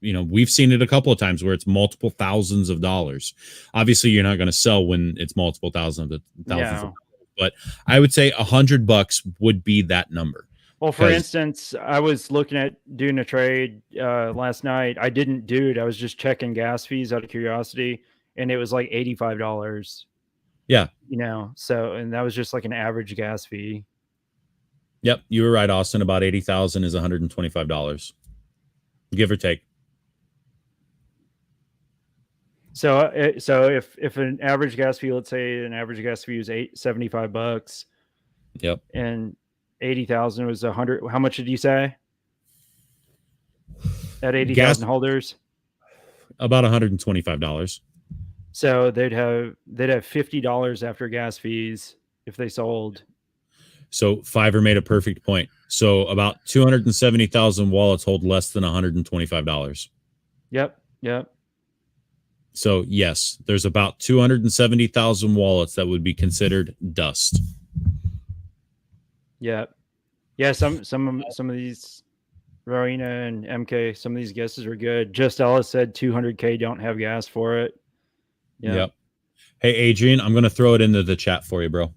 we've seen it a couple of times where it's multiple thousands of dollars. Obviously, you're not going to sell when it's multiple thousands of dollars, but I would say $100 would be that number. Well, for instance, I was looking at doing a trade last night. I didn't do it. I was just checking gas fees out of curiosity, and it was like $85. Yeah. So, and that was just like an average gas fee. Yep. You were right, Austin. About 80,000 is $125, give or take. So if an average gas fee, let's say an average gas fee was $75. Yep. And 80,000 was 100. How much did you say? At 80,000 holders? About $125. So they'd have $50 after gas fees if they sold. So Fiverr made a perfect point. So about 270,000 wallets hold less than $125. Yep. So yes, there's about 270,000 wallets that would be considered dust. Yeah. Some of these, Rowena and MK, some of these guesses were good. Just Ellis said 200K don't have gas for it. Yep. Hey, Adrian, I'm going to throw it into the chat for you, bro.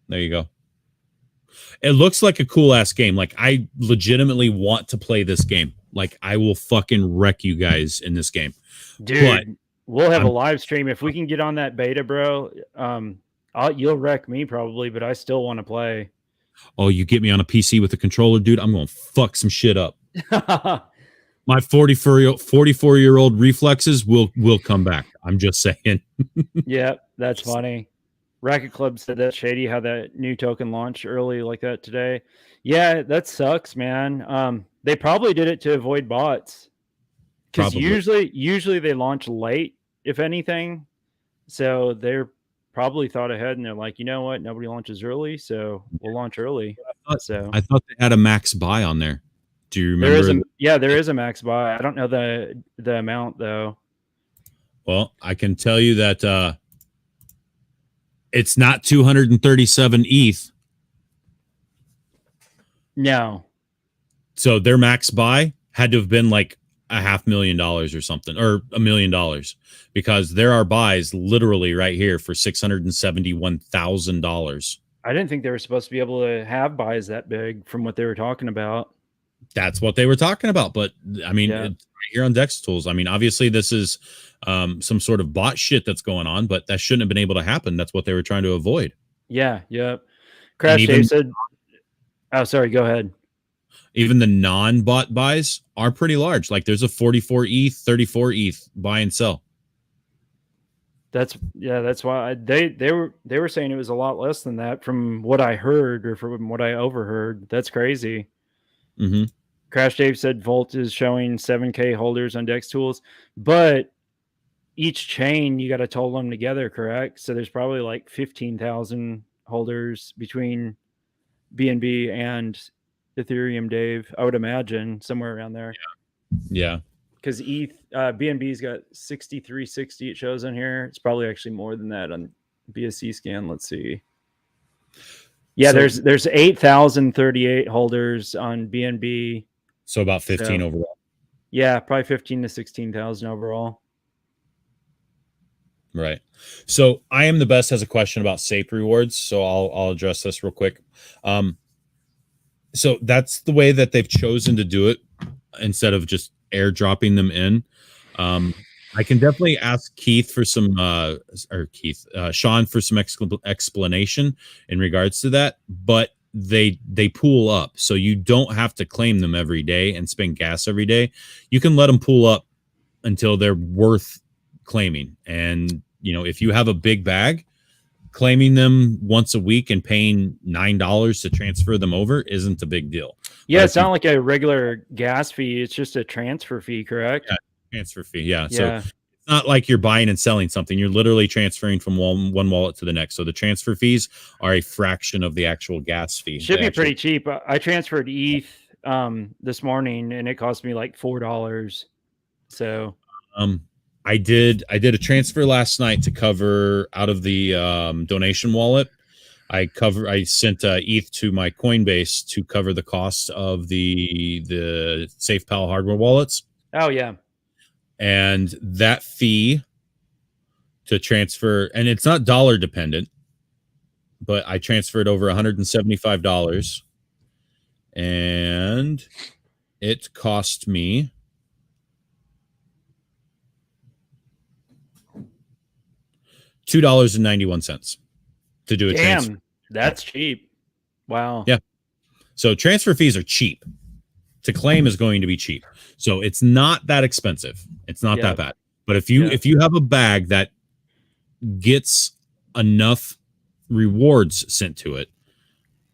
There you go. It looks like a cool ass game. Like, I legitimately want to play this game. Like, I will fucking wreck you guys in this game. Dude, we'll have a live stream. If we can get on that beta, bro, you'll wreck me probably, but I still want to play. Oh, you get me on a PC with a controller, dude, I'm going to fuck some shit up. My 44-year-old reflexes will come back. I'm just saying. Yeah, that's funny. Racket Club said that's shady how that new token launched early like that today. Yeah, that sucks, man. They probably did it to avoid bots. Because usually they launch late, if anything. So they're probably thought ahead and they're like, you know what? Nobody launches early, so we'll launch early. I thought they had a max buy on there. Do you remember? There is a max buy. I don't know the amount though. Well, I can tell you that it's not 237 ETH. No. So their max buy had to have been like $500,000 or something, or $1 million, because there are buys literally right here for $671,000. I didn't think they were supposed to be able to have buys that big from what they were talking about. That's what they were talking about. But I mean, it's right here on Dex Tools. I mean, obviously this is some sort of bot shit that's going on, but that shouldn't have been able to happen. That's what they were trying to avoid. Yeah. Crash Dave said, oh, sorry, go ahead. Even the non-bot buys are pretty large. Like there's a 44 ETH, 34 ETH buy and sell. That's why they were saying it was a lot less than that from what I heard or from what I overheard. That's crazy. Mm-hmm. Crash Dave said Volt is showing 7K holders on Dex Tools, but each chain you got to total them together, correct? So there's probably like 15,000 holders between BNB and Ethereum, Dave. I would imagine somewhere around there. Yeah. Because BNB's got 6,360 it shows on here. It's probably actually more than that on BSC scan. Let's see. Yeah, so, there's 8,038 holders on BNB. So about 15 overall. Yeah, probably 15 to 16,000 overall. Right. So I am the best has a question about SAPE rewards. So I'll address this real quick. So that's the way that they've chosen to do it instead of just airdropping them in. I can definitely ask Keith for some, Sean for some explanation in regards to that, but they pool up. So you don't have to claim them every day and spend gas every day. You can let them pool up until they're worth claiming. And, if you have a big bag, claiming them once a week and paying $9 to transfer them over isn't a big deal. Yeah, it's not like a regular gas fee. It's just a transfer fee, correct? Yeah, transfer fee. Yeah. So It's not like you're buying and selling something. You're literally transferring from one wallet to the next. So the transfer fees are a fraction of the actual gas fee. Should be pretty cheap. I transferred ETH this morning, and it cost me like $4. So I did a transfer last night to cover out of the donation wallet. I sent ETH to my Coinbase to cover the cost of the SafePal hardware wallets. Oh yeah. And that fee to transfer, and it's not dollar dependent, but I transferred over $175, and it cost me $2.91 to do a transfer. Damn, that's cheap. Wow. Yeah. So transfer fees are cheap. To claim is going to be cheap. So it's not that expensive. It's not that bad. But if you have a bag that gets enough rewards sent to it,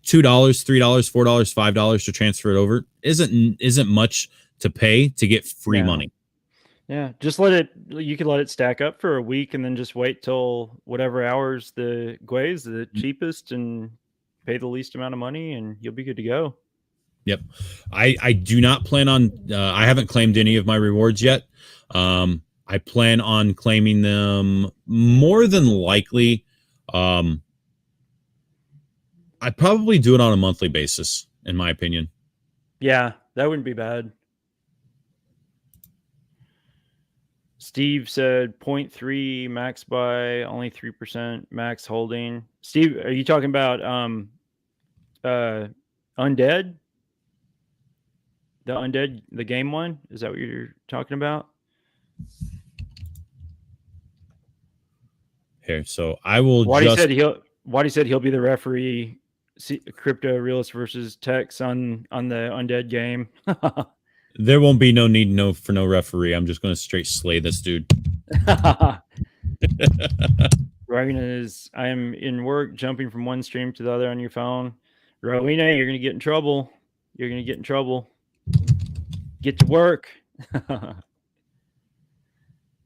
$2, $3, $4, $5 to transfer it over isn't much to pay to get free money. Yeah, just you could let it stack up for a week and then just wait till whatever hours the Gwei is the cheapest and pay the least amount of money and you'll be good to go. Yep. I do not plan on I haven't claimed any of my rewards yet. I plan on claiming them more than likely. I'd probably do it on a monthly basis, in my opinion. Yeah, that wouldn't be bad. Steve said 0.3 max buy, only 3% max holding. Steve, are you talking about Undead? The Undead, the game one? Is that what you're talking about? Here, so I will. Waddy said he'll be the referee. Crypto realist versus Tex on the Undead game. There won't be no need for no referee. I'm just going to straight slay this dude. Rowena is, I am in work, jumping from one stream to the other on your phone. Rowena, you're going to get in trouble. You're going to get in trouble. Get to work.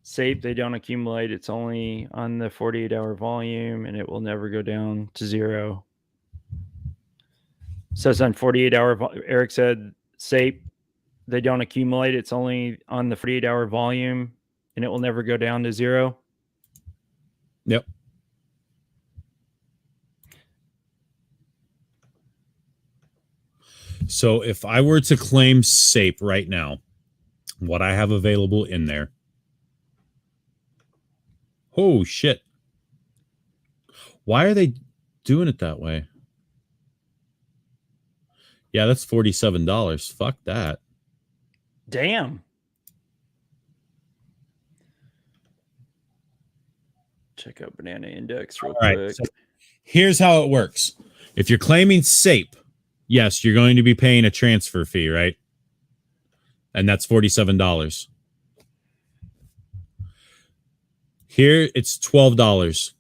Safe, they don't accumulate. It's only on the 48-hour volume, and it will never go down to zero. So it's on 48-hour. Eric said, safe, they don't accumulate. It's only on the 48-hour volume, and it will never go down to zero. Yep. So if I were to claim SAPE right now, what I have available in there. Oh, shit. Why are they doing it that way? Yeah, that's $47. Fuck that. Damn. Check out Banana Index real quick. So here's how it works. If you're claiming SAPE, yes, you're going to be paying a transfer fee, right? And that's $47. Here, it's $12.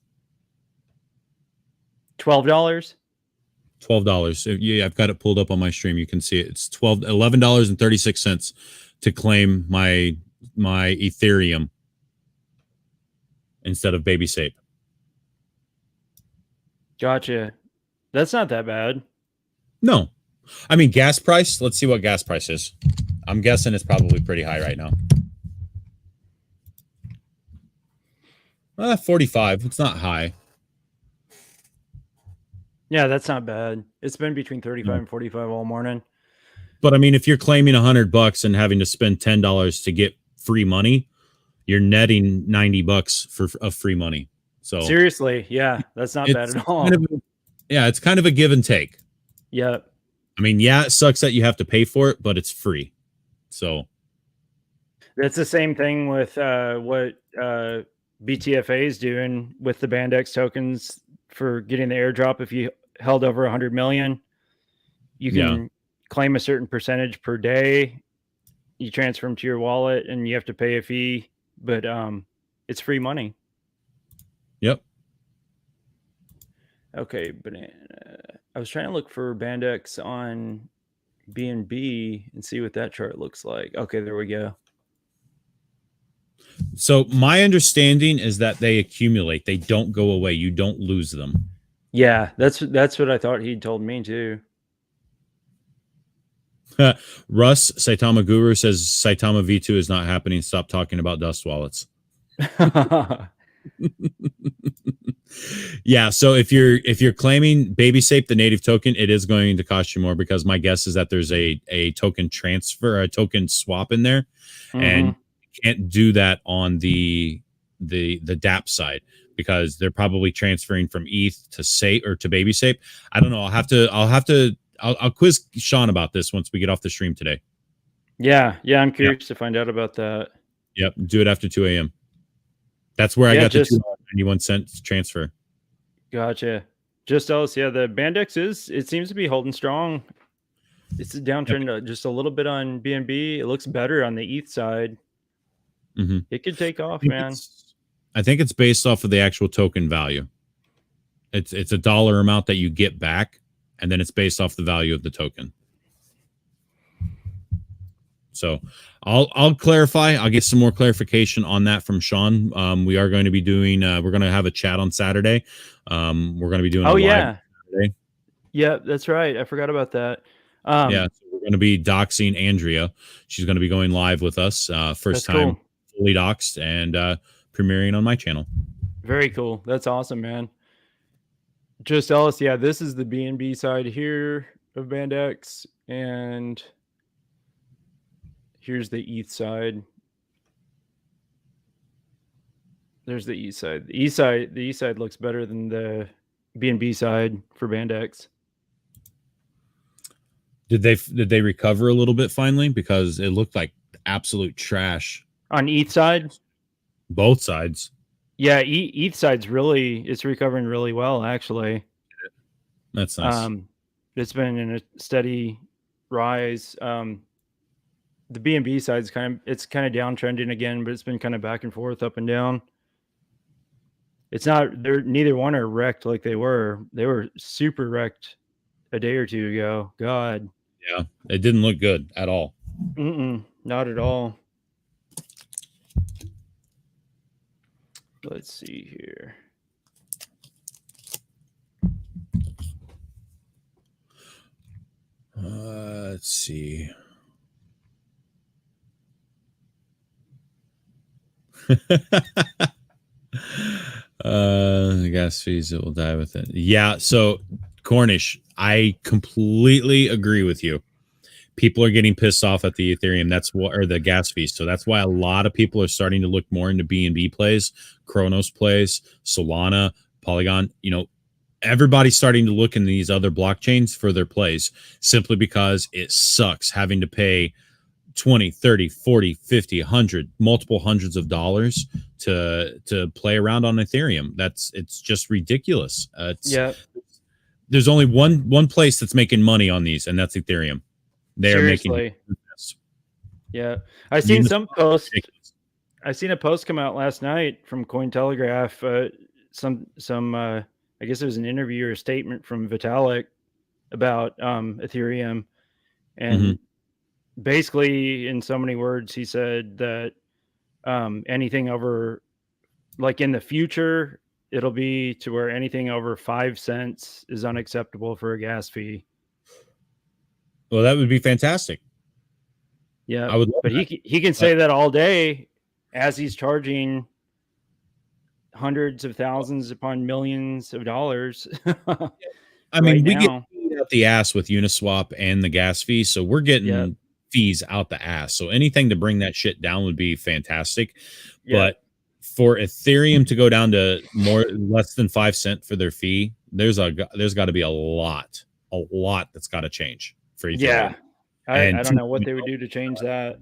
$12? $12. Yeah, I've got it pulled up on my stream. You can see it. It's $11.36 to claim my Ethereum instead of Baby SAPE. Gotcha. That's not that bad. No. I mean, gas price. Let's see what gas price is. I'm guessing it's probably pretty high right now. 45. It's not high. Yeah, that's not bad. It's been between 35 and 45 all morning. But I mean, if you're claiming $100 and having to spend $10 to get free money, you're netting $90 of free money. So seriously, yeah, that's not bad at all. It's kind of a give and take. Yeah. I mean, yeah, it sucks that you have to pay for it, but it's free. So that's the same thing with what BTFA is doing with the Bandex tokens for getting the airdrop. If you held over 100 million, you can claim a certain percentage per day. You transfer them to your wallet and you have to pay a fee, but it's free money. Yep. Okay, Banana. I was trying to look for Bandex on BNB and see what that chart looks like. Okay, there we go. So my understanding is that they accumulate. They don't go away. You don't lose them. Yeah, that's what I thought he'd told me too. Russ Saitama Guru says Saitama V2 is not happening. Stop talking about dust wallets. Yeah, so if you're claiming BabySafe, the native token, it is going to cost you more, because my guess is that there's a token transfer, a token swap in there, and you can't do that on the DApp side, because they're probably transferring from ETH to Safe or to BabySafe. I don't know. I'll quiz Sean about this once we get off the stream today. Yeah, I'm curious to find out about that. Yep, do it after 2 a.m. That's where I got the 2.91 transfer. Gotcha. Just else, yeah, the Bandex it seems to be holding strong. It's a downtrend just a little bit on BNB. It looks better on the ETH side. It could take off, man. I think it's based off of the actual token value. It's a dollar amount that you get back, and then it's based off the value of the token. So I'll clarify. I'll get some more clarification on that from Sean. We are going to be doing. We're going to have a chat on Saturday. We're going to be doing. Saturday. Yeah, that's right. I forgot about that. Yeah, so we're going to be doxing Andrea. She's going to be going live with us. First time fully doxed and premiering on my channel. Very cool. That's awesome, man. Just else, yeah. This is the BNB side here of Bandex, and here's the ETH side. There's the ETH side. The ETH side looks better than the BNB side for Bandex. Did they recover a little bit finally? Because it looked like absolute trash on ETH side. Both sides. Yeah, ETH side's it's recovering really well, actually. That's nice. It's been in a steady rise. The BNB side's kind of downtrending again, but it's been kind of back and forth, up and down. It's not, neither one are wrecked like they were. They were super wrecked a day or two ago. God. Yeah, it didn't look good at all. Not at all. Let's see here. Let's see. The gas fees, it will die with it. Yeah, so Cornish, I completely agree with you. People are getting pissed off at the Ethereum. Or the gas fees. So that's why a lot of people are starting to look more into BNB plays, Chronos plays, Solana, Polygon. You know, everybody's starting to look in these other blockchains for their plays, simply because it sucks having to pay 20, 30, 40, 50, 100, multiple hundreds of dollars to play around on Ethereum. It's just ridiculous. There's only one place that's making money on these, and that's Ethereum. They are making. Yeah, I seen some post. I seen a post come out last night from Cointelegraph. I guess it was an interview or a statement from Vitalik about Ethereum, and basically, in so many words, he said that anything over, like in the future, it'll be to where anything over 5 cents is unacceptable for a gas fee. Well, that would be fantastic. Yeah, I would. But he can say that all day, as he's charging hundreds of thousands upon millions of dollars. I mean, we get out the ass with Uniswap and the gas fee, so we're getting fees out the ass. So anything to bring that shit down would be fantastic. But for Ethereum to go down to less than 5 cents for their fee, there's got to be a lot that's got to change for Ethereum. Yeah, I don't know what they would do to change that.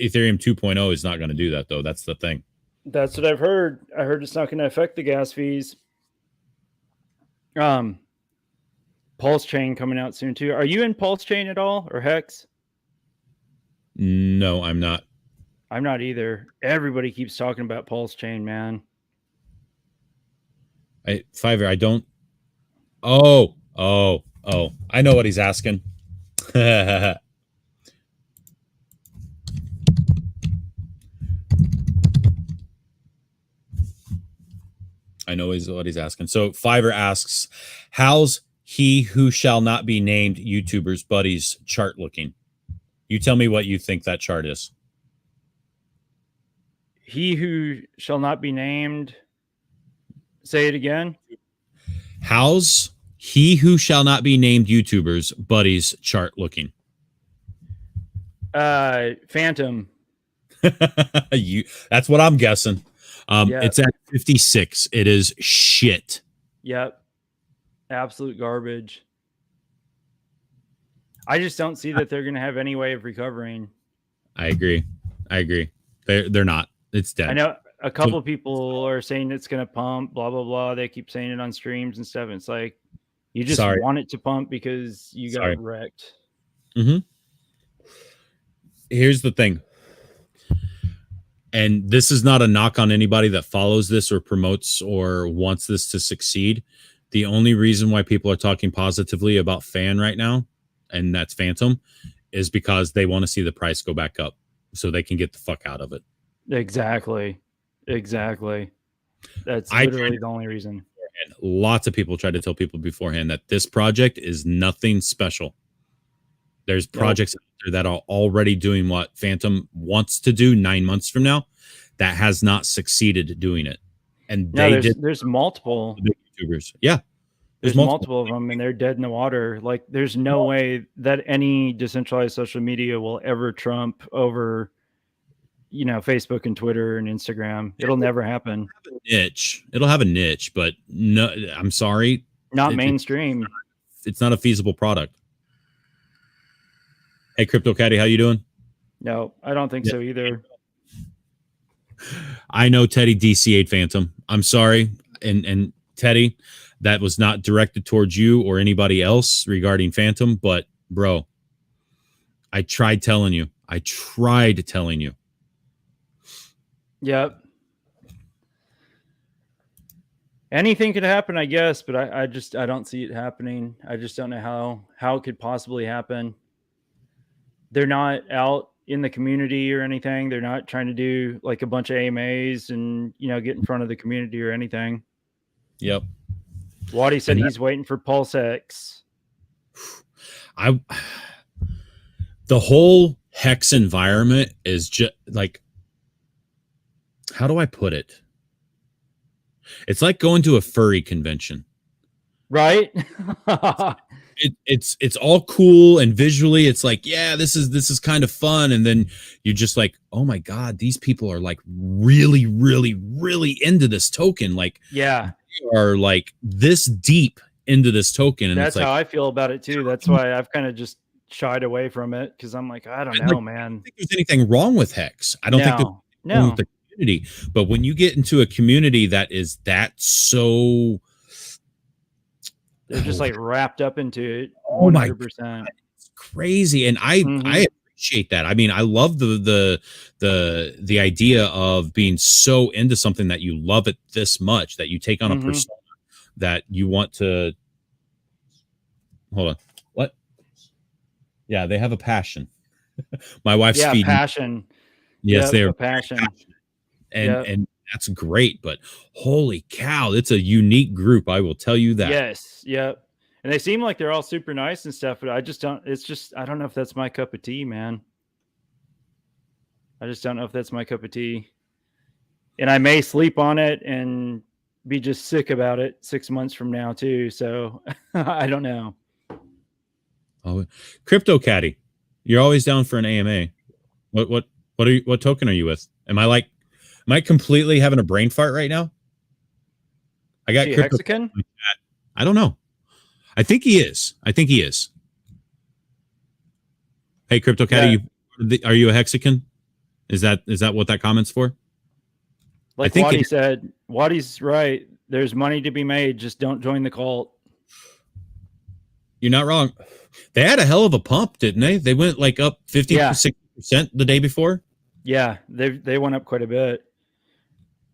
Ethereum 2.0 is not going to do that, though. That's the thing. That's what I've heard. I heard it's not going to affect the gas fees. Pulse Chain coming out soon too. Are you in Pulse Chain at all, or Hex? No, I'm not. I'm not either. Everybody keeps talking about Pulse Chain, man. Fiverr, I don't. Oh, I know what he's asking. I know what he's asking. So Fiverr asks, how's he who shall not be named YouTuber's buddies chart looking? You tell me what you think that chart is. He who shall not be named. Say it again. How's he who shall not be named YouTuber's buddies chart looking? Phantom. That's what I'm guessing. It's at 56. It is shit. Yep. Absolute garbage. I just don't see that they're going to have any way of recovering. I agree. They're not. It's dead. I know a couple people are saying it's going to pump, blah, blah, blah. They keep saying it on streams and stuff. And it's like, you just want it to pump because you got wrecked. Mm-hmm. Here's the thing. And this is not a knock on anybody that follows this or promotes or wants this to succeed. The only reason why people are talking positively about Fan right now, and that's Phantom, is because they want to see the price go back up so they can get the fuck out of it. Exactly. That's literally the only reason. Lots of people tried to tell people beforehand that this project is nothing special. There's projects out there that are already doing what Phantom wants to do 9 months from now that has not succeeded doing it. And there's multiple YouTubers. Yeah. There's multiple of them and they're dead in the water. Like there's no way that any decentralized social media will ever trump over, Facebook and Twitter and Instagram. It'll never happen. It'll have a niche, but no, I'm sorry. Not mainstream. It's not a feasible product. Hey, Crypto Caddy, how you doing? No, I don't think so either. I know Teddy DC'd Phantom. I'm sorry. And Teddy, that was not directed towards you or anybody else regarding Phantom, but bro, I tried telling you. Yep. Anything could happen, I guess, but I don't see it happening. I just don't know how it could possibly happen. They're not out in the community or anything. They're not trying to do like a bunch of AMAs and, get in front of the community or anything. Yep. Waddy said he's waiting for Pulse X. The whole Hex environment is just like, how do I put it? It's like going to a furry convention. Right? It's all cool and visually it's like, yeah, this is kind of fun, and then you're just like, oh my god, these people are like really really really into this token. Like, yeah, they are like this deep into this token, and that's it's like, how I feel about it too. That's why I've kind of just shied away from it, because I'm like, I don't know, man. I don't think there's anything wrong with Hex. I don't think there's anything wrong with the community, but when you get into a community that is that so, they're just like wrapped up into it. 100%. Oh my God, it's crazy. And I appreciate that. I mean, I love the idea of being so into something that you love it this much that you take on a persona that you want to. Hold on. What? Yeah, they have a passion. My wife's feeding. Passion. Yes, they are passion. And that's great, but holy cow, it's a unique group. I will tell you that. Yes. Yep. And they seem like they're all super nice and stuff, but I don't know if that's my cup of tea, man. I just don't know if that's my cup of tea. And I may sleep on it and be just sick about it 6 months from now too. So I don't know. Oh, Crypto Caddy, you're always down for an AMA. What token are you with? Am I completely having a brain fart right now? I got Hexagon. I don't know. I think he is. Hey, Crypto Caddy, are you a Hexagon? Is that what that comment's for? Like Waddy said, Waddy's right. There's money to be made. Just don't join the cult. You're not wrong. They had a hell of a pump, didn't they? They went like up 50-60% the day before. Yeah, they went up quite a bit.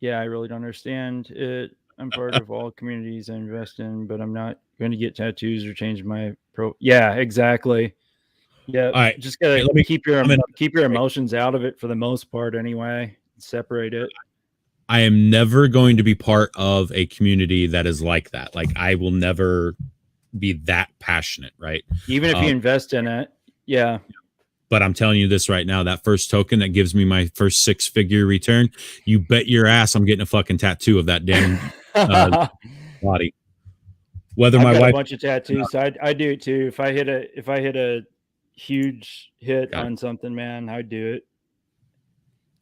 Yeah, I really don't understand it. I'm part of all communities I invest in, but I'm not going to get tattoos or change my pro. Yeah, exactly. Yeah, all right. Just gotta keep your emotions out of it for the most part, anyway. Separate it. I am never going to be part of a community that is like that. Like, I will never be that passionate, right? Even if you invest in it. Yeah. But I'm telling you this right now, that first token that gives me my first 6-figure return, you bet your ass I'm getting a fucking tattoo of that damn body. Whether I've my got wife, a bunch of tattoos, so I do it too. If I hit a huge hit on something, man, I'd do it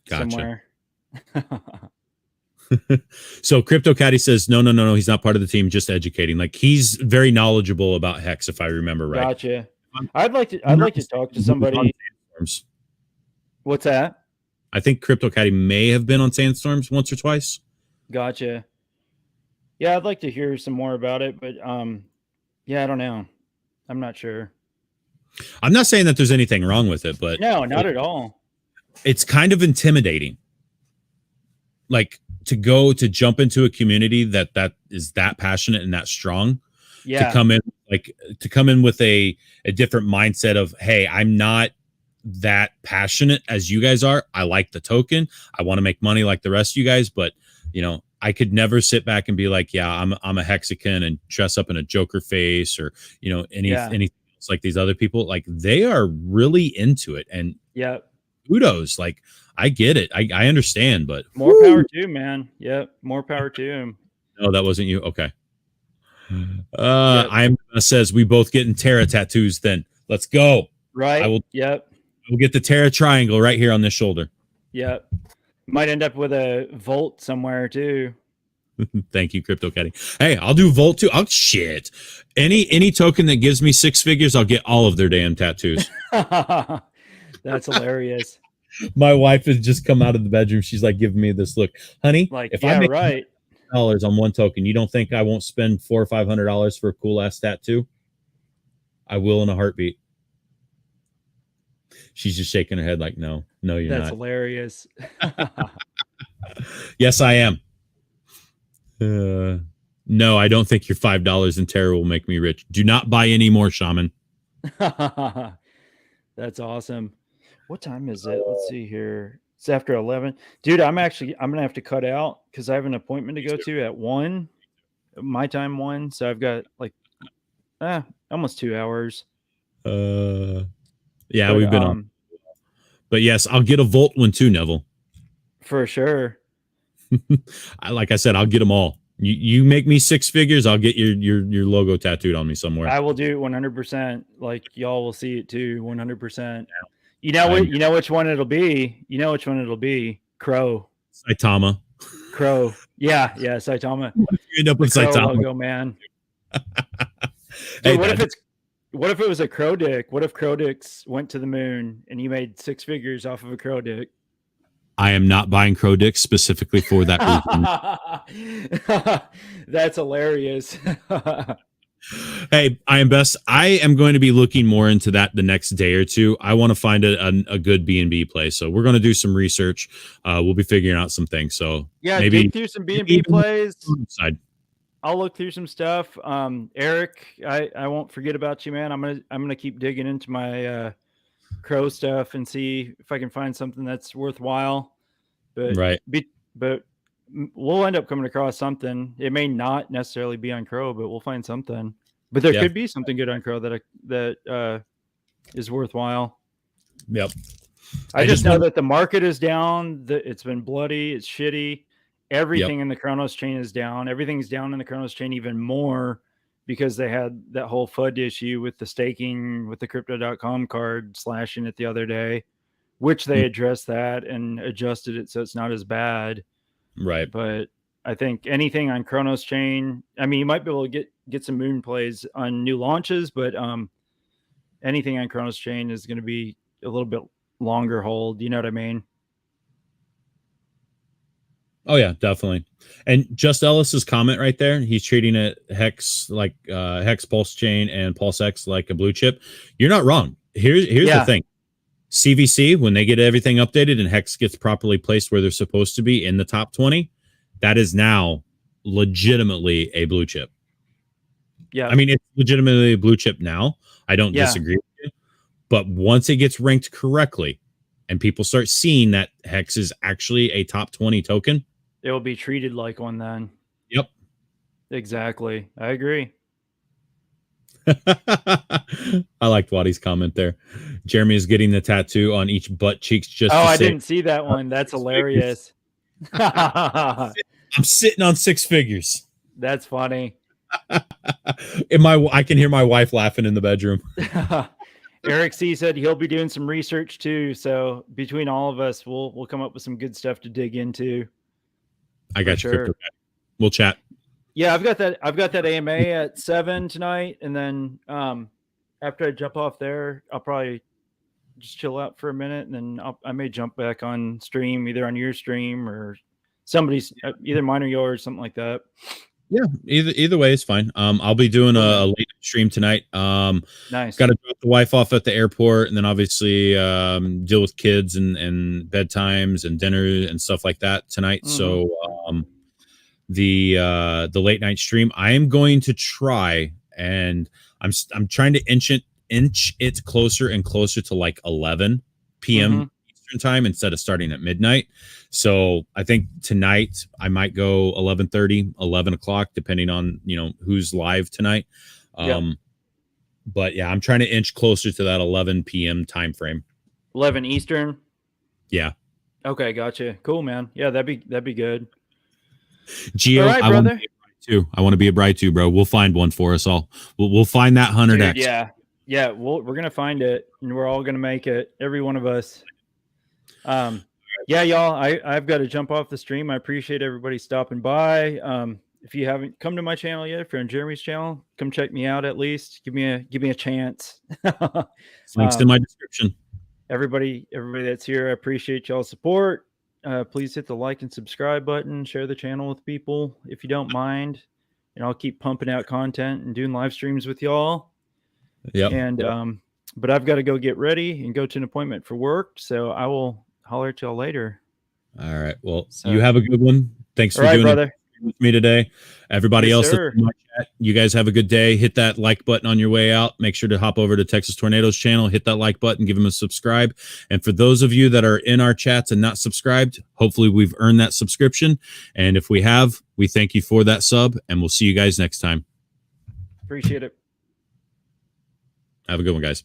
somewhere. So Crypto Caddy says no, he's not part of the team, just educating. Like, he's very knowledgeable about Hex, if I remember right. Gotcha. I'd like to talk to somebody. What's that? I think Crypto Caddy may have been on Sandstorms once or twice. Gotcha. Yeah, I'd like to hear some more about it, but yeah, I don't know. I'm not sure. I'm not saying that there's anything wrong with it, but no, not at all. It's kind of intimidating. Like, to jump into a community that is that passionate and that strong. Yeah. To come in with a different mindset of, hey, I'm not that passionate as you guys are. I like the token. I want to make money like the rest of you guys, but I could never sit back and be like, yeah, I'm a Hexagon and dress up in a Joker face or anything else like these other people. Like, they are really into it, and kudos. Like, I get it. I understand, but more power to him, man. Yep, more power to him. No, that wasn't you. Okay. I'm says we both getting Terra tattoos. Then let's go. Right. I will. Yep. We'll get the Terra triangle right here on this shoulder. Yep. Might end up with a Volt somewhere too. Thank you, Crypto Caddy. Hey, I'll do Volt too. Oh shit! Any token that gives me 6 figures, I'll get all of their damn tattoos. That's hilarious. My wife has just come out of the bedroom. She's like giving me this look, honey. Like, if I make $100 on one token, you don't think I won't spend $400 or $500 for a cool ass tattoo? I will in a heartbeat. She's just shaking her head like, no, you're not. That's hilarious. Yes, I am. No, I don't think your $5 in Terra will make me rich. Do not buy any more, Shaman. That's awesome. What time is it? Let's see here. It's after 11. Dude, I'm gonna have to cut out because I have an appointment to go to at 1. My time 1. So I've got like almost 2 hours. Yeah, we've been on. But yes, I'll get a Volt one too, Neville. For sure. Like I said, I'll get them all. You make me 6 figures, I'll get your logo tattooed on me somewhere. I will do it 100%. Like, y'all will see it too, 100%. You know which one it'll be. You know which one it'll be. Crow. Saitama. Crow. Yeah, Saitama. What if you end up with Saitama logo, man? Dude, what if it was a crow dick? What if crow dicks went to the moon and you made 6 figures off of a crow dick? I am not buying crow dicks specifically for that reason. That's hilarious. Hey, I am going to be looking more into that the next day or two. I want to find a good B&B place. So we're going to do some research. We'll be figuring out some things. So yeah, maybe dig through some B&B plays. I'll look through some stuff. Eric, I won't forget about you, man. I'm gonna keep digging into my crow stuff and see if I can find something that's worthwhile. But we'll end up coming across something. It may not necessarily be on Crow, but we'll find something. But there could be something good on Crow that is worthwhile. Yep. I just know that the market is down. It's been bloody. It's shitty. Everything in the Kronos chain is down. Everything's down in the Kronos chain even more because they had that whole FUD issue with the staking with the Crypto.com card slashing it the other day, which they addressed that and adjusted it so it's not as bad. Right. But I think anything on Kronos chain, I mean, you might be able to get some moon plays on new launches, but anything on Kronos chain is going to be a little bit longer hold. You know what I mean? Oh yeah, definitely. And Just Ellis's comment right there, he's treating it Hex like Hex Pulse Chain and Pulse X like a blue chip. You're not wrong. Here's the thing. CVC, when they get everything updated and Hex gets properly placed where they're supposed to be in the top 20, that is now legitimately a blue chip. Yeah. I mean, it's legitimately a blue chip now. I don't disagree with you. But once it gets ranked correctly and people start seeing that Hex is actually a top 20 token, it will be treated like one then. Yep. Exactly. I agree. I liked Waddy's comment there. Jeremy is getting the tattoo on each butt cheeks just I say, didn't see that one. That's hilarious. I'm sitting on 6 figures. That's funny. I can hear my wife laughing in the bedroom. Eric C said he'll be doing some research too. So between all of us, we'll come up with some good stuff to dig into. I got you, Crypto. We'll chat. Yeah, I've got that AMA at 7 tonight, and then after I jump off there, I'll probably just chill out for a minute, and then I may jump back on stream, either on your stream or somebody's, either mine or yours, something like that. Yeah, either way is fine. I'll be doing a late stream tonight. Nice. Got to drop the wife off at the airport, and then obviously deal with kids and bedtimes and dinner and stuff like that tonight. So the late night stream, I am going to try, and I'm trying to inch it closer and closer to like 11 p.m. Eastern time instead of starting at midnight. So I think tonight I might go 11:30, 11 o'clock, depending on, who's live tonight. But yeah, I'm trying to inch closer to that 11 p.m. time frame. 11 Eastern. Yeah. Okay, gotcha. Cool, man. Yeah, that'd be good. Geo, right, brother. I want to be a bride too, bro. We'll find one for us all. We'll find that 100x. Yeah. We're gonna find it, and we're all gonna make it. Every one of us. Yeah, y'all. I've got to jump off the stream. I appreciate everybody stopping by. If you haven't come to my channel yet, if you're on Jeremy's channel, come check me out at least. Give me a chance. Links in my description. Everybody that's here, I appreciate y'all's support. Please hit the like and subscribe button. Share the channel with people if you don't mind. And I'll keep pumping out content and doing live streams with y'all. Yeah. And but I've got to go get ready and go to an appointment for work. So I will holler at y'all later. All right. Well, you have a good one. Thanks for doing brother. With me today. Everybody else that's in my chat, you guys have a good day. Hit that like button on your way out. Make sure to hop over to Texas Tornadoes channel, hit that like button, give them a subscribe. And for those of you that are in our chats and not subscribed, hopefully we've earned that subscription. And if we have, we thank you for that sub, and we'll see you guys next time. Appreciate it. Have a good one, guys.